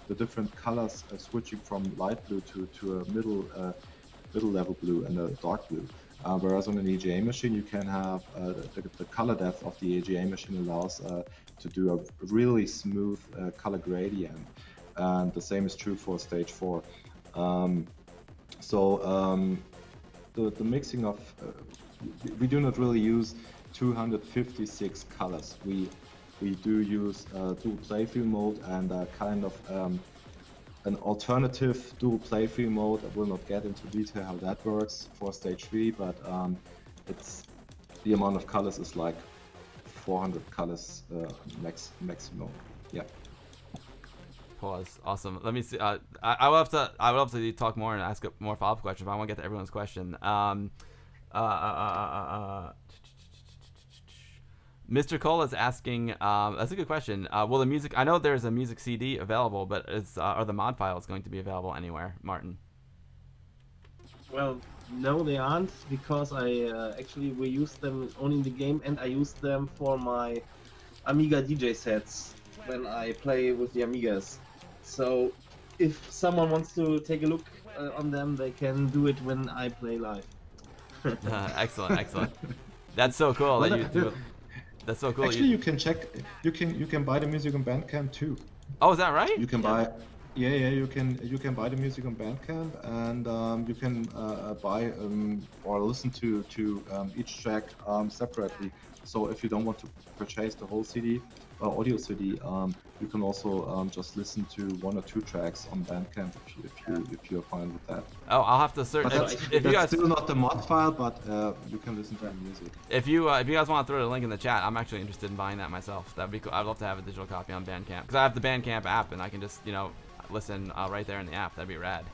the different colors switching from light blue to a middle level blue and a dark blue. Whereas on an EGA machine, you can have the color depth of the EGA machine allows to do a really smooth color gradient, and the same is true for stage 4. The mixing of we do not really use 256 colors. We do use dual playfield mode and kind of an alternative dual playfield mode. I will not get into detail how that works for stage 3, but it's the amount of colors is like 400 colors maximum. Yeah. Pause. Awesome. Let me see. I would love to talk more and ask more follow-up questions, but I want to get to everyone's question. Mr. Cole is asking, that's a good question. Will the music, I know there's a music CD available, but are the mod files going to be available anywhere, Martin? Well, no, they aren't, because we use them only in the game, and I use them for my Amiga DJ sets when I play with the Amigas. So if someone wants to take a look on them, they can do it when I play live. Excellent. That's so cool that you do it. That's so cool. Actually, you can check. You can buy the music on Bandcamp too. Oh, is that right? You can buy. Yeah, you can buy the music on Bandcamp, and you can buy or listen to each track separately. So if you don't want to purchase the whole CD, audio CD, you can also just listen to 1 or 2 tracks on Bandcamp if you're fine with that. Oh, I'll have to search. But If you guys still not the mod file, but you can listen to the music. If you guys want to throw the link in the chat, I'm actually interested in buying that myself. That'd be cool. I'd love to have a digital copy on Bandcamp because I have the Bandcamp app and I can just listen right there in the app. That'd be rad.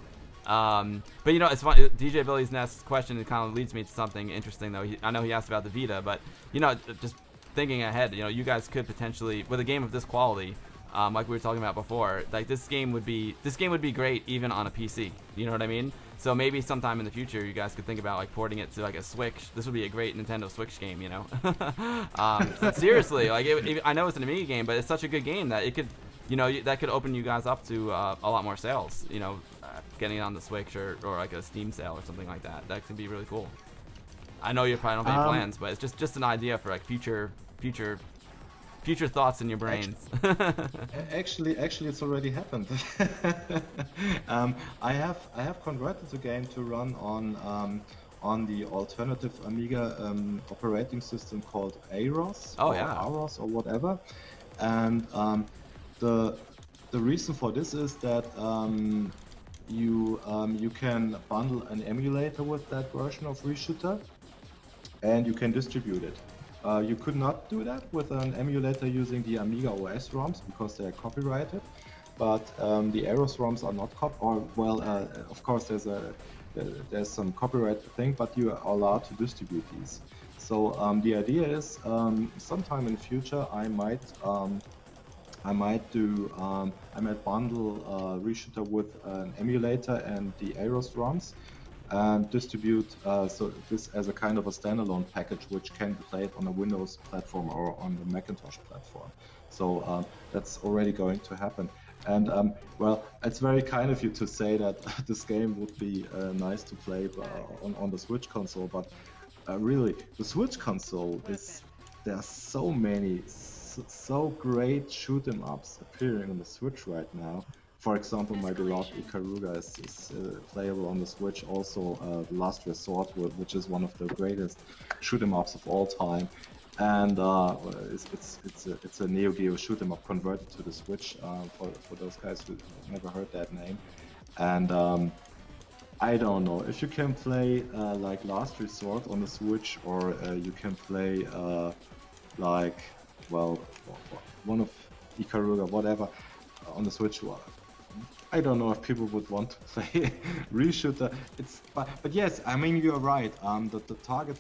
But it's fun. DJ Billy's Nest question kind of leads me to something interesting though. I know he asked about the Vita, but just thinking ahead, you guys could potentially, with a game of this quality, like we were talking about before, like this game would be great even on a PC. You know what I mean? So maybe sometime in the future, you guys could think about like porting it to like a Switch. This would be a great Nintendo Switch game, Seriously, like I know it's an Amiga game, but it's such a good game that it could, that could open you guys up to a lot more sales. Getting it on the Switch or like a Steam sale or something like that. That could be really cool. I know you probably don't have any plans, but it's just an idea for like future thoughts in your brains. Actually, it's already happened. I have converted the game to run on the alternative Amiga operating system called AROS. AROS or whatever. And the reason for this is that you can bundle an emulator with that version of RESHOOT, and you can distribute it. You could not do that with an emulator using the Amiga OS ROMs because they are copyrighted, but the AROS ROMs are not of course there's some copyright thing, but you are allowed to distribute these. So the idea is sometime in the future I might bundle RESHOOT with an emulator and the AROS ROMs and distribute so this as a kind of a standalone package which can be played on a Windows platform or on the Macintosh platform. So that's already going to happen. And well, it's very kind of you to say that this game would be nice to play on the Switch console, but really the Switch console there are so many so great shoot 'em ups appearing on the Switch right now. For example, my beloved Ikaruga is playable on the Switch. Also, The Last Resort, which is one of the greatest shoot 'em ups of all time, and it's a Neo Geo shoot 'em up converted to the Switch. For those guys who never heard that name, and I don't know if you can play like Last Resort on the Switch, or you can play one of Ikaruga, whatever, on the Switch. I don't know if people would want to play RESHOOT. But yes, I mean you're right. The target,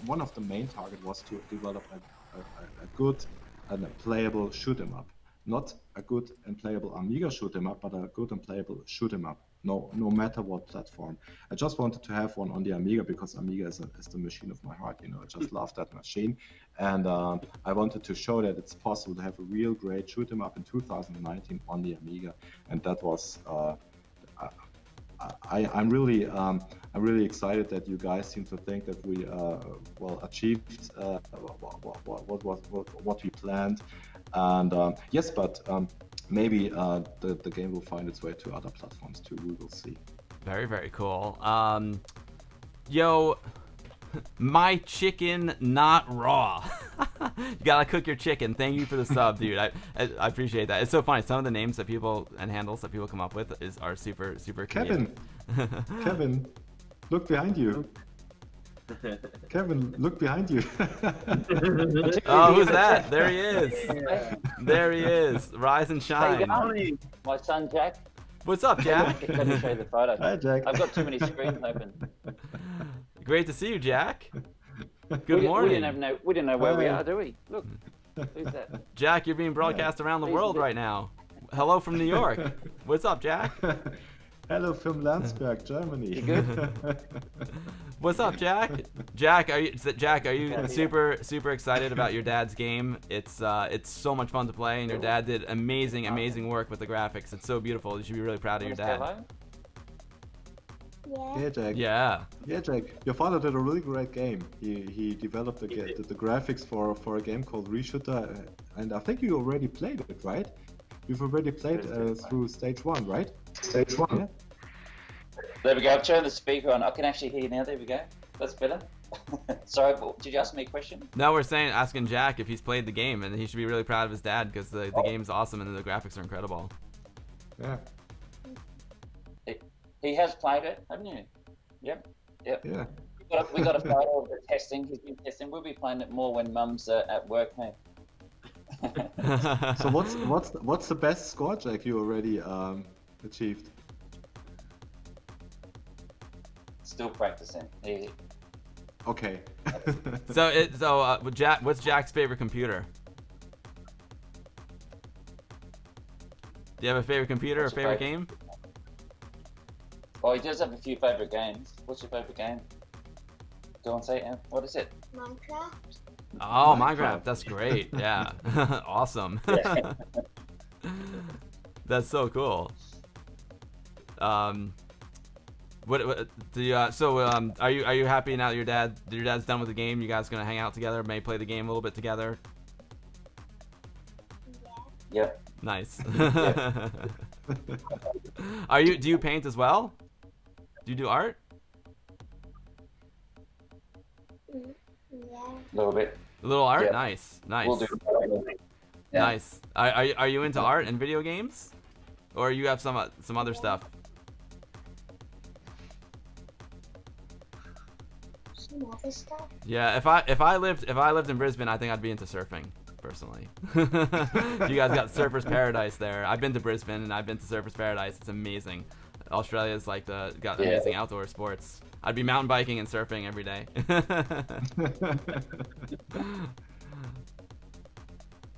one of the main target was to develop a good and a playable shoot 'em up. Not a good and playable Amiga shoot 'em up, but a good and playable shoot 'em up. No matter what platform. I just wanted to have one on the Amiga because Amiga is the machine of my heart. I just love that machine, and I wanted to show that it's possible to have a real great shoot 'em up in 2019 on the Amiga, and that was. I'm really excited that you guys seem to think that we achieved what we planned, and yes, but. Maybe the game will find its way to other platforms too. We will see. Very, very cool. Yo, my chicken not raw. You gotta cook your chicken. Thank you for the sub, dude. I appreciate that. It's so funny. Some of the names that people and handles that people come up with are super Kevin. Kevin, look behind you. Kevin, look behind you. Oh, who's that? There he is. There he is. Rise and shine. My son Jack. What's up, Jack? Let me show you the photo. Hi, Jack. I've got too many screens open. Great to see you, Jack. Good morning. We didn't know where we are, do we? Look, who's that? Jack, you're being broadcast around the world right now. Hello from New York. What's up, Jack? Hello from Landsberg, Germany. You good? What's up, Jack? Jack, are you super excited about your dad's game? It's so much fun to play, and your dad did amazing work with the graphics. It's so beautiful. You should be really proud of your dad. Yeah, Jack. Yeah, Jack. Your father did a really great game. He developed the graphics for a game called RESHOOT, and I think you already played it, right? we've already played through stage 1, right? Stage 1. Yeah. There we go. I've turned the speaker on. I can actually hear you now. There we go. That's better. Sorry, did you ask me a question? No, we're asking Jack if he's played the game, and he should be really proud of his dad because the game's awesome and the graphics are incredible. Yeah. He has played it, haven't you? Yep. Yeah. We got a photo of the testing. He's been testing. We'll be playing it more when Mum's at work, hey. So what's the best score, Jack, you already achieved? Still practicing. Yeah. Okay. Jack, what's Jack's favorite computer? Do you have a favorite computer or favorite game? Oh, he does have a few favorite games. What's your favorite game? Go on, say it. What is it? Minecraft. Oh, Minecraft. That's great. Yeah. Awesome. Yeah. That's so cool. What do you are you happy now that your dad's done with the game? You guys gonna hang out together, maybe play the game a little bit together? Yeah. Yep. Nice. Yeah. Do you paint as well? Do you do art? Yeah. A little bit. A little art? Yeah. Nice. We'll do. Yeah. Nice. Are you into art and video games? Or you have some other stuff? Some other stuff. Yeah, if I lived in Brisbane, I think I'd be into surfing, personally. You guys got Surfer's Paradise there. I've been to Brisbane and I've been to Surfer's Paradise. It's amazing. Australia's like got amazing outdoor sports. I'd be mountain biking and surfing every day.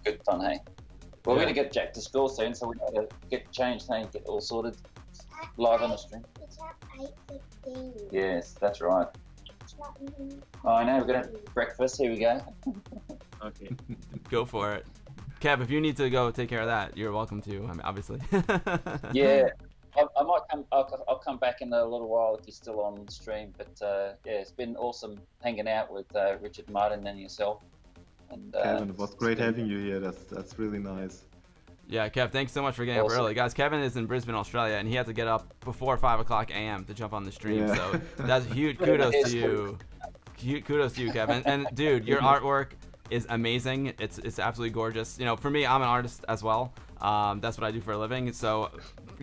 Good fun, hey? Well, we're going to get Jack to school soon, so we got to get changed, hey, and get all sorted live on the stream. It's at 8:15. Yes, that's right. It's not even. Oh, I know, we're going to have breakfast. Here we go. Okay. Go for it. Kev, if you need to go take care of that, you're welcome to, I mean, obviously. Yeah. I might come. I'll come back in a little while if you're still on stream. But yeah, it's been awesome hanging out with Richard, Martin, and yourself. And Kevin, it was great having you here. That's really nice. Yeah, Kev, thanks so much for getting up early. Guys, Kevin is in Brisbane, Australia, and he had to get up before 5 o'clock a.m. to jump on the stream. Yeah. So that's huge kudos to you. Kudos to you, Kevin. And dude, your artwork is amazing. It's absolutely gorgeous. You know, for me, I'm an artist as well. That's what I do for a living. So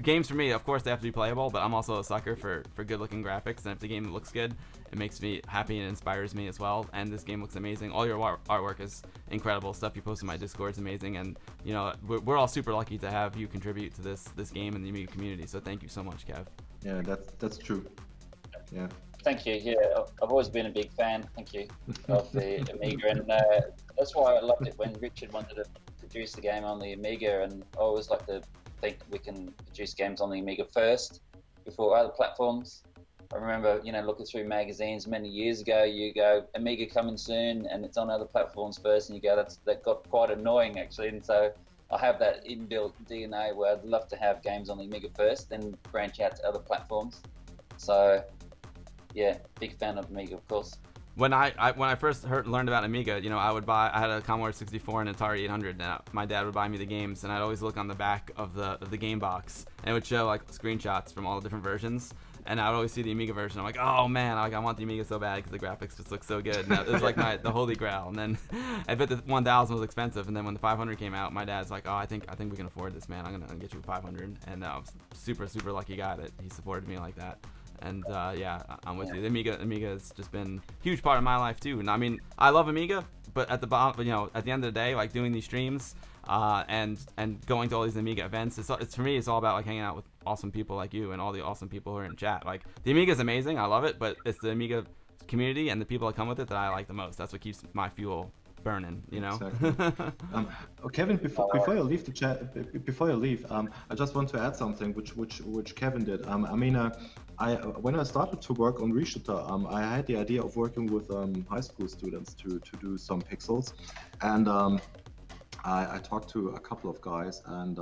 games for me, of course, they have to be playable, but I'm also a sucker for good-looking graphics. And if the game looks good, it makes me happy and inspires me as well. And this game looks amazing. All your artwork is incredible. Stuff you post in my Discord is amazing. And you know, we're all super lucky to have you contribute to this game and the Amiga community. So thank you so much, Kev. Yeah, that's true. Yeah. Thank you. Yeah, I've always been a big fan. Thank you of the Amiga, and that's why I loved it when Richard wanted to produce the game on the Amiga. And I always like to think we can produce games on the Amiga first before other platforms. I remember, you know, looking through magazines many years ago. You go Amiga coming soon, and it's on other platforms first, and you go that got quite annoying actually. And so I have that inbuilt DNA where I'd love to have games on the Amiga first, then branch out to other platforms. So. Yeah, big fan of Amiga, of course. When I first learned about Amiga, you know, I had a Commodore 64 and Atari 800. And my dad would buy me the games, and I'd always look on the back of the game box, and it would show like screenshots from all the different versions. And I would always see the Amiga version. I'm like, oh man, I want the Amiga so bad because the graphics just look so good. And it was like the holy grail. And then I bet the 1000 was expensive. And then when the 500 came out, my dad's like, oh, I think we can afford this, man. I'm gonna get you a 500. And I was super lucky guy that he supported me like that. And yeah, I'm with you. The Amiga has just been a huge part of my life too. And I mean, I love Amiga, but at the bottom, you know, at the end of the day, like doing these streams and going to all these Amiga events, it's for me, it's all about like hanging out with awesome people like you and all the awesome people who are in chat. Like the Amiga is amazing, I love it, but it's the Amiga community and the people that come with it that I like the most. That's what keeps my fuel burning, you know. Exactly. Kevin, before you leave the chat, I just want to add something which Kevin did. I mean, when I started to work on RESHOOT, I had the idea of working with high school students to do some pixels, and I talked to a couple of guys and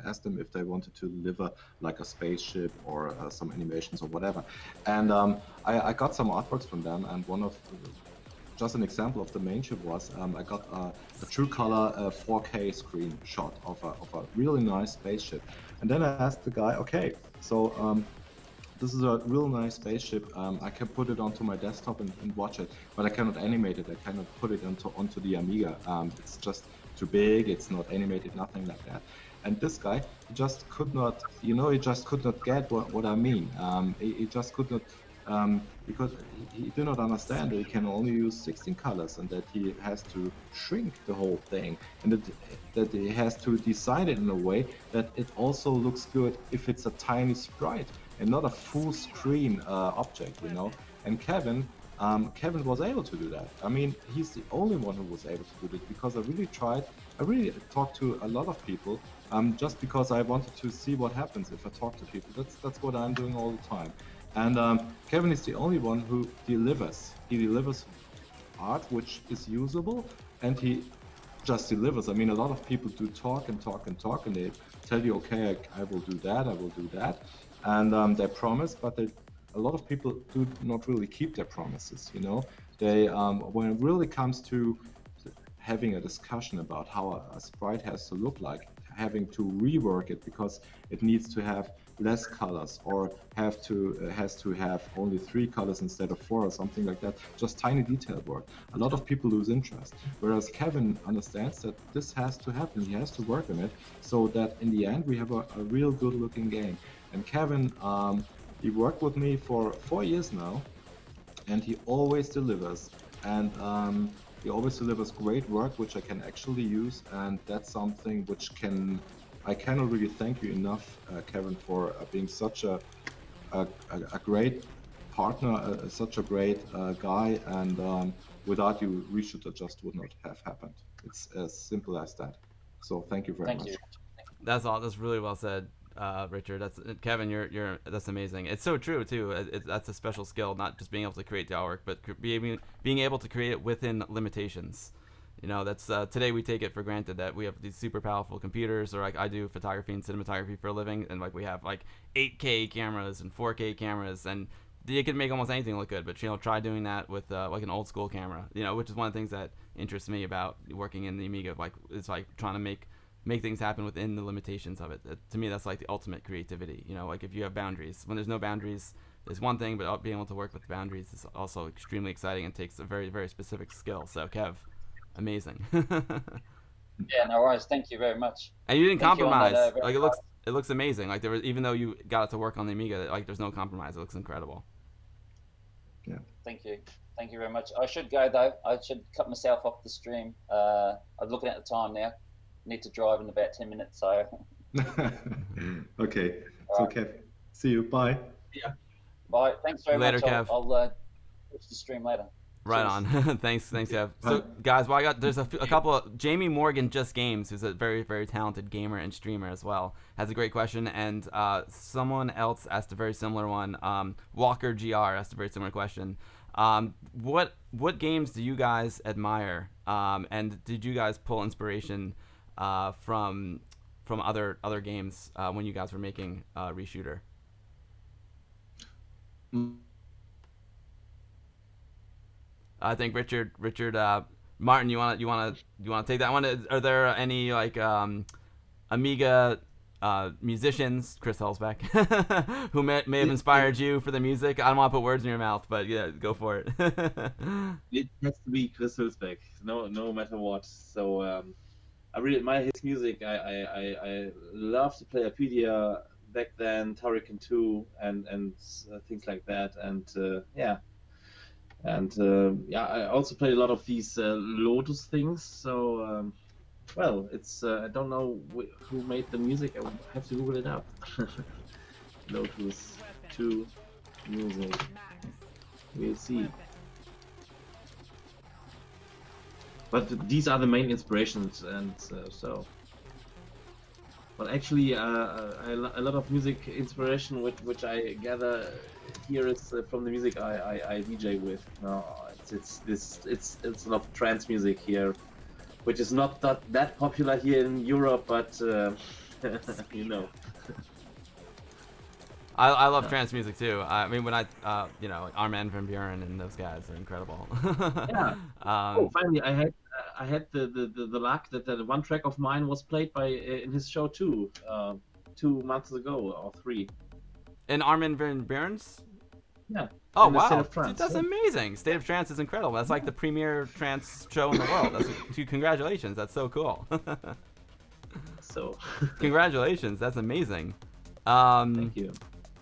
asked them if they wanted to deliver like a spaceship or some animations or whatever, and I got some artworks from them, and one of just an example of the main chip was I got a true color 4K screenshot of a really nice spaceship, and then I asked the guy, okay, so this is a real nice spaceship. I can put it onto my desktop and watch it, but I cannot animate it. I cannot put it onto the Amiga. It's just too big. It's not animated, nothing like that. And this guy just could not, he just could not get what I mean. He just could not, because he did not understand that he can only use 16 colors and that he has to shrink the whole thing, and that he has to design it in a way that it also looks good if it's a tiny sprite and not a full screen object, And Kevin was able to do that. I mean, he's the only one who was able to do it, because I really talked to a lot of people, just because I wanted to see what happens if I talk to people. That's what I'm doing all the time. And Kevin is the only one who delivers. He delivers art which is usable, and he just delivers. I mean, a lot of people do talk and talk and talk, and they tell you, okay, I will do that, I will do that. And they promise, but a lot of people do not really keep their promises, They, when it really comes to having a discussion about how a sprite has to look like, having to rework it because it needs to have less colors, or has to have only 3 colors instead of 4 or something like that, just tiny detail work. A lot of people lose interest, whereas Kevin understands that this has to happen, he has to work on it, so that in the end we have a real good looking game. And Kevin, he worked with me for 4 years now, and he always delivers, and he always delivers great work which I can actually use, and that's something which I cannot really thank you enough, Kevin, for being such a great partner, such a great guy, and without you, RESHOOT just would not have happened. It's as simple as that. So thank you very much. That's all. That's really well said, Richard. That's Kevin. That's amazing. It's so true too. That's a special skill, not just being able to create the artwork, but being able to create it within limitations. That's today we take it for granted that we have these super powerful computers, or like I do photography and cinematography for a living, and like we have like 8K cameras and 4K cameras, and you can make almost anything look good. But try doing that with like an old school camera, which is one of the things that interests me about working in the Amiga. Like it's like trying to make things happen within the limitations of it. To me, that's like the ultimate creativity. Like if you have boundaries, when there's no boundaries, there's one thing, but being able to work with boundaries is also extremely exciting and takes a very, very specific skill. So Kev, amazing. Yeah, no worries. Thank you very much. And you didn't compromise. Like it looks amazing. Like even though you got it to work on the Amiga, like there's no compromise. It looks incredible. Yeah. Thank you very much. I should go though. I should cut myself off the stream. I'm looking at the time now. Need to drive in about 10 minutes, so. Okay. So Kev, see you. Bye. Yeah. Bye. Thanks very much. Later, Kev. I'll watch the stream later. Right on. Thanks, Kev. So, guys, there's a couple of Jamie Morgan Just Games, who's a very, very talented gamer and streamer as well, has a great question, and someone else asked a very similar one. Walker GR asked a very similar question. What games do you guys admire? And did you guys pull inspiration from other games when you guys were making RESHOOT? I think Richard, Martin, you want to take that one? Are there any like Amiga musicians, Chris Hellsbeck, who may have inspired you for the music? I don't want to put words in your mouth, but yeah, go for it. It has to be Chris Hellsbeck, no matter what. So I really admire his music. I love to play Apedia back then, Turrican 2, and things like that, and yeah. And I also play a lot of these Lotus things. So, well, it's I don't know who made the music. I will have to Google it up. Lotus 2 music. We'll see. But these are the main inspirations, and so. But actually, a lot of music inspiration, which I gather here is from the music I DJ with. It's a lot of trance music here, which is not that popular here in Europe, but you know. I love trance music too. I mean, when you know, like Armand van Buren and those guys are incredible. Yeah. Finally, I had the luck that the one track of mine was played by in his show too, 2 months ago or 3. And Armin van Buren's? Yeah. Oh, in the State wow. of Trance. Dude, that's amazing. State of Trance is incredible. That's like the premier trance show in the world. Dude, congratulations. That's so cool. So. Congratulations. That's amazing. Thank you.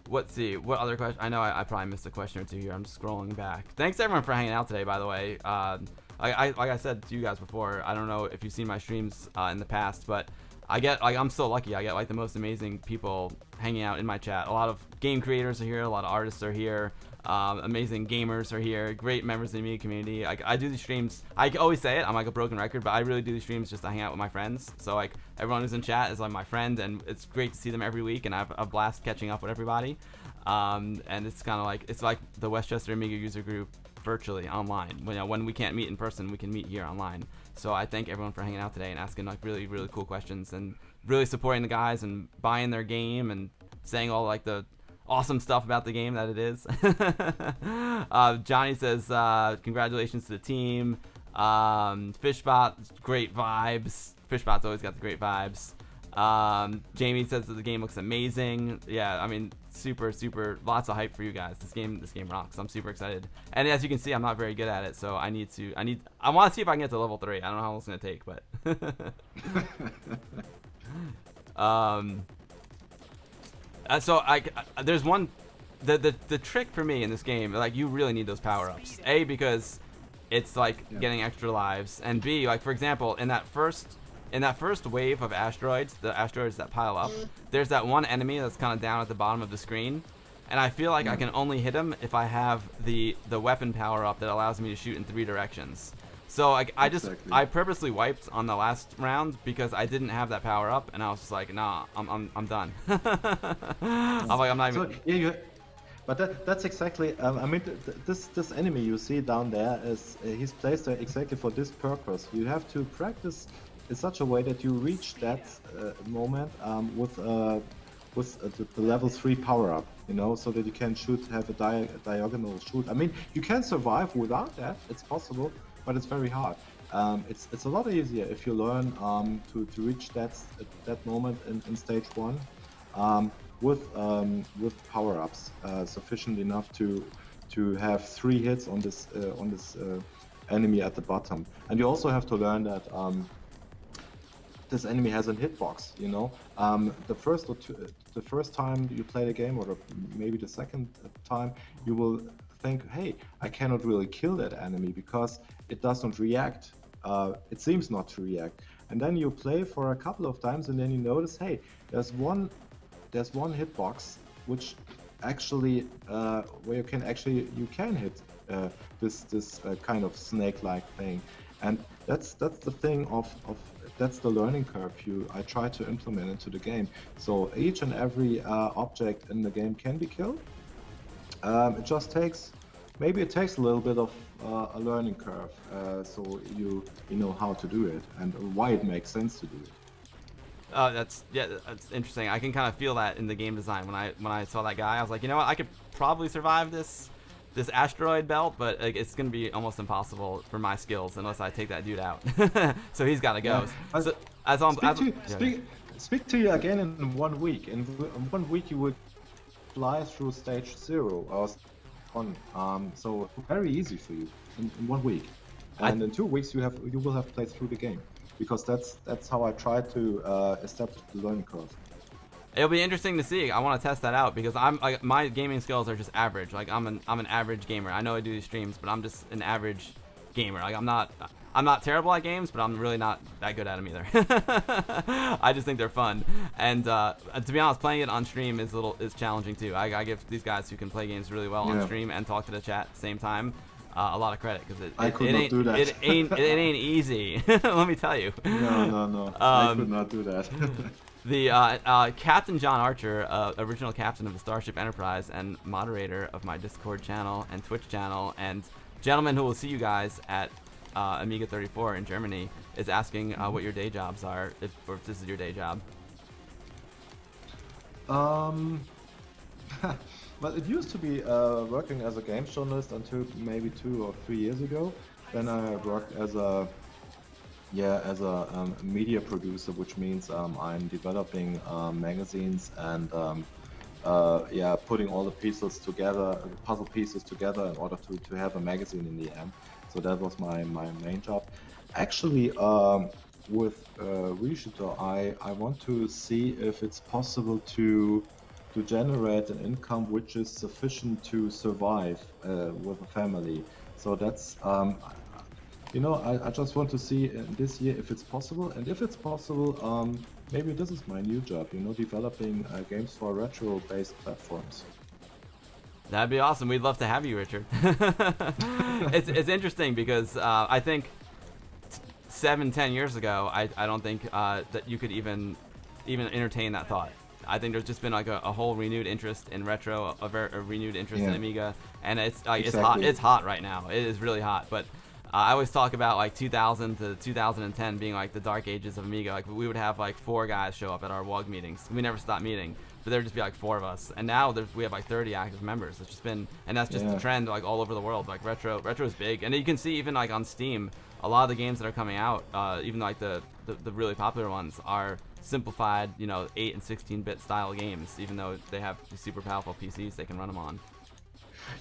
Let's see. What other question? I know I probably missed a question or two here. I'm scrolling back. Thanks everyone for hanging out today, by the way. Like I said to you guys before, I don't know if you've seen my streams in the past, but I'm so lucky. I get like the most amazing people hanging out in my chat. A lot of game creators are here. A lot of artists are here. Amazing gamers are here. Great members of the Amiga community. I do these streams. I always say it. I'm like a broken record, but I really do these streams just to hang out with my friends. So like everyone who's in chat is like my friend, and it's great to see them every week, and I have a blast catching up with everybody. And it's kind of like the Westchester Amiga user group virtually online. When we can't meet in person, we can meet here online. So I thank everyone for hanging out today and asking like really, really cool questions and really supporting the guys and buying their game and saying all like the awesome stuff about the game that it is. Johnny says, congratulations to the team. Fishbot, great vibes. Fishbot's always got the great vibes. Jamie says that the game looks amazing. Yeah, I mean, super, lots of hype for you guys. This game rocks. I'm super excited. And as you can see, I'm not very good at it, so I want to see if I can get to level 3. I don't know how long it's gonna take, but so there's one, the trick for me in this game, like you really need those power-ups. A, because it's like getting extra lives, and B, like for example, in that first wave of asteroids, the asteroids that pile up, there's that one enemy that's kind of down at the bottom of the screen, and I feel like I can only hit him if I have the weapon power up that allows me to shoot in 3 directions. So like I purposely wiped on the last round because I didn't have that power up, and I was just like, nah, I'm done. I'm not even. But that's exactly. I mean, this enemy you see down there is he's placed there exactly for this purpose. You have to practice in such a way that you reach that moment with the level 3 power up, so that you can have a diagonal shoot. I mean, you can survive without that. It's possible, but it's very hard. It's a lot easier if you learn to reach that moment in stage 1 with power ups sufficient enough to have 3 hits on this enemy at the bottom. And you also have to learn that this enemy has a hitbox. The first time you play the game, or maybe the second time, you will think, hey, I cannot really kill that enemy because it doesn't react. It seems not to react. And then you play for a couple of times, and then you notice, hey, there's one hitbox which actually where you can hit this kind of snake-like thing. And that's the thing that's the learning curve I try to implement into the game. So each and every object in the game can be killed. It just takes a little bit of a learning curve, so you know how to do it and why it makes sense to do it. That's interesting. I can kind of feel that in the game design. When I saw that guy, I was like, you know what, I could probably survive this asteroid belt, but like, it's gonna be almost impossible for my skills unless I take that dude out. So he's got to go. Yeah. Speak to you again in 1 week. In 1 week you would fly through stage 0 or 1. So very easy for you in 1 week. And in 2 weeks you will have played through the game, because that's how I try to establish the learning curve. It'll be interesting to see. I want to test that out because my gaming skills are just average. Like I'm an average gamer. I know I do these streams, but I'm just an average gamer. Like I'm not terrible at games, but I'm really not that good at them either. I just think they're fun, and to be honest, playing it on stream is challenging too. I give these guys who can play games really well on stream and talk to the chat at the same time a lot of credit, because it ain't easy. Let me tell you. No. I could not do that. The Captain John Archer, original captain of the Starship Enterprise and moderator of my Discord channel and Twitch channel, and gentleman who will see you guys at Amiga 34 in Germany, is asking what your day jobs are, if this is your day job. Well, it used to be working as a game journalist until maybe 2 or 3 years ago. Then I worked as a media producer, which means I'm developing magazines and putting all the pieces together, puzzle pieces together in order to have a magazine in the end. So that was my main job. Actually, with RESHOOT, I want to see if it's possible to generate an income which is sufficient to survive with a family. So that's I just want to see this year if it's possible, and if it's possible, maybe this is my new job, developing games for retro-based platforms. That'd be awesome. We'd love to have you, Richard. It's interesting because I think 7-10 years ago, I don't think that you could even entertain that thought. I think there's just been like a whole renewed interest in retro, a renewed interest in Amiga, and it's like Exactly. It's hot right now. It is really hot, but. I always talk about like 2000 to 2010 being like the dark ages of Amiga. Like we would have like 4 guys show up at our WOG meetings. We never stopped meeting, but there'd just be like 4 of us. And now we have like 30 active members. It's just been, and that's just the trend like all over the world. Like retro is big, and you can see even like on Steam, a lot of the games that are coming out, even like the really popular ones, are simplified, 8 and 16-bit style games. Even though they have super powerful PCs they can run them on.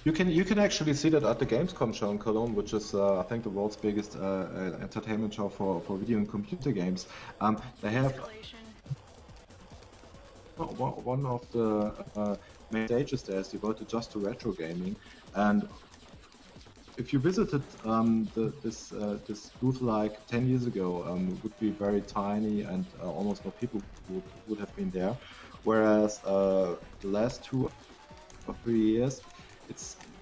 You can actually see that at the Gamescom show in Cologne, which is I think the world's biggest entertainment show for video and computer games. They have one of the main stages there is devoted just to retro gaming, and if you visited this booth like 10 years ago, it would be very tiny and almost no people would have been there, whereas the last 2 or 3 years.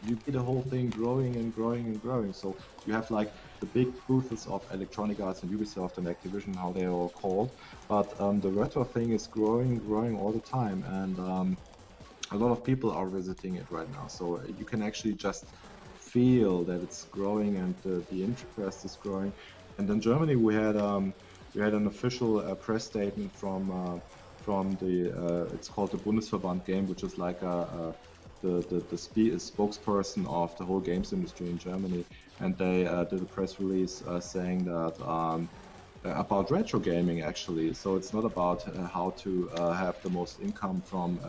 You see the whole thing growing and growing and growing. So you have like the big booths of Electronic Arts and Ubisoft and Activision, how they're all called. But the retro thing is growing all the time, and a lot of people are visiting it right now. So you can actually just feel that it's growing and the interest is growing. And in Germany, we had an official press statement from the it's called the Bundesverband game, which is like the spokesperson of the whole games industry in Germany, and they did a press release saying that about retro gaming actually. So it's not about how to have the most income from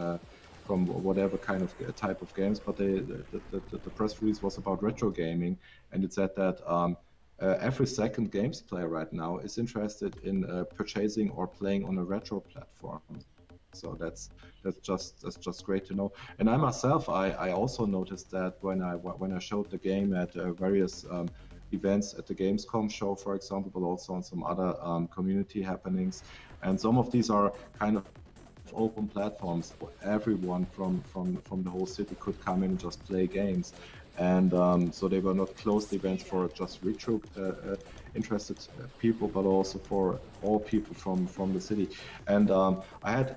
whatever kind of type of games, but the press release was about retro gaming, and it said that every second games player right now is interested in purchasing or playing on a retro platform. So that's just great to know. And I myself, I also noticed that when I showed the game at various events at the Gamescom show, for example, but also on some other community happenings, and some of these are kind of open platforms where everyone from the whole city could come in and just play games. And so they were not closed events for just retro interested people, but also for all people from the city. And I had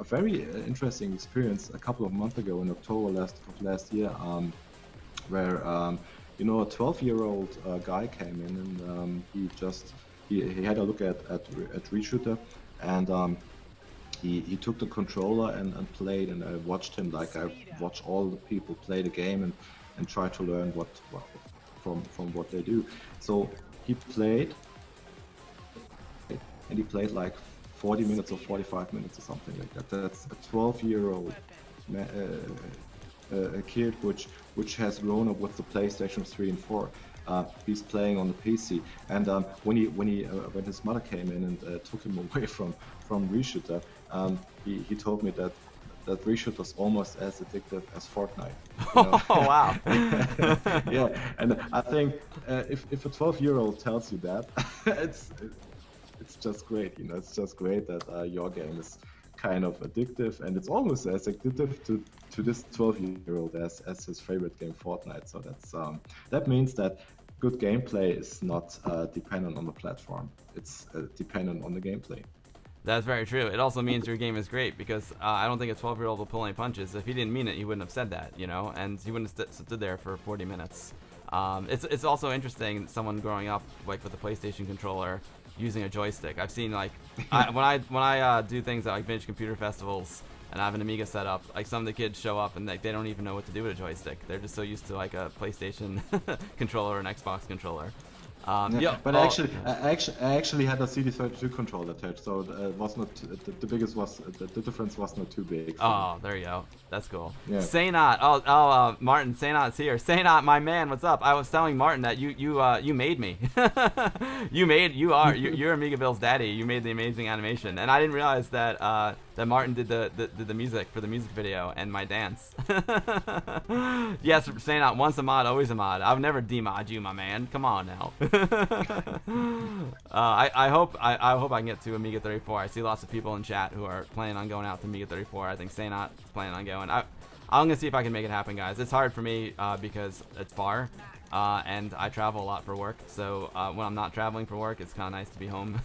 a very interesting experience a couple of months ago in October of last year, where a 12-year-old guy came in, and he had a look at RESHOOT, and he took the controller and played, and I watched him like I watch all the people play the game and try to learn what from what they do. So he played, and he played like 40 minutes or 45 minutes or something like that. That's a 12-year-old a kid which has grown up with the PlayStation 3 and 4. He's playing on the PC, and when his mother came in and took him away from RESHOOT, he told me that RESHOOT was almost as addictive as Fortnite. Oh wow! Yeah, and I think if a 12-year-old tells you that, it's just great. It's just great that your game is kind of addictive, and it's almost as addictive to this 12-year-old as his favorite game, Fortnite. So that means that good gameplay is not dependent on the platform. It's dependent on the gameplay. That's very true. It also means your game is great, because I don't think a 12-year-old will pull any punches. If he didn't mean it, he wouldn't have said that, and he wouldn't have stood there for 40 minutes. It's also interesting, someone growing up like with a PlayStation controller using a joystick. I've seen like when I do things at like vintage computer festivals, and I have an Amiga set up, like some of the kids show up and they don't even know what to do with a joystick. They're just so used to like a PlayStation controller or an Xbox controller. But I actually had a CD32 controller attached, so it was not the biggest was the difference was not too big. Oh, there you go. That's cool. Yeah. Say not. Martin, Say not's here. Say not, my man. What's up? I was telling Martin that you made me. You're AmigaBill's daddy. You made the amazing animation, and I didn't realize that that Martin did the music for the music video and my dance. Yes, Say not. Once a mod, always a mod. I would never demod you, my man. Come on now. I hope I can get to Amiga 34. I see lots of people in chat who are planning on going out to Amiga 34. I think Saynot is planning on going. I'm gonna see if I can make it happen, guys. It's hard for me because it's far, and I travel a lot for work. So when I'm not traveling for work, it's kind of nice to be home.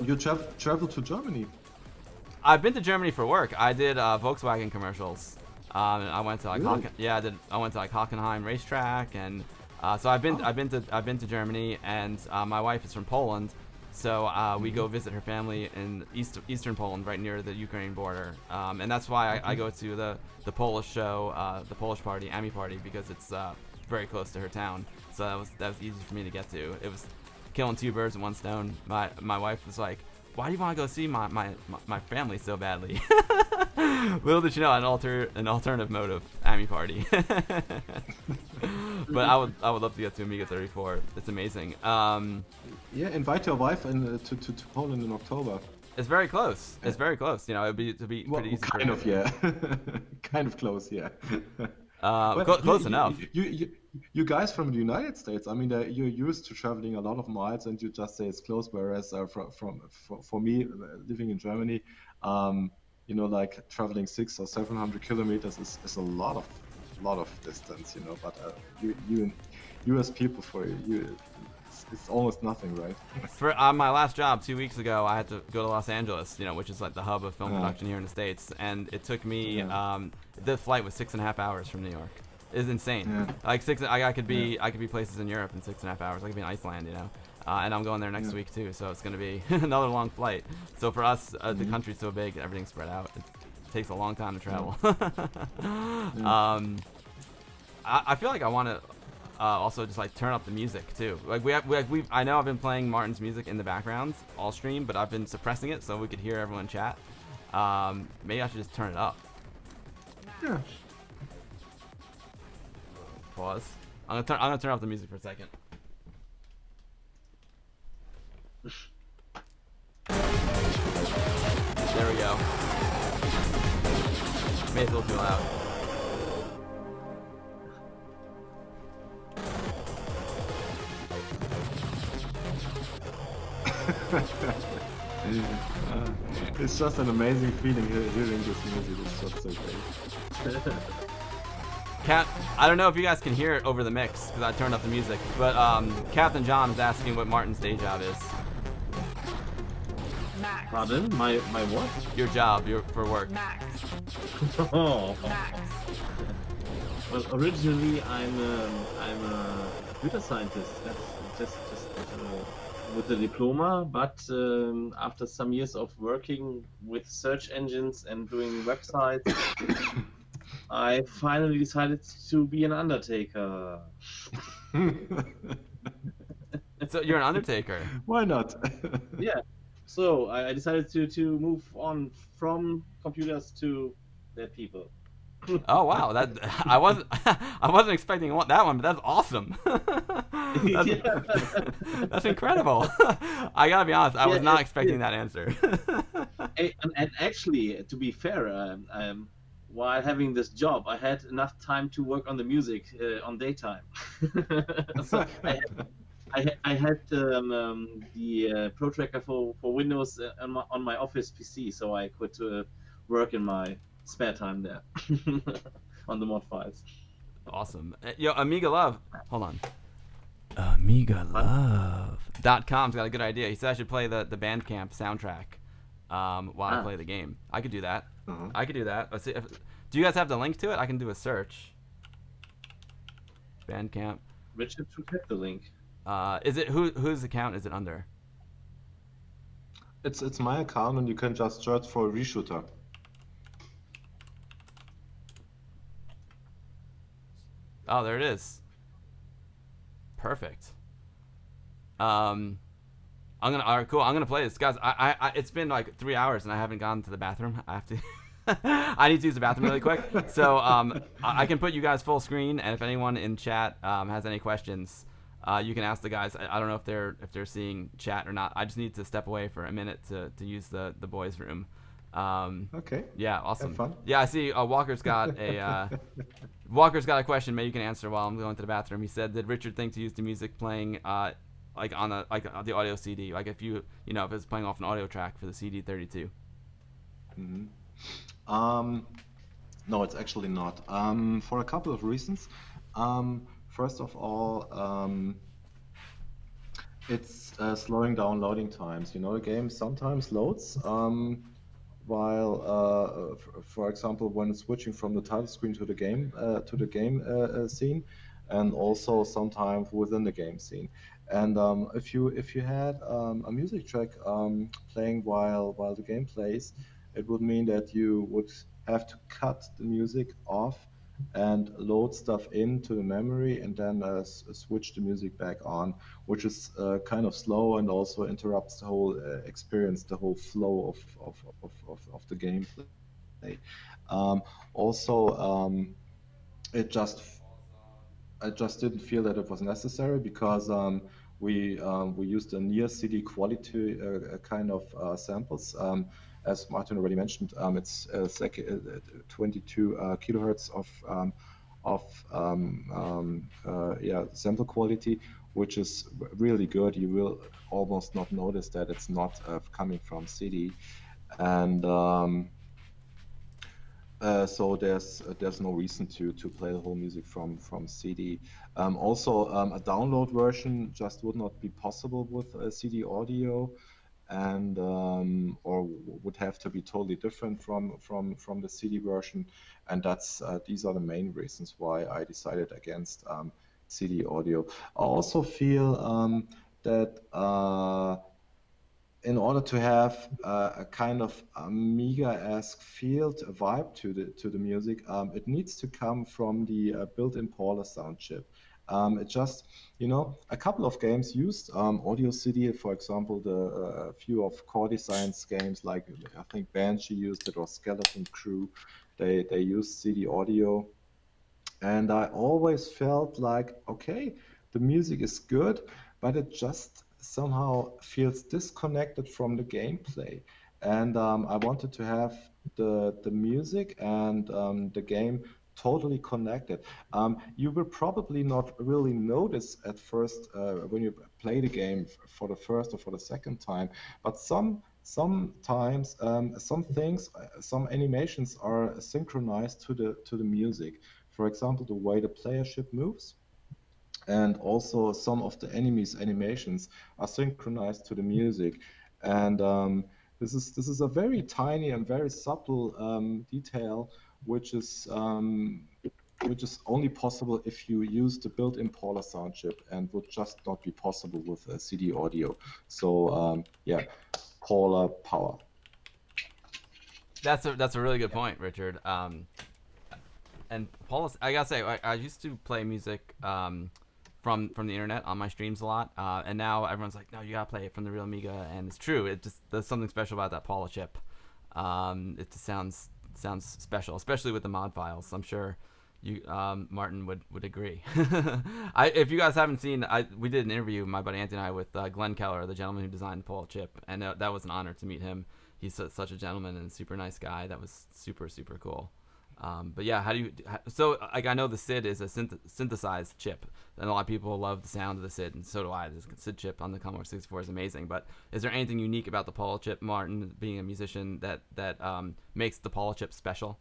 You travel to Germany? I've been to Germany for work. I did Volkswagen commercials. I went to like I went to like Hockenheim racetrack and. So I've been to Germany, and my wife is from Poland, so we go visit her family in eastern Poland, right near the Ukraine border, and that's why I go to the Polish show, the Polish party, Ami party, because it's very close to her town. So that was easy for me to get to. It was killing two birds with one stone. My wife was like, "Why do you want to go see my family so badly?" Little did you know, an alternative motive, Ami party. But I would love to get to Amiga 34. It's amazing. Yeah, invite your wife to Poland in October. It's very close. It's very close. You know, it'd be pretty easy. Kind of, yeah. Kind of close, yeah. Close enough. You guys from the United States, I mean, you're used to traveling a lot of miles, and you just say it's close. Whereas for me, living in Germany, you know, like traveling 600 or 700 kilometers is a lot of distance, you know. But you US people, for you, it's almost nothing, right? For my last job 2 weeks ago, I had to go to Los Angeles, you know, which is like the hub of film production here in the States, and it took me the flight was 6.5 hours from New York. It's insane. Yeah. Like I could be places in Europe in 6.5 hours. I could be in Iceland, you know. And I'm going there next week too, so it's going to be another long flight. So for us, the country's so big, everything's spread out. It takes a long time to travel. I feel like I want to also just like turn up the music too. Like I know I've been playing Martin's music in the background all stream, but I've been suppressing it so we could hear everyone chat. Maybe I should just turn it up. Yeah. Pause. I'm gonna turn up the music for a second. There we go. Made it a little too loud. It's just an amazing feeling hearing this music. It's just so great. I don't know if you guys can hear it over the mix because I turned up the music, but Captain John is asking what Martin's day job is. Max. Pardon? My what? Your job, for work. Max. Oh. Max. Well, originally I'm a computer scientist. That's just with a diploma, but after some years of working with search engines and doing websites, I finally decided to be an undertaker. So you're an undertaker? Why not? Yeah. So I decided to move on from computers to dead people. Oh wow, that I wasn't expecting that one, but that's awesome. That's incredible. I gotta be honest, I was not expecting that answer. And actually, to be fair, while having this job, I had enough time to work on the music on daytime. So I had the Pro Tracker for Windows on my Office PC, so I could work in my spare time there on the mod files. Awesome. Yo, Amiga Love. Hold on. AmigaLove.com's got a good idea. He said I should play the Bandcamp soundtrack while I play the game. I could do that. I could do that. Let's see. Do you guys have the link to it? I can do a search. Bandcamp. Richard should get the link. Is it whose account is it under? It's my account, and you can just search for RESHOOT R. Oh, there it is. Perfect. I'm gonna. All right, cool. I'm gonna play this, guys. It's been like 3 hours and I haven't gone to the bathroom. I have to. I need to use the bathroom really quick. So I can put you guys full screen, and if anyone in chat has any questions, you can ask the guys. I don't know if they're seeing chat or not. I just need to step away for a minute to use the boys' room. Okay. Yeah, awesome. Have fun. Yeah, I see. Walker's got a question. Maybe you can answer while I'm going to the bathroom. He said, "Did Richard think to use the music playing like on the audio CD, like if if it's playing off an audio track for the CD32?" Mm-hmm. No, it's actually not. For a couple of reasons. First of all, it's slowing down loading times. The game sometimes loads while, for example, when it's switching from the title screen to the game scene, and also sometimes within the game scene. And if you had a music track playing while the game plays, it would mean that you would have to cut the music off and load stuff into the memory and then switch the music back on, which is kind of slow and also interrupts the whole experience, the whole flow of the gameplay. Also, I just didn't feel that it was necessary because we used a near CD quality kind of samples. As Martin already mentioned, it's like 22 kilohertz of sample quality, which is really good. You will almost not notice that it's not coming from CD, and so there's no reason to play the whole music from CD. Also, a download version just would not be possible with CD audio, and or would have to be totally different from the CD version, and these are the main reasons why I decided against CD audio. I also feel that in order to have a kind of Amiga-esque feel, a vibe to the music, it needs to come from the built-in Paula sound chip. It just, a couple of games used audio CD. For example, the few of Core Design's games, like I think Banshee used it or Skeleton Crew, they used CD audio, and I always felt like, okay, the music is good, but it just somehow feels disconnected from the gameplay. And I wanted to have the music and the game totally connected. You will probably not really notice at first when you play the game for the first or for the second time, but sometimes some things, some animations are synchronized to the music. For example, the way the player ship moves, and also some of the enemies' animations are synchronized to the music. And this is a very tiny and very subtle detail, which is only possible if you use the built-in Paula sound chip, and would just not be possible with CD audio. So yeah, Paula power. That's a really good point, Richard. And Paula, I gotta say, I used to play music from the internet on my streams a lot, and now everyone's like, no, you gotta play it from the real Amiga, and it's true. There's something special about that Paula chip. It just sounds special, especially with the mod files. I'm sure you Martin would agree. If you guys haven't seen, we did an interview, my buddy Anthony and I, with Glenn Keller, the gentleman who designed the Paula chip, and that was an honor to meet him. He's such a gentleman and a super nice guy. That was super cool. But yeah, I know the SID is a synthesized chip, and a lot of people love the sound of the SID, and so do I. The SID chip on the Commodore 64 is amazing. But is there anything unique about the Paula chip, Martin, being a musician, that makes the Paula chip special?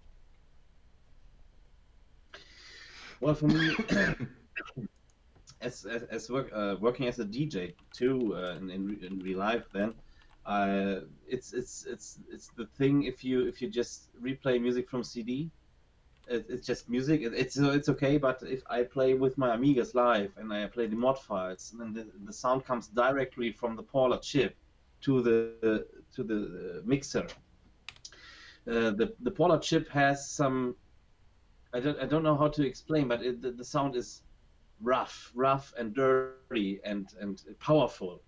Well, for me, as working as a DJ too, in real life, then it's the thing. If you just replay music from CD, it's just music. It's okay. But if I play with my Amigas live and I play the mod files, then the sound comes directly from the Paula chip to the mixer. The Paula chip has some I don't know how to explain, but the sound is rough and dirty and powerful.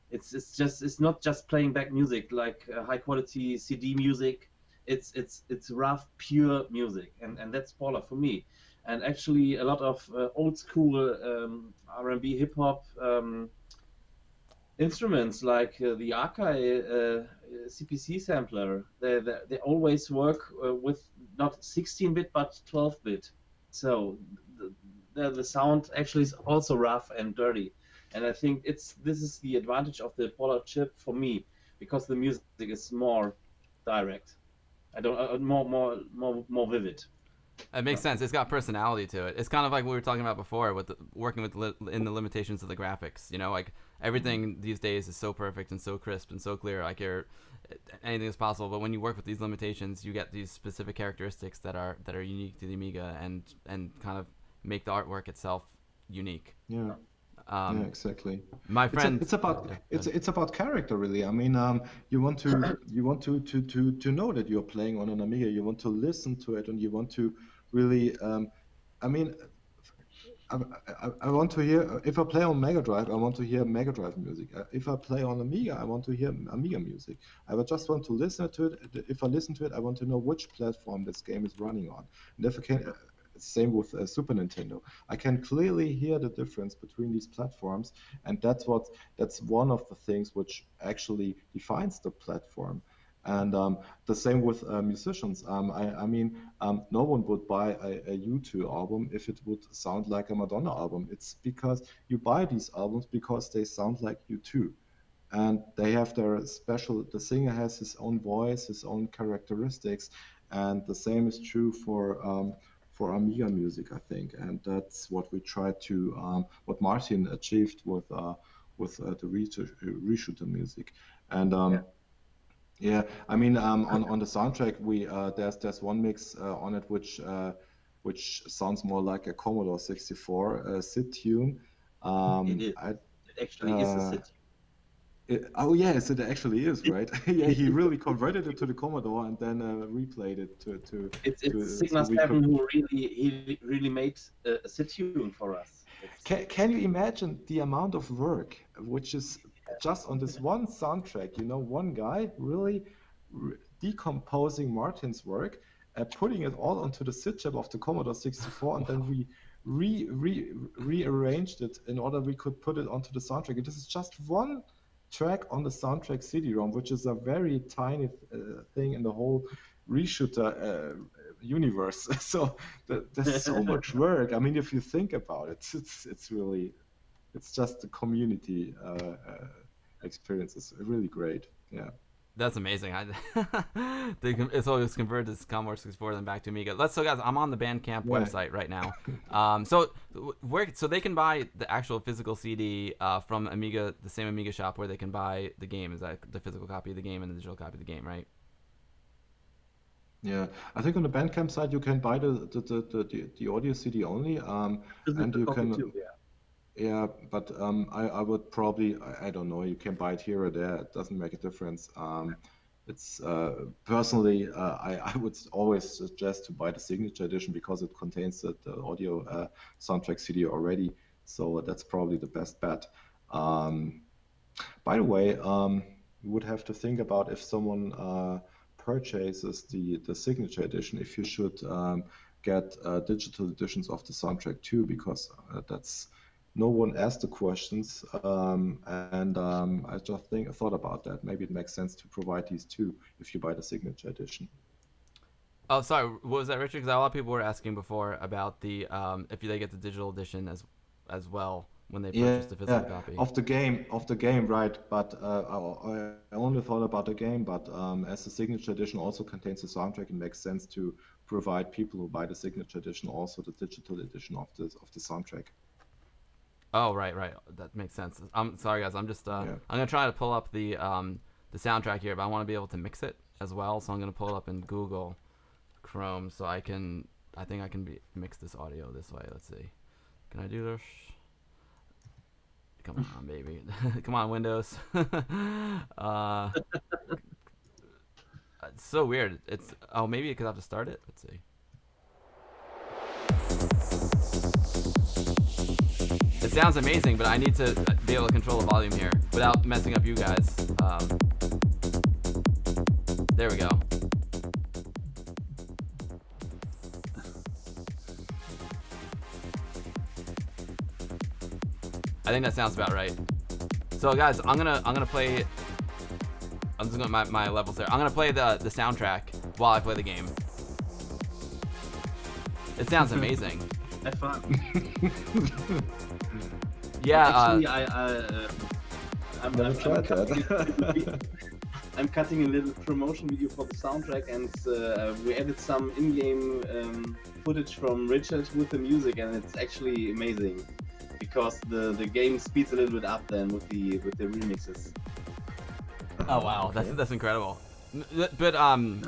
It's not just playing back music like high quality CD music. It's rough, pure music, and that's Paula for me. And actually, a lot of old school R&B, hip hop instruments like the Akai CPC sampler, they always work with not 16-bit but 12-bit. So the sound actually is also rough and dirty. And I think this is the advantage of the Polar chip for me, because the music is more direct. I don't more vivid. It makes sense. It's got personality to it. It's kind of like we were talking about before with working with in the limitations of the graphics. You know, like everything these days is so perfect and so crisp and so clear. Like anything is possible. But when you work with these limitations, you get these specific characteristics that are unique to the Amiga and kind of make the artwork itself unique. Yeah. Yeah, exactly. My friend, it's about character, really. I mean, you want to know that you're playing on an Amiga. You want to listen to it, and you want to really. I mean, I want to hear. If I play on Mega Drive, I want to hear Mega Drive music. If I play on Amiga, I want to hear Amiga music. I would just want to listen to it. If I listen to it, I want to know which platform this game is running on. And if I can. Same with Super Nintendo. I can clearly hear the difference between these platforms, and that's one of the things which actually defines the platform. And the same with musicians. I mean, no one would buy a U2 album if it would sound like a Madonna album. It's because you buy these albums because they sound like U2. And they have their special, the singer has his own voice, his own characteristics, and the same is true for Amiga music, I think, and that's what we tried to, what Martin achieved with the RESHOOT music, and yeah, I mean, on the soundtrack, we there's one mix on it which sounds more like a Commodore 64 SID tune. It is. It actually is a SID. Oh yes, it actually is, right? Yeah, he really converted it to the Commodore and then replayed it to. It's Sigma 7 who really made a SID tune for us. Can you imagine the amount of work which is just on this one soundtrack? You know, one guy really decomposing Martin's work, putting it all onto the SID chip of the Commodore 64, and then we rearranged it in order we could put it onto the soundtrack. And this is just one track on the soundtrack CD-ROM, which is a very tiny thing in the whole RESHOOT universe. So there's so much work. I mean, if you think about it, it's really, it's just the community experience. It's really great. Yeah. That's amazing. It's always converted to Commodore 64 then back to Amiga. So guys, I'm on the Bandcamp website right now. So they can buy the actual physical CD from Amiga, the same Amiga shop where they can buy the game. Is that the physical copy of the game and the digital copy of the game, right? Yeah, I think on the Bandcamp side you can buy the audio CD only, and you can. Too, yeah. Yeah, but I would probably, I don't know, you can buy it here or there. It doesn't make a difference. It's personally, I would always suggest to buy the signature edition because it contains the audio soundtrack CD already. So that's probably the best bet. By the way, you would have to think about if someone purchases the signature edition, if you should get digital editions of the soundtrack too, because that's. No one asked the questions, and I just thought about that. Maybe it makes sense to provide these too if you buy the signature edition. Oh, sorry, what was that, Richard? Because a lot of people were asking before about the if they get the digital edition as well when they purchase the physical copy of the game, right? But I only thought about the game. But as the signature edition also contains the soundtrack, it makes sense to provide people who buy the signature edition also the digital edition of the soundtrack. Oh, right. That makes sense. I'm sorry, guys. I'm just I'm gonna try to pull up the soundtrack here, but I want to be able to mix it as well. So I'm gonna pull it up in Google Chrome so I think I can mix this audio this way. Let's see. Can I do this? Come on, baby. Come on, Windows. It's so weird. It's maybe because I have to start it. Let's see. It sounds amazing, but I need to be able to control the volume here without messing up you guys. There we go. I think that sounds about right. So guys, I'm gonna play. I'm just going my levels there. I'm gonna play the soundtrack while I play the game. It sounds amazing. Have fun. Yeah. Actually, I'm cutting a little promotion video for the soundtrack, and we added some in-game footage from Richard with the music, and it's actually amazing because the game speeds a little bit up then with the remixes. Oh wow, that's incredible. But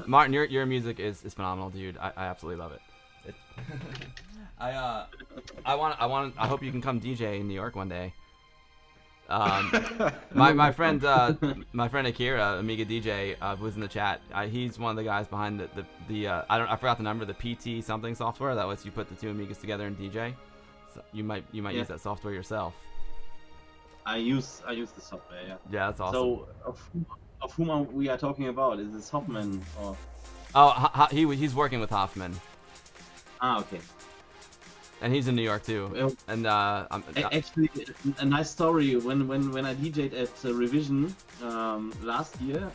Martin, your music is phenomenal, dude. I absolutely love it. I hope you can come DJ in New York one day. My friend Akira, Amiga DJ, who's in the chat. He's one of the guys behind I forgot the number, the PT something software that lets you put the two Amigas together and DJ. So you might use that software yourself. I use the software. Yeah. Yeah, that's awesome. So of whom we are talking about? Is this Hoffman or? Oh, he's working with Hoffman. Ah, okay. And he's in New York too. Well, and actually, a nice story. When I DJ'd at Revision last year,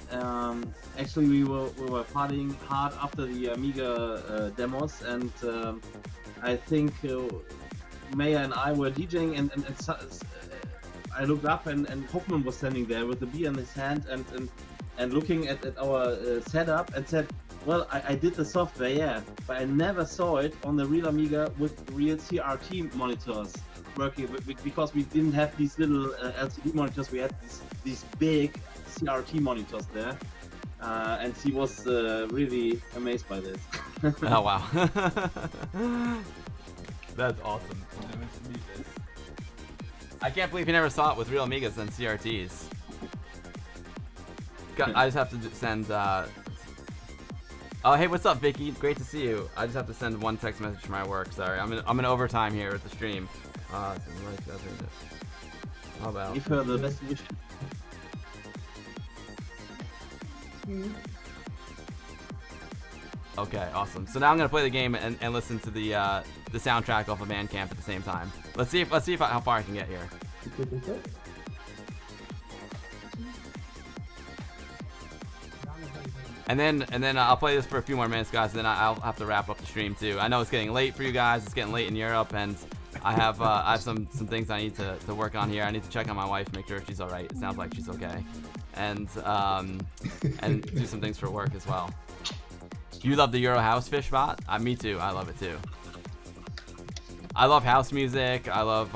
actually we were partying hard after the Amiga demos, and I think Maya and I were DJing, and I looked up, and Hoffman was standing there with a beer in his hand, and looking at our setup, and said, "Well, I did the software, yeah, but I never saw it on the real Amiga with real CRT monitors working, because we didn't have these little LCD monitors. We had these big CRT monitors there." And he was really amazed by this. Oh wow. That's awesome. I can't believe you never saw it with real Amigas and CRTs. I just have to send. Oh hey, what's up, Vicky? Great to see you. I just have to send one text message for my work. Sorry, I'm in overtime here at the stream. How about? Give her the best wishes. Okay, awesome. So now I'm gonna play the game and listen to the soundtrack off of Bandcamp at the same time. Let's see how far I can get here. And then I'll play this for a few more minutes, guys. And then I'll have to wrap up the stream too. I know it's getting late for you guys. It's getting late in Europe, and I have some things I need to work on here. I need to check on my wife, make sure she's all right. It sounds like she's okay, and do some things for work as well. You love the Euro House Fishbot? Me too. I love it too. I love house music. I love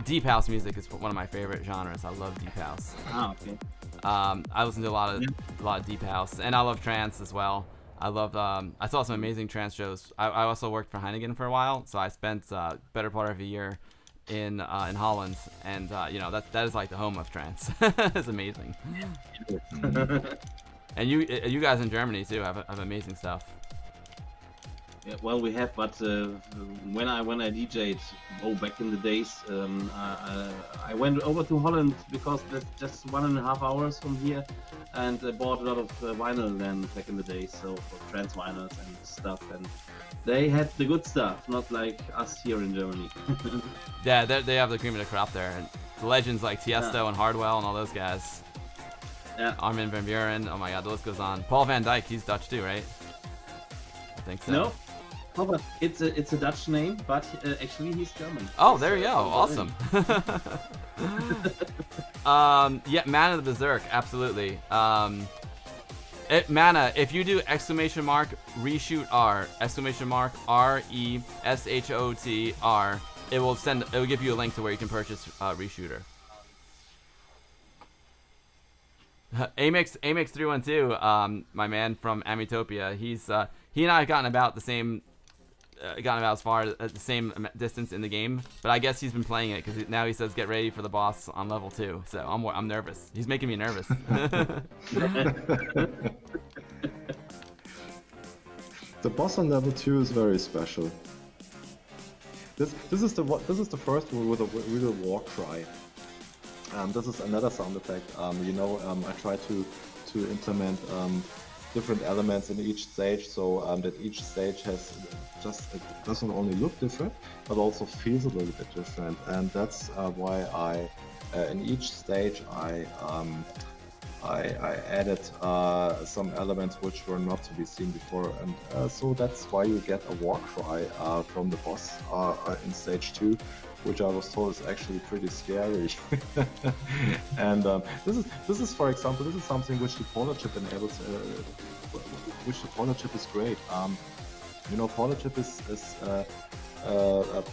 deep house music is one of my favorite genres. I love deep house. Ah, okay. I listen to a lot of deep house, and I love trance as well. I love. I saw some amazing trance shows. I also worked for Heineken for a while, so I spent better part of a year in Holland, and that is like the home of trance. It's amazing. And you guys in Germany too have amazing stuff. Yeah, well, we have, but when I DJ'd, back in the days, I went over to Holland because that's just 1.5 hours from here, and I bought a lot of vinyl then back in the days, so for trance vinyls and stuff, and they had the good stuff, not like us here in Germany. Yeah, they have the cream of the crop there, and the legends like Tiesto and Hardwell and all those guys. Yeah. Armin van Buuren, oh my god, the list goes on. Paul van Dyk, he's Dutch too, right? I think so. No. Oh, but it's a Dutch name, but actually he's German. Oh, there you go. Awesome. Yeah, Mana the Berserk, absolutely. Mana, if you do !RESHOOT R, !RESHOOT R, it will give you a link to where you can purchase ReShooter. Amix 312, my man from Amitopia, he and I have gotten about as far as the same distance in the game, but I guess he's been playing it because now he says get ready for the boss on level 2. So I'm nervous. He's making me nervous. The boss on level 2 is very special. this is the first one with a real war cry. This is another sound effect. I try to implement different elements in each stage, so that each stage has it doesn't only look different, but also feels a little bit different, and that's why I in each stage I added some elements which were not to be seen before, and so that's why you get a war cry from the boss in stage 2, which I was told is actually pretty scary. And this is, for example, this is something which the Polar chip enables, which the Polar chip is great. Polar chip is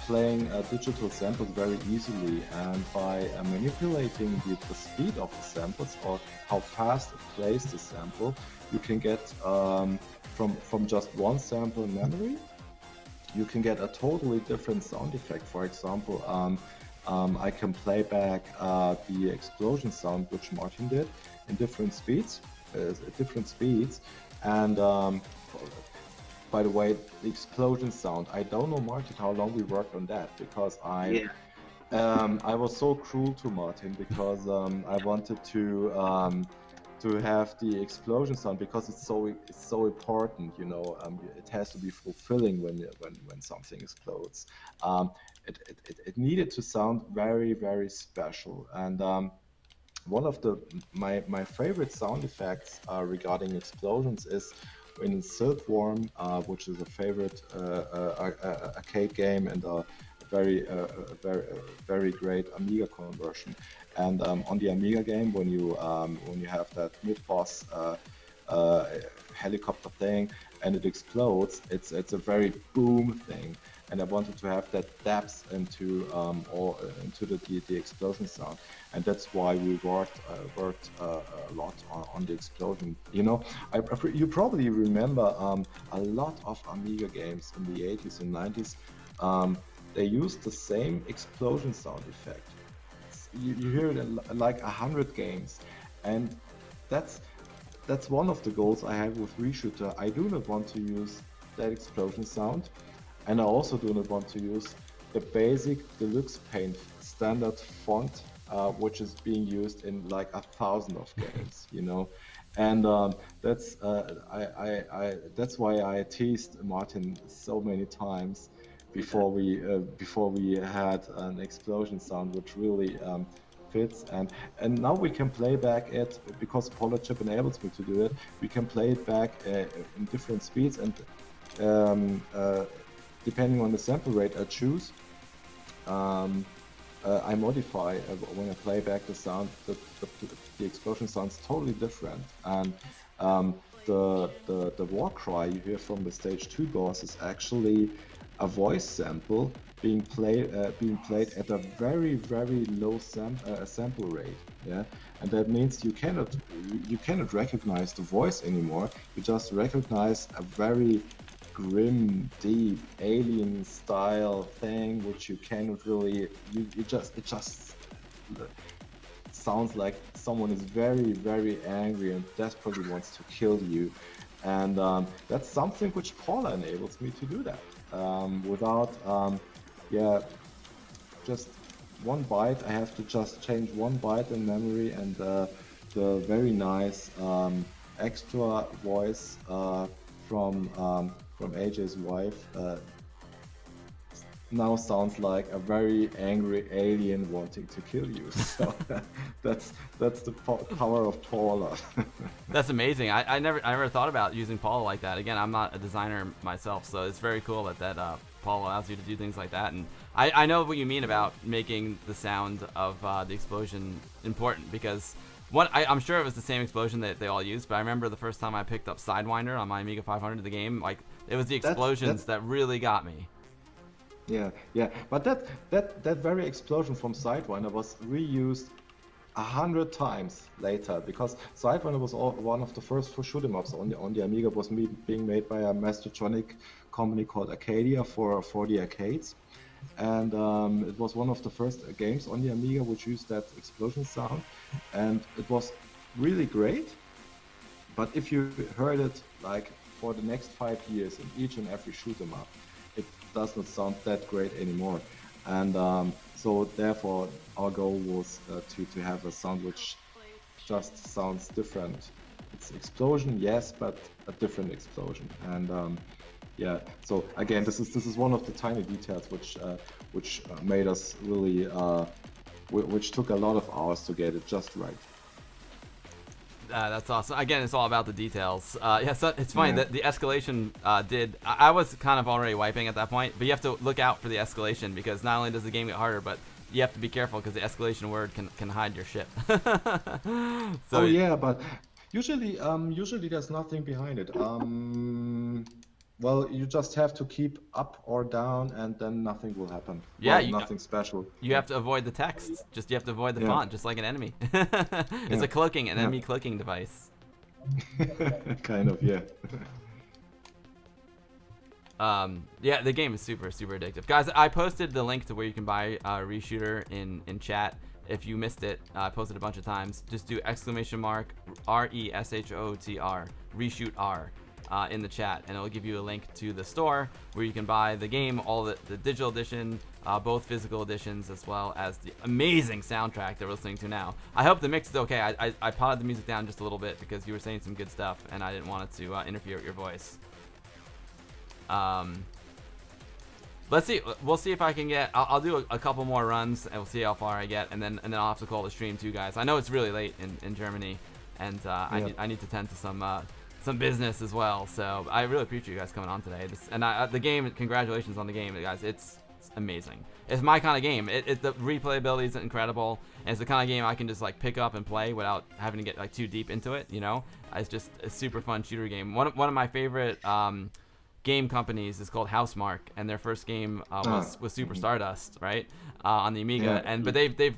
playing digital samples very easily, and by manipulating the speed of the samples or how fast it plays the sample, you can get from just one sample in memory, you can get a totally different sound effect. For example, I can play back the explosion sound which Martin did in different speeds, and by the way, the explosion sound, I don't know, Martin, how long we worked on that, because I was so cruel to Martin, because I wanted to have the explosion sound, because it's so important, it has to be fulfilling when something explodes. It needed to sound very, very special, and one of my favorite sound effects regarding explosions is in Silkworm, which is a favorite arcade game and a very great Amiga conversion. And on the Amiga game, when you have that mid-boss helicopter thing and it explodes, it's a very boom thing. And I wanted to have that depth into the explosion sound, and that's why we worked a lot on the explosion. You probably remember a lot of Amiga games in the 80s and 90s. They used the same explosion sound effect. You hear it in like 100 games, and that's one of the goals I have with RESHOOT. I do not want to use that explosion sound. And I also do not want to use the basic deluxe paint standard font, which is being used in like 1,000 of games, And that's why I teased Martin so many times before we had an explosion sound, which really fits. And now we can play back it, because Polar chip enables me to do it. We can play it back in different speeds, and depending on the sample rate I choose, I modify when I play back the sound. The explosion sounds totally different, and the war cry you hear from the stage 2 boss is actually a voice sample being played at a very, very low sample rate. Yeah, and that means you cannot recognize the voice anymore. You just recognize a very grim, deep, alien style thing, which you cannot really. It just sounds like someone is very, very angry and desperately wants to kill you, and that's something which Paula enables me to do that without, just one byte. I have to just change one byte in memory, and the very nice extra voice from AJ's wife now sounds like a very angry alien wanting to kill you. So that's the power of Paula. That's amazing. I never thought about using Paula like that. Again, I'm not a designer myself, so it's very cool that Paula allows you to do things like that. And I know what you mean about making the sound of the explosion important, because I'm sure it was the same explosion that they all used, but I remember the first time I picked up Sidewinder on my Amiga 500, the game, like it was the explosions that really got me. Yeah, but that very explosion from Sidewinder was reused 100 times later, because Sidewinder was one of the first shoot 'em ups on the Amiga. Was being made by a Mastertronic company called Arcadia for the arcades, and it was one of the first games on the Amiga which used that explosion sound, and it was really great. But if you heard it like for the next 5 years in each and every shoot 'em up, does not sound that great anymore. And so therefore our goal was to have a sound which just sounds different. It's explosion, yes, but a different explosion. And yeah, so again, this is one of the tiny details which made us really which took a lot of hours to get it just right. That's awesome. Again, it's all about the details. Yeah, so it's funny that the escalation I was kind of already wiping at that point, but you have to look out for the escalation because not only does the game get harder, but you have to be careful because the escalation word can hide your ship. So yeah, but usually there's nothing behind it. Well, you just have to keep up or down, and then nothing will happen. Yeah, well, nothing special. You have to avoid the text. You have to avoid the font, just like an enemy. It's an enemy cloaking device. Kind of, yeah. Yeah, the game is super addictive, guys. I posted the link to where you can buy RESHOOT in chat. If you missed it, I posted a bunch of times. Just do !! RESHOOT RESHOOT R. In the chat, and it'll give you a link to the store where you can buy the game, all the digital edition, both physical editions, as well as the amazing soundtrack that we're listening to now. I hope the mix is okay. I potted the music down just a little bit because you were saying some good stuff, and I didn't want it to interfere with your voice. Let's see. We'll see if I can get. I'll do a couple more runs, and we'll see how far I get, and then I'll have to call the stream too, guys. I know it's really late in Germany, and I need to tend to some business as well, so I really appreciate you guys coming on today. The game, congratulations on the game, guys. It's amazing. It's my kind of game. The replayability is incredible, and it's the kind of game I can just like pick up and play without having to get like too deep into it. You know, it's just a super fun shooter game. One of my favorite game companies is called Housemarque, and their first game was Super Stardust, right, on the Amiga. But they've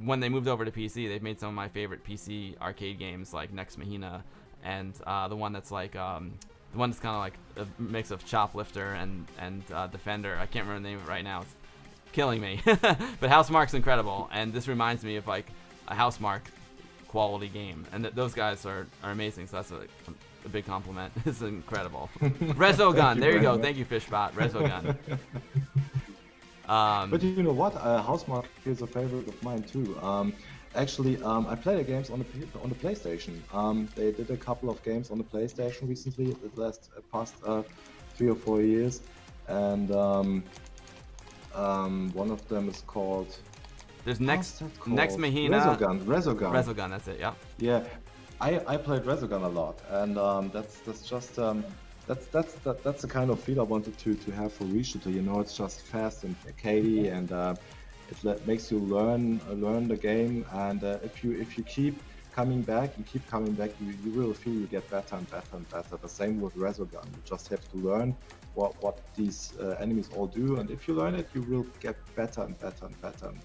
when they moved over to PC, they've made some of my favorite PC arcade games like Nex Machina. And the one that's like the one that's kind of like a mix of Choplifter and Defender. I can't remember the name of it right now. It's killing me. But Housemarque's incredible, and this reminds me of like a Housemarque quality game. And those guys are amazing. So that's a big compliment. It's incredible. Resogun. There you go. Thank you, Fishbot. Resogun. But you know what? Housemarque is a favorite of mine too. Actually, I play the games on the PlayStation. They did a couple of games on the PlayStation recently, the past 3 or 4 years, and one of them is called. There's Nex Machina. Resogun. That's it. Yeah. Yeah, I played Resogun a lot, and that's the kind of feel I wanted to have for RESHOOT. You know, it's just fast and arcadey, and it makes you learn the game, and if you keep coming back, you will feel you get better and better and better. The same with Resogun. You just have to learn what these enemies all do, and if you learn it, you will get better and better and better. And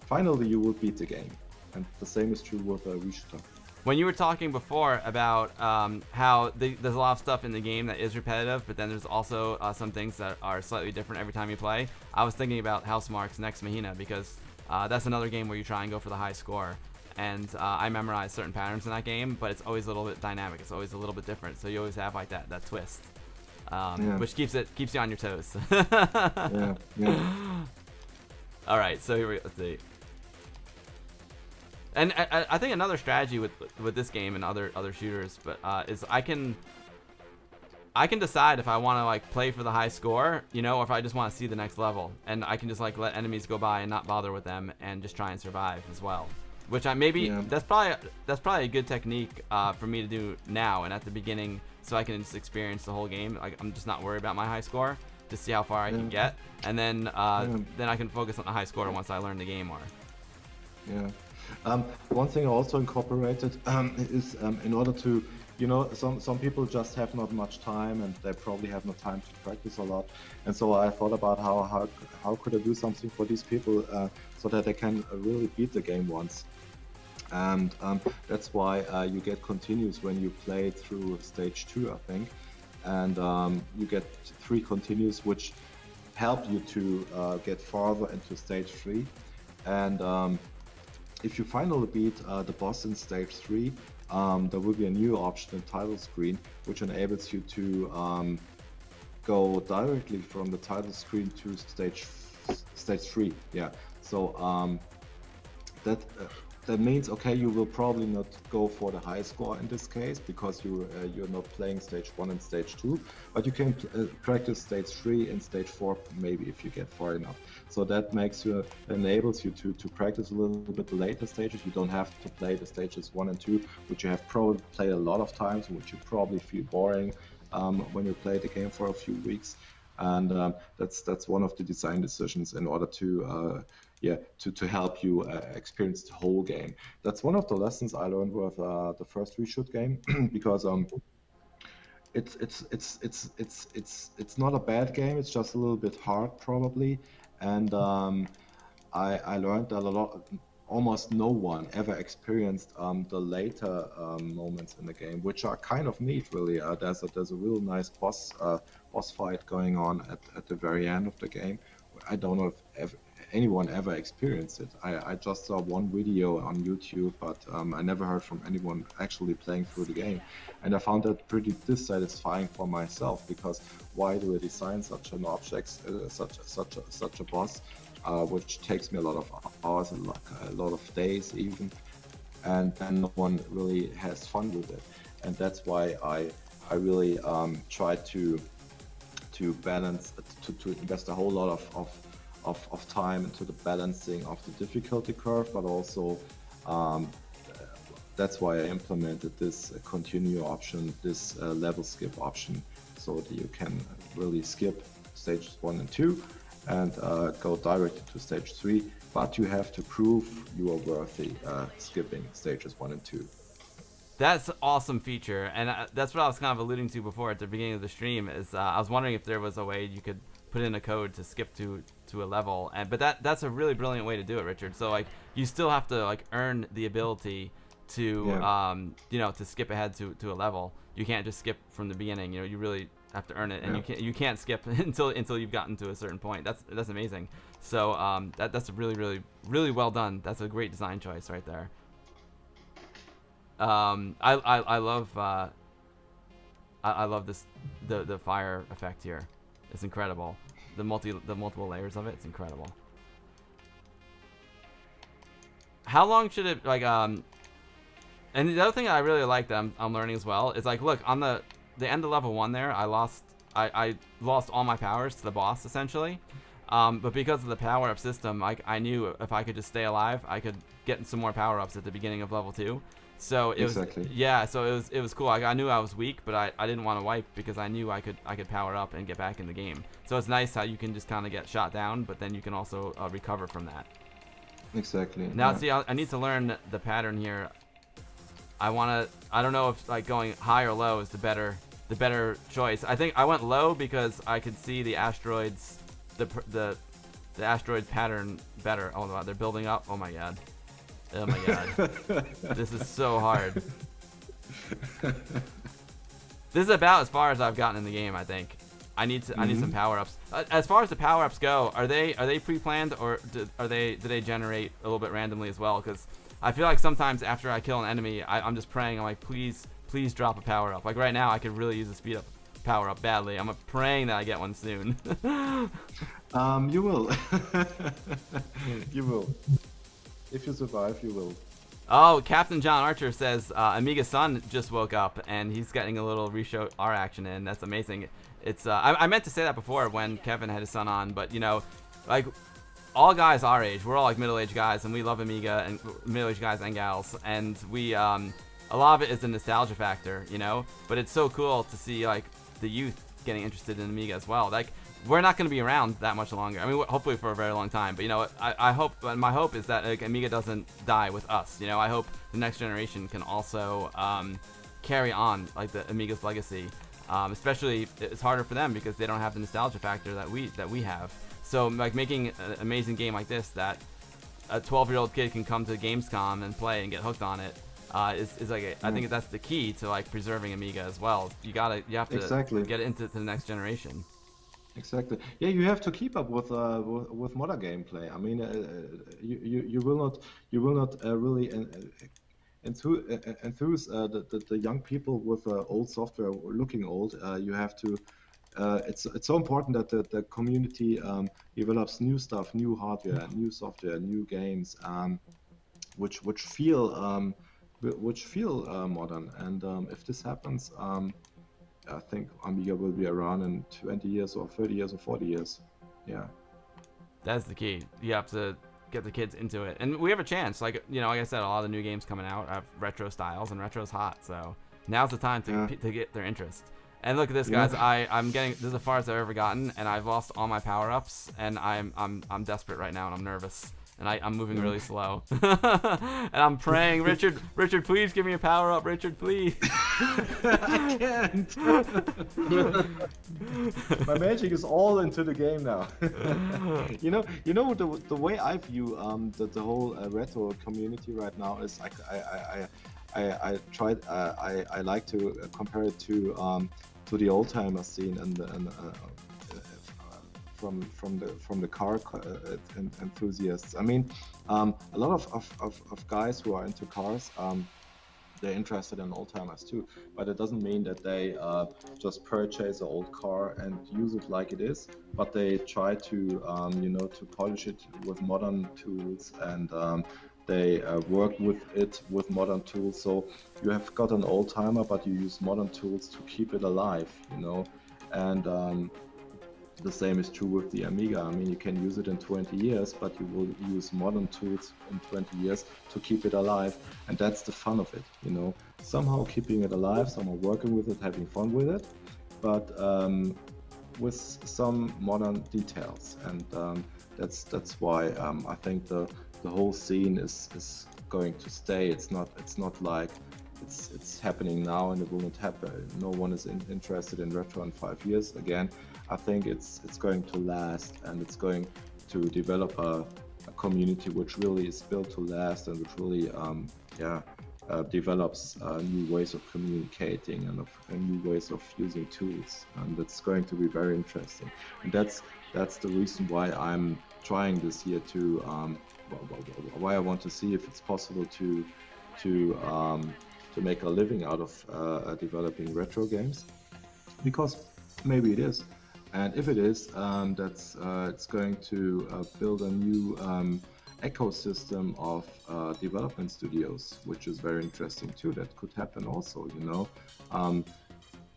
finally, you will beat the game. And the same is true with RESHOOT. When you were talking before about how there's a lot of stuff in the game that is repetitive, but then there's also some things that are slightly different every time you play, I was thinking about Housemarque's Nex Machina, because that's another game where you try and go for the high score. And I memorized certain patterns in that game, but it's always a little bit dynamic. It's always a little bit different. So you always have like that twist, which keeps you on your toes. Yeah. All right, so here we go. Let's see. And I think another strategy with this game and other shooters, but is I can decide if I want to like play for the high score, you know, or if I just want to see the next level, and I can just like let enemies go by and not bother with them and just try and survive as well. Which that's probably a good technique for me to do now and at the beginning, so I can just experience the whole game. Like I'm just not worried about my high score, to see how far I can get, and then I can focus on the high score once I learn the game more. Yeah. One thing I also incorporated is in order to, you know, some people just have not much time, and they probably have no time to practice a lot, and so I thought about how could I do something for these people so that they can really beat the game once. And that's why you get continues when you play through stage 2, I think, and you get 3 continues which help you to get farther into stage 3. And if you finally beat the boss in stage 3, there will be a new option in title screen which enables you to go directly from the title screen to stage 3. Yeah. So that means, okay, you will probably not go for the high score in this case because you're not playing stage 1 and stage 2, but you can practice stage 3 and stage 4 maybe if you get far enough. So that enables you to practice a little bit the later stages. You don't have to play the stages 1 and 2, which you have probably played a lot of times, which you probably feel boring when you play the game for a few weeks. And that's one of the design decisions in order to help you experience the whole game. That's one of the lessons I learned with the first RESHOOT game because it's not a bad game. It's just a little bit hard probably, and I learned that a lot. Almost no one ever experienced the later moments in the game, which are kind of neat, really. There's a real nice boss fight going on at the very end of the game. I don't know if anyone ever experienced it. I just saw one video on YouTube, but I never heard from anyone actually playing through the game, and I found that pretty dissatisfying for myself because why do I design such an object, such a boss? Which takes me a lot of hours, a lot of days even, and then no one really has fun with it. And that's why I really try to balance, to invest a whole lot of time into the balancing of the difficulty curve, but also that's why I implemented this continue option, this level skip option, so that you can really skip stages 1 and 2 and go directly to stage 3, but you have to prove you are worthy skipping stages 1 and 2. That's an awesome feature, and that's what I was kind of alluding to before at the beginning of the stream. Is I was wondering if there was a way you could put in a code to skip to a level, but that's a really brilliant way to do it, Richard. So like you still have to like earn the ability to to skip ahead to a level. You can't just skip from the beginning. You really have to earn it, and you can't skip until you've gotten to a certain point. That's amazing. So that's really well done. That's a great design choice right there. I love this the fire effect here. It's incredible. The multiple layers of it. It's incredible. How long should it and the other thing I really like that I'm learning as well is like, look, on the end of level 1 there, I lost all my powers to the boss essentially, but because of the power-up system, I knew if I could just stay alive, I could get some more power-ups at the beginning of level 2. So it was cool. I knew I was weak, but I didn't want to wipe because I knew I could power up and get back in the game. So it's nice how you can just kind of get shot down, but then you can also recover from that. Exactly. Now see, I need to learn the pattern here. I don't know if like going high or low is the better choice. I think I went low because I could see the asteroids, the asteroid pattern better. Oh wow, they're building up. Oh my god. Oh my god. This is so hard. This is about as far as I've gotten in the game, I think. I need some power-ups. As far as the power-ups go, are they pre-planned or do they generate a little bit randomly as well? Because I feel like sometimes after I kill an enemy, I'm just praying. I'm like, please drop a power-up. Like right now, I could really use a speed-up power-up badly. I'm praying that I get one soon. You will. You will. If you survive, you will. Oh, Captain John Archer says Amiga Sun just woke up and he's getting a little RESHOOT R action in. That's amazing. It's I meant to say that before when Kevin had his son on, but like all guys our age, we're all like middle-aged guys and we love Amiga, and middle-aged guys and gals, and we a lot of it is the nostalgia factor, but it's so cool to see like the youth getting interested in Amiga as well. Like we're not going to be around that much longer. I mean, hopefully for a very long time. But I hope. My hope is that like, Amiga doesn't die with us. I hope the next generation can also carry on like the Amiga's legacy. Especially it's harder for them because they don't have the nostalgia factor that we have. So like making an amazing game like this that a 12-year-old kid can come to Gamescom and play and get hooked on it is like I think that's the key to like preserving Amiga as well. You have to get it into the next generation. Exactly. Yeah, you have to keep up with modern gameplay. I mean, you will not really enthuse the young people with old software looking old. You have to it's so important that the community develops new stuff, new hardware, new software, new games, which feel modern. And if this happens, I think Amiga will be around in 20 years or 30 years or 40 years. Yeah. That's the key. You have to get the kids into it, and we have a chance. Like like I said, a lot of the new games coming out have retro styles, and retro's hot. So now's the time to get their interest. And look at this, guys. I'm getting this is as far as I've ever gotten, and I've lost all my power-ups, and I'm desperate right now, and I'm nervous, and I'm moving really slow, and I'm praying, Richard, please give me a power-up, Richard, please. I can't. My magic is all into the game now. The way I view the whole retro community right now is I like to compare it to the old timer scene and from the car enthusiasts. I mean, a lot of guys who are into cars, they're interested in old timers too, but it doesn't mean that they just purchase an old car and use it like it is, but they try to to polish it with modern tools, and they work with it with modern tools. So you have got an old timer, but you use modern tools to keep it alive, and the same is true with the Amiga. I mean, you can use it in 20 years, but you will use modern tools in 20 years to keep it alive, and that's the fun of it, somehow keeping it alive, somehow working with it, having fun with it, but with some modern details. And that's why I think the whole scene is going to stay. It's not like it's happening now and it will not happen. No one is interested in retro in 5 years. Again, I think it's going to last, and it's going to develop a community which really is built to last, and which really develops new ways of communicating and new ways of using tools, and that's going to be very interesting. And that's the reason why I'm trying this year to why I want to see if it's possible to make a living out of developing retro games, because maybe it is. And if it is, it's going to build a new ecosystem of development studios, which is very interesting too. That could happen also,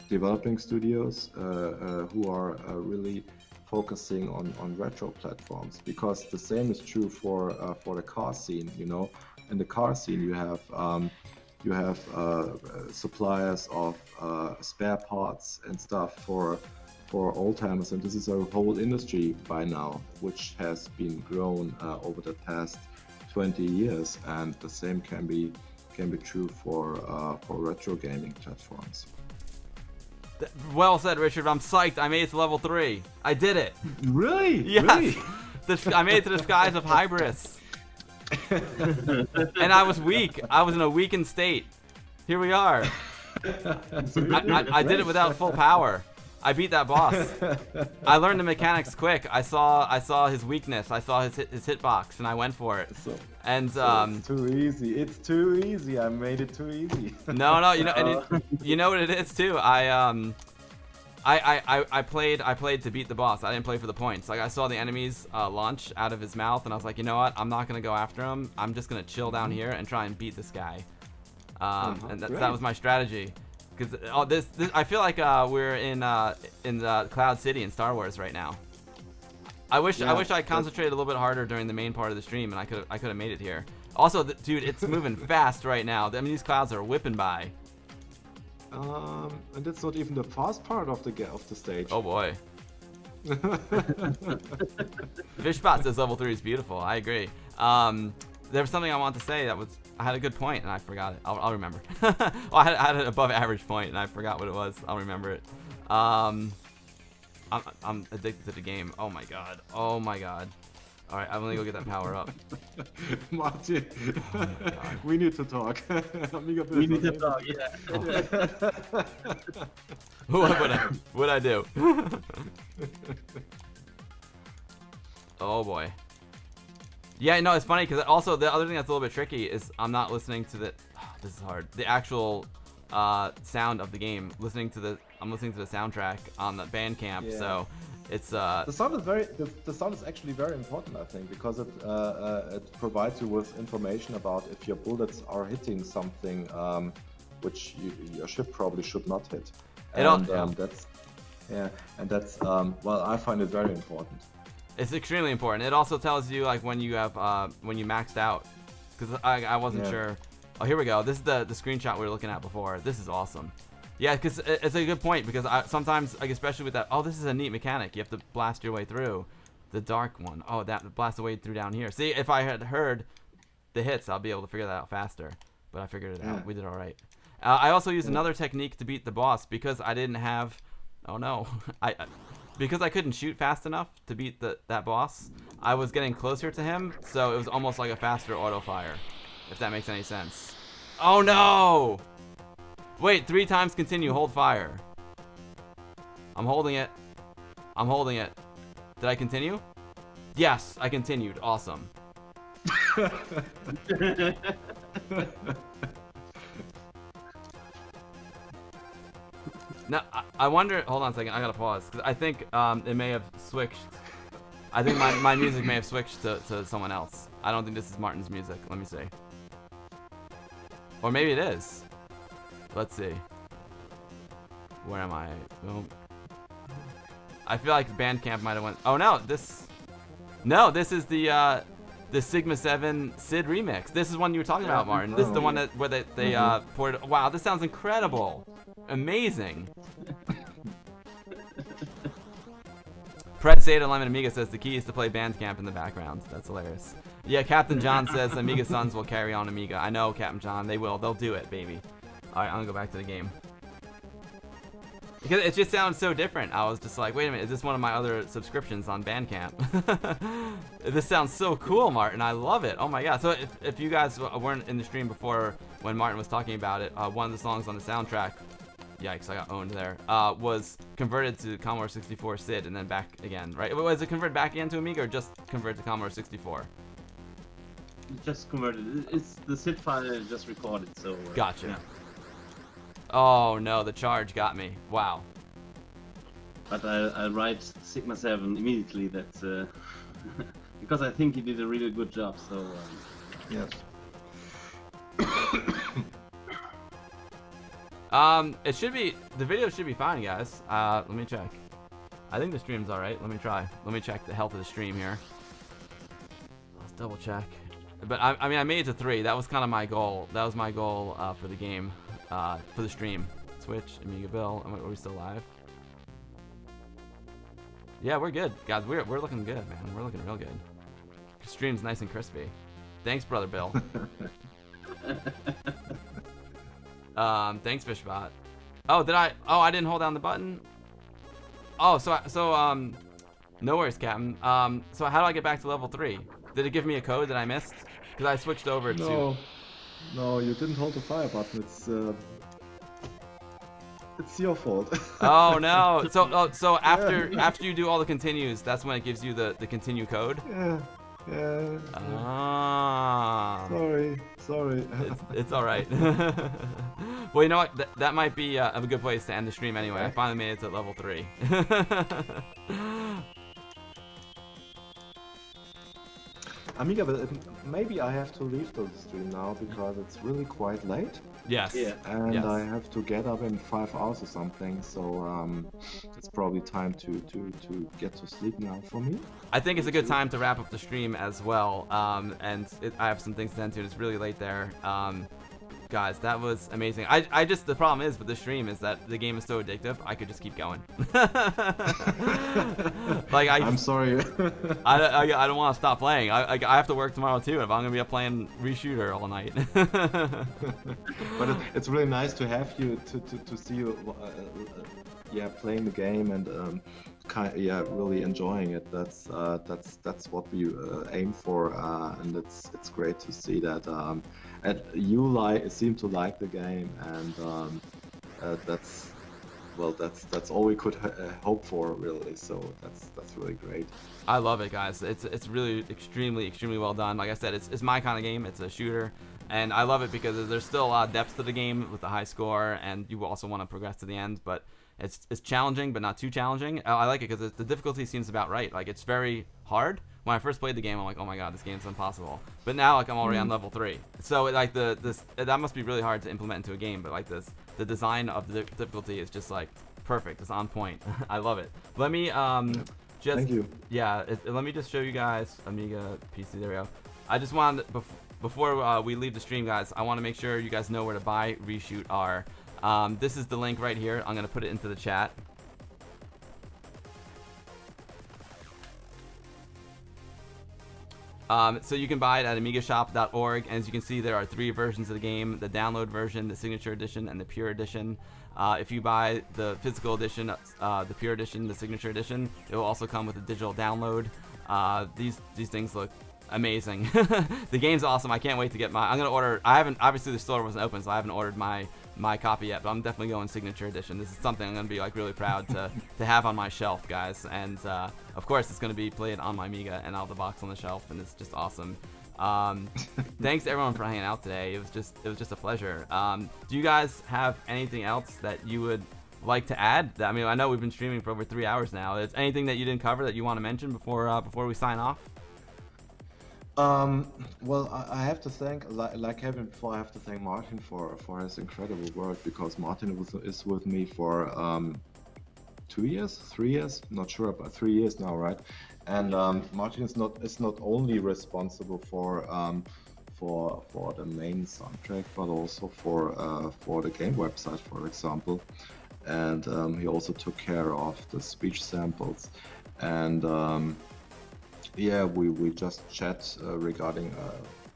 developing studios who are really focusing on retro platforms, because the same is true for the car scene. In the car scene, you have suppliers of spare parts and stuff for old timers, and this is a whole industry by now, which has been grown over the past 20 years, and the same can be true for retro gaming platforms. Well said, Richard. I'm psyched. I made it to level 3. I did it. Really? Yes. Really? I made it to the skies of Hybris. And I was weak. I was in a weakened state. Here we are. I did it without full power. I beat that boss. I learned the mechanics quick. I saw his weakness. I saw his hitbox, and I went for it. It's too easy. It's too easy. I made it too easy. No, you know what it is too. I played to beat the boss. I didn't play for the points. Like, I saw the enemies launch out of his mouth, and I was like, you know what? I'm not gonna go after him. I'm just gonna chill down here and try and beat this guy. And that was my strategy. Because I feel like we're in the Cloud City in Star Wars right now. I wish I concentrated a little bit harder during the main part of the stream, and I could have made it here. Also, dude, it's moving fast right now. I mean, these clouds are whipping by. And that's not even the fast part of the stage. Oh boy. Fishbot says level 3 is beautiful. I agree. There was something I wanted to say I had a good point and I forgot it. I'll remember. Well, I had an above average point and I forgot what it was. I'll remember it. I'm addicted to the game. Oh my god. Oh my god. All right, I'm gonna go get that power up. Martin, we need to talk. AmigaBill. We need to talk. Yeah. What'd I do? Oh boy. Yeah, no, it's funny because also the other thing that's a little bit tricky is I'm not listening to this is hard. The actual sound of the game. I'm listening to the soundtrack on the Bandcamp, so it's the sound is the sound is actually very important, I think, because it provides you with information about if your bullets are hitting something which your ship probably should not hit. And that's well, I find it very important. It's extremely important. It also tells you like when you have when you maxed out, because I wasn't sure. Oh, here we go. This is the screenshot we were looking at before. This is awesome. Yeah, because it's a good point, because sometimes, like, especially with that, oh, this is a neat mechanic. You have to blast your way through the dark one. Oh, that blast the way through down here. See, if I had heard the hits, I'll be able to figure that out faster. But I figured it out. We did all right. I also used another technique to beat the boss because I didn't have. Oh no, because I couldn't shoot fast enough to beat that boss. I was getting closer to him, so it was almost like a faster auto fire. If that makes any sense. Oh no! Wait, 3 times continue, hold fire. I'm holding it. I'm holding it. Did I continue? Yes, I continued. Awesome. Now, I wonder, hold on a second, I gotta pause, because I think it may have switched. I think my music may have switched to someone else. I don't think this is Martin's music. Let me see. Or maybe it is. Let's see. Where am I? Oh. I feel like Bandcamp might have went. Oh no, this. No, this is the Sigma 7 Sid remix. This is one you were talking about, Martin. This is the one where they poured. Wow, this sounds incredible, amazing. Fred Zeta Lemon Amiga says the key is to play Bandcamp in the background. That's hilarious. Yeah, Captain John says Amiga Sons will carry on Amiga. I know, Captain John. They will. They'll do it, baby. Alright, I'm gonna go back to the game. Because it just sounds so different. I was just like, wait a minute, is this one of my other subscriptions on Bandcamp? This sounds so cool, Martin. I love it. Oh my god. So if you guys weren't in the stream before when Martin was talking about it, one of the songs on the soundtrack, yikes, I got owned there, was converted to Commodore 64 SID and then back again, right? Was it converted back again to Amiga or just converted to Commodore 64? Just converted. It's the SID file just recorded, so. Gotcha. Yeah. Oh no, the charge got me. Wow. But I write Sigma 7 immediately. That's because I think he did a really good job. So. Yes. It should be, the video should be fine, guys. Let me check. I think the stream's alright. Let me try. Let me check the health of the stream here. Let's double check. But I mean, I made it to 3. That was kind of my goal. That was my goal for the game, for the stream. Twitch, AmigaBill. Are we still live? Yeah, we're good, guys. We're looking good, man. We're looking real good. The stream's nice and crispy. Thanks, brother Bill. Thanks, Fishbot. Oh, did I? Oh, I didn't hold down the button. Oh, so no worries, Captain. So how do I get back to level 3? Did it give me a code that I missed? Because I switched over to. No, you didn't hold the fire button. It's your fault. Oh no! So after you do all the continues, that's when it gives you the continue code. Yeah. Ah. Sorry. It's all right. Well, you know what? That might be a good place to end the stream anyway. I finally made it to level 3. Amiga, maybe I have to leave the stream now because it's really quite late. Yes. Yeah. And I have to get up in 5 hours or something, so it's probably time to get to sleep now for me. I think it's a good time to wrap up the stream as well. And I have some things to tend to. It's really late there. Guys, that was amazing. I just, the problem is with the stream is that the game is so addictive. I could just keep going. Like I'm sorry. I don't want to stop playing. I have to work tomorrow too. If I'm gonna be up playing RESHOOT R all night. But it's really nice to have you to see you, playing the game and really enjoying it. That's what we aim for, and it's great to see that you seem to like the game, and well, that's all we could hope for, really. So that's really great. I love it, guys. It's really extremely well done. Like I said, it's my kind of game. It's a shooter, and I love it because there's still a lot of depth to the game with the high score, and you also want to progress to the end. But it's challenging, but not too challenging. I like it because the difficulty seems about right. Like, it's very hard. When I first played the game, I'm like, oh my god, this game's impossible. But now, like, I'm already on level 3. So like that must be really hard to implement into a game. But like the design of the difficulty is just like perfect. It's on point. I love it. Let me just, thank you. Yeah, let me just show you guys Amiga PC. There we go. I just wanted before we leave the stream, guys, I want to make sure you guys know where to buy RESHOOT R. This is the link right here. I'm gonna put it into the chat. So you can buy it at amigashop.org, and as you can see, there are 3 versions of the game: the download version, the signature edition, and the pure edition. If you buy the physical edition, the pure edition, the signature edition, it will also come with a digital download. These things look amazing. The game's awesome. I can't wait to get I'm gonna order. Obviously the store wasn't open, so I haven't ordered my copy yet, but I'm definitely going signature edition. This is something I'm gonna be like really proud to have on my shelf, guys. And of course it's gonna be played on my Amiga and out of the box on the shelf, and it's just awesome. Thanks to everyone for hanging out today. It was just a pleasure. Do you guys have anything else that you would like to add? I mean, I know we've been streaming for over 3 hours now. Is anything that you didn't cover that you want to mention before we sign off? Well, I have to thank, like Kevin before, I have to thank Martin for his incredible work, because Martin is with me for 2 years, 3 years, not sure, but 3 years now, right? And Martin is not only responsible for the main soundtrack, but also for the game website, for example. And he also took care of the speech samples, and yeah, we just chat regarding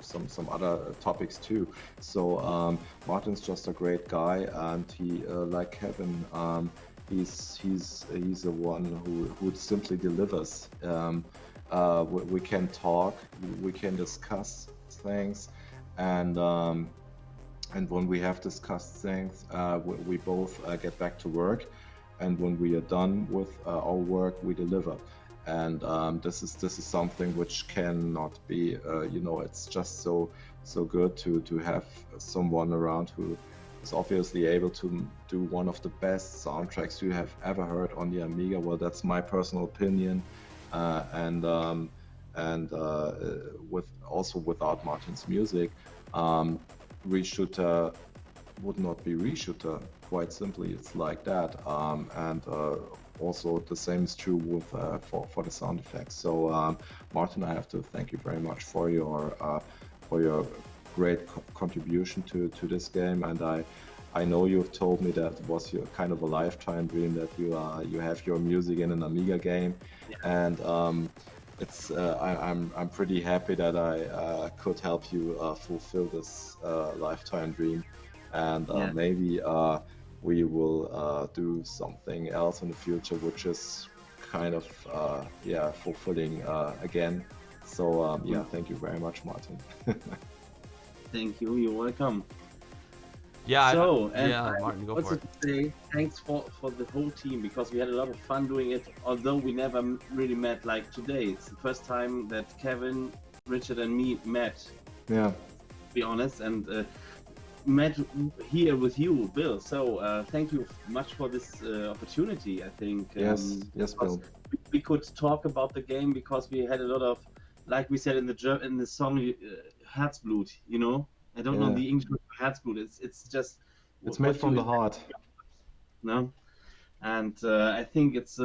some other topics too. So Martin's just a great guy, and he, like Kevin, he's the one who simply delivers. We can talk, we can discuss things, and when we have discussed things, we both get back to work, and when we are done with our work, we deliver. And this is something which cannot be, it's just so good to have someone around who is obviously able to do one of the best soundtracks you have ever heard on the Amiga. Well, that's my personal opinion, and also without Martin's music, RESHOOT would not be RESHOOT. Quite simply, it's like that. Also, the same is true with for the sound effects. So, Martin, I have to thank you very much for your great contribution to this game. And I know you've told me that it was your kind of a lifetime dream that you have your music in an Amiga game, and it's I'm pretty happy that I could help you fulfill this lifetime dream, and maybe we will do something else in the future, which is kind of fulfilling again. So yeah, thank you very much, Martin. Thank you. You're welcome. Yeah. So, Martin, go for it. Say thanks for the whole team, because we had a lot of fun doing it. Although we never really met like today. It's the first time that Kevin, Richard, and me met. Yeah. To be honest, and met here with you, Bill. So thank you much for this opportunity. I think. Yes, Bill. We could talk about the game because we had a lot of, like we said in the song, Herzblut. You know, I don't know the English word for Herzblut. It's just. It's made from the heart. No, and I think it's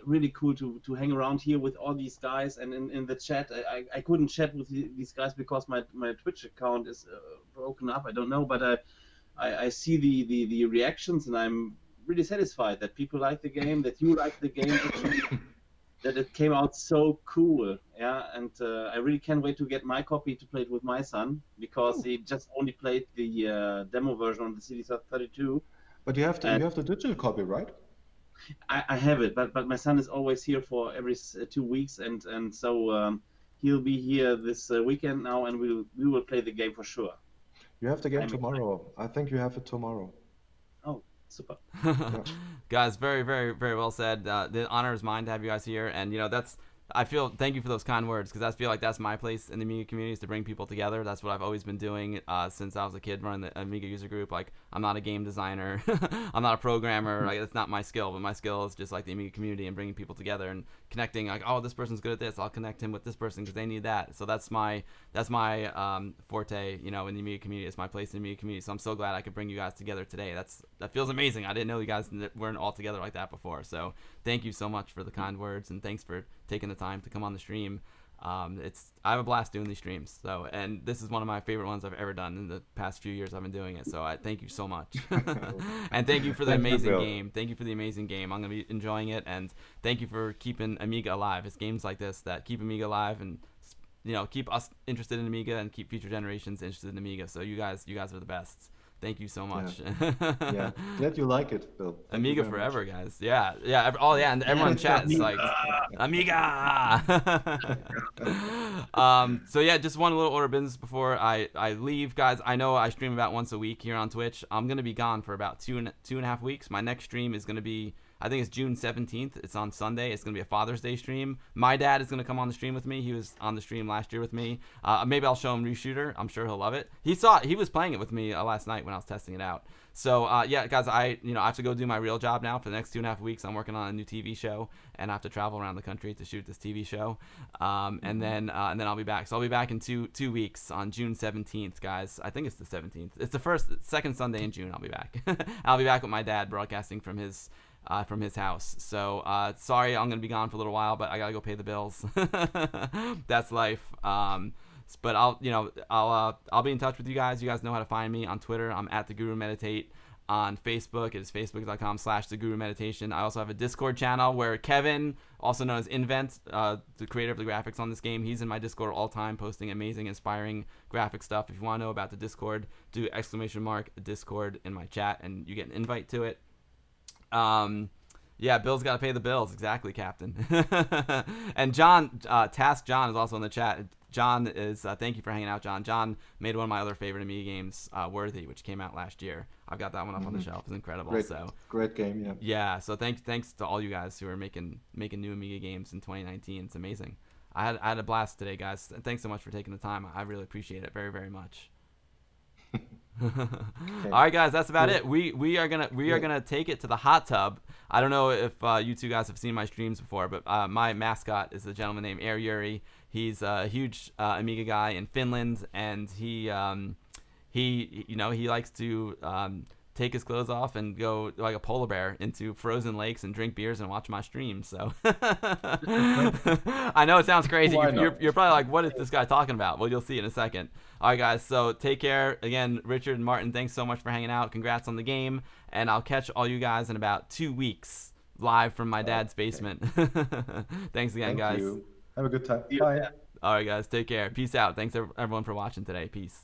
really cool to hang around here with all these guys, and in the chat I couldn't chat with these guys because my Twitch account is broken up. I don't know, but I see the reactions, and I'm really satisfied that people like the game, that you like the game, actually, that it came out so cool. And I really can't wait to get my copy to play it with my son, because he just only played the demo version on the CD32. But you have the digital copy, right? I have it, but my son is always here for every 2 weeks, and so he'll be here this weekend now, and we will play the game for sure. You have the game tomorrow. I think you have it tomorrow. Oh, Super. Guys, very, very, very well said. The honor is mine to have you guys here, and thank you for those kind words, because I feel like that's my place in the Amiga community, is to bring people together. That's what I've always been doing since I was a kid, running the Amiga user group. Like, I'm not a game designer, I'm not a programmer. Like, that's not my skill, but my skill is just like the Amiga community and bringing people together and connecting. Like, oh, this person's good at this, I'll connect him with this person because they need that. So that's my forte, in the Amiga community. It's my place in the Amiga community. So I'm so glad I could bring you guys together today. That feels amazing. I didn't know you guys weren't all together like that before. So thank you so much for the kind words, and thanks for taking the time to come on the stream. I have a blast doing these streams. So, and this is one of my favorite ones I've ever done in the past few years I've been doing it. So I thank you so much. And thank you for the amazing game. Thank you for the amazing game. I'm going to be enjoying it, and thank you for keeping Amiga alive. It's games like this that keep Amiga alive and keep us interested in Amiga and keep future generations interested in Amiga. So you guys are the best. Thank you so much. Yeah. Glad you like it, Bill. Amiga forever, guys. Yeah. And everyone in chat is like, Amiga. So yeah, just one little order of business before I leave, guys. I know I stream about once a week here on Twitch. I'm gonna be gone for about two and a half weeks. My next stream is gonna be, I think it's June 17th. It's on Sunday. It's going to be a Father's Day stream. My dad is going to come on the stream with me. He was on the stream last year with me. Maybe I'll show him RESHOOT R. I'm sure he'll love it. He was playing it with me last night when I was testing it out. So yeah, guys, I have to go do my real job now for the next 2.5 weeks. I'm working on a new TV show, and I have to travel around the country to shoot this TV show. And then I'll be back. So I'll be back in two weeks on June 17th, guys. I think it's the 17th. It's the second Sunday in June. I'll be back. I'll be back with my dad, broadcasting from his house. So sorry, I'm gonna be gone for a little while, but I gotta go pay the bills. That's life. But I'll be in touch with you guys. You guys know how to find me on Twitter. I'm at the Guru Meditate. On Facebook, it is facebook.com/thegurumeditation. I also have a Discord channel where Kevin, also known as Invent, the creator of the graphics on this game, he's in my Discord all time, posting amazing, inspiring graphic stuff. If you want to know about the Discord, do !Discord in my chat, and you get an invite to it. Yeah, Bill's got to pay the bills. Exactly, Captain. And John, Task John is also in the chat. John is, thank you for hanging out, John. John made one of my other favorite Amiga games, Worthy, which came out last year. I've got that one up on the shelf. It's incredible. Great game, yeah. Yeah, so thanks to all you guys who are making new Amiga games in 2019. It's amazing. I had a blast today, guys. Thanks so much for taking the time. I really appreciate it very, very much. Okay. All right, guys, that's about it. We are gonna take it to the hot tub. I don't know if you two guys have seen my streams before, but my mascot is a gentleman named Air Yuri. He's a huge Amiga guy in Finland, and he likes to take his clothes off and go like a polar bear into frozen lakes and drink beers and watch my streams. So I know it sounds crazy. You're probably like, what is this guy talking about? Well, you'll see in a second. All right, guys. So take care. Again, Richard and Martin, thanks so much for hanging out. Congrats on the game. And I'll catch all you guys in about 2 weeks live from my dad's basement. Thanks again, guys. Thank you. Have a good time. Bye. All right, guys. Take care. Peace out. Thanks everyone for watching today. Peace.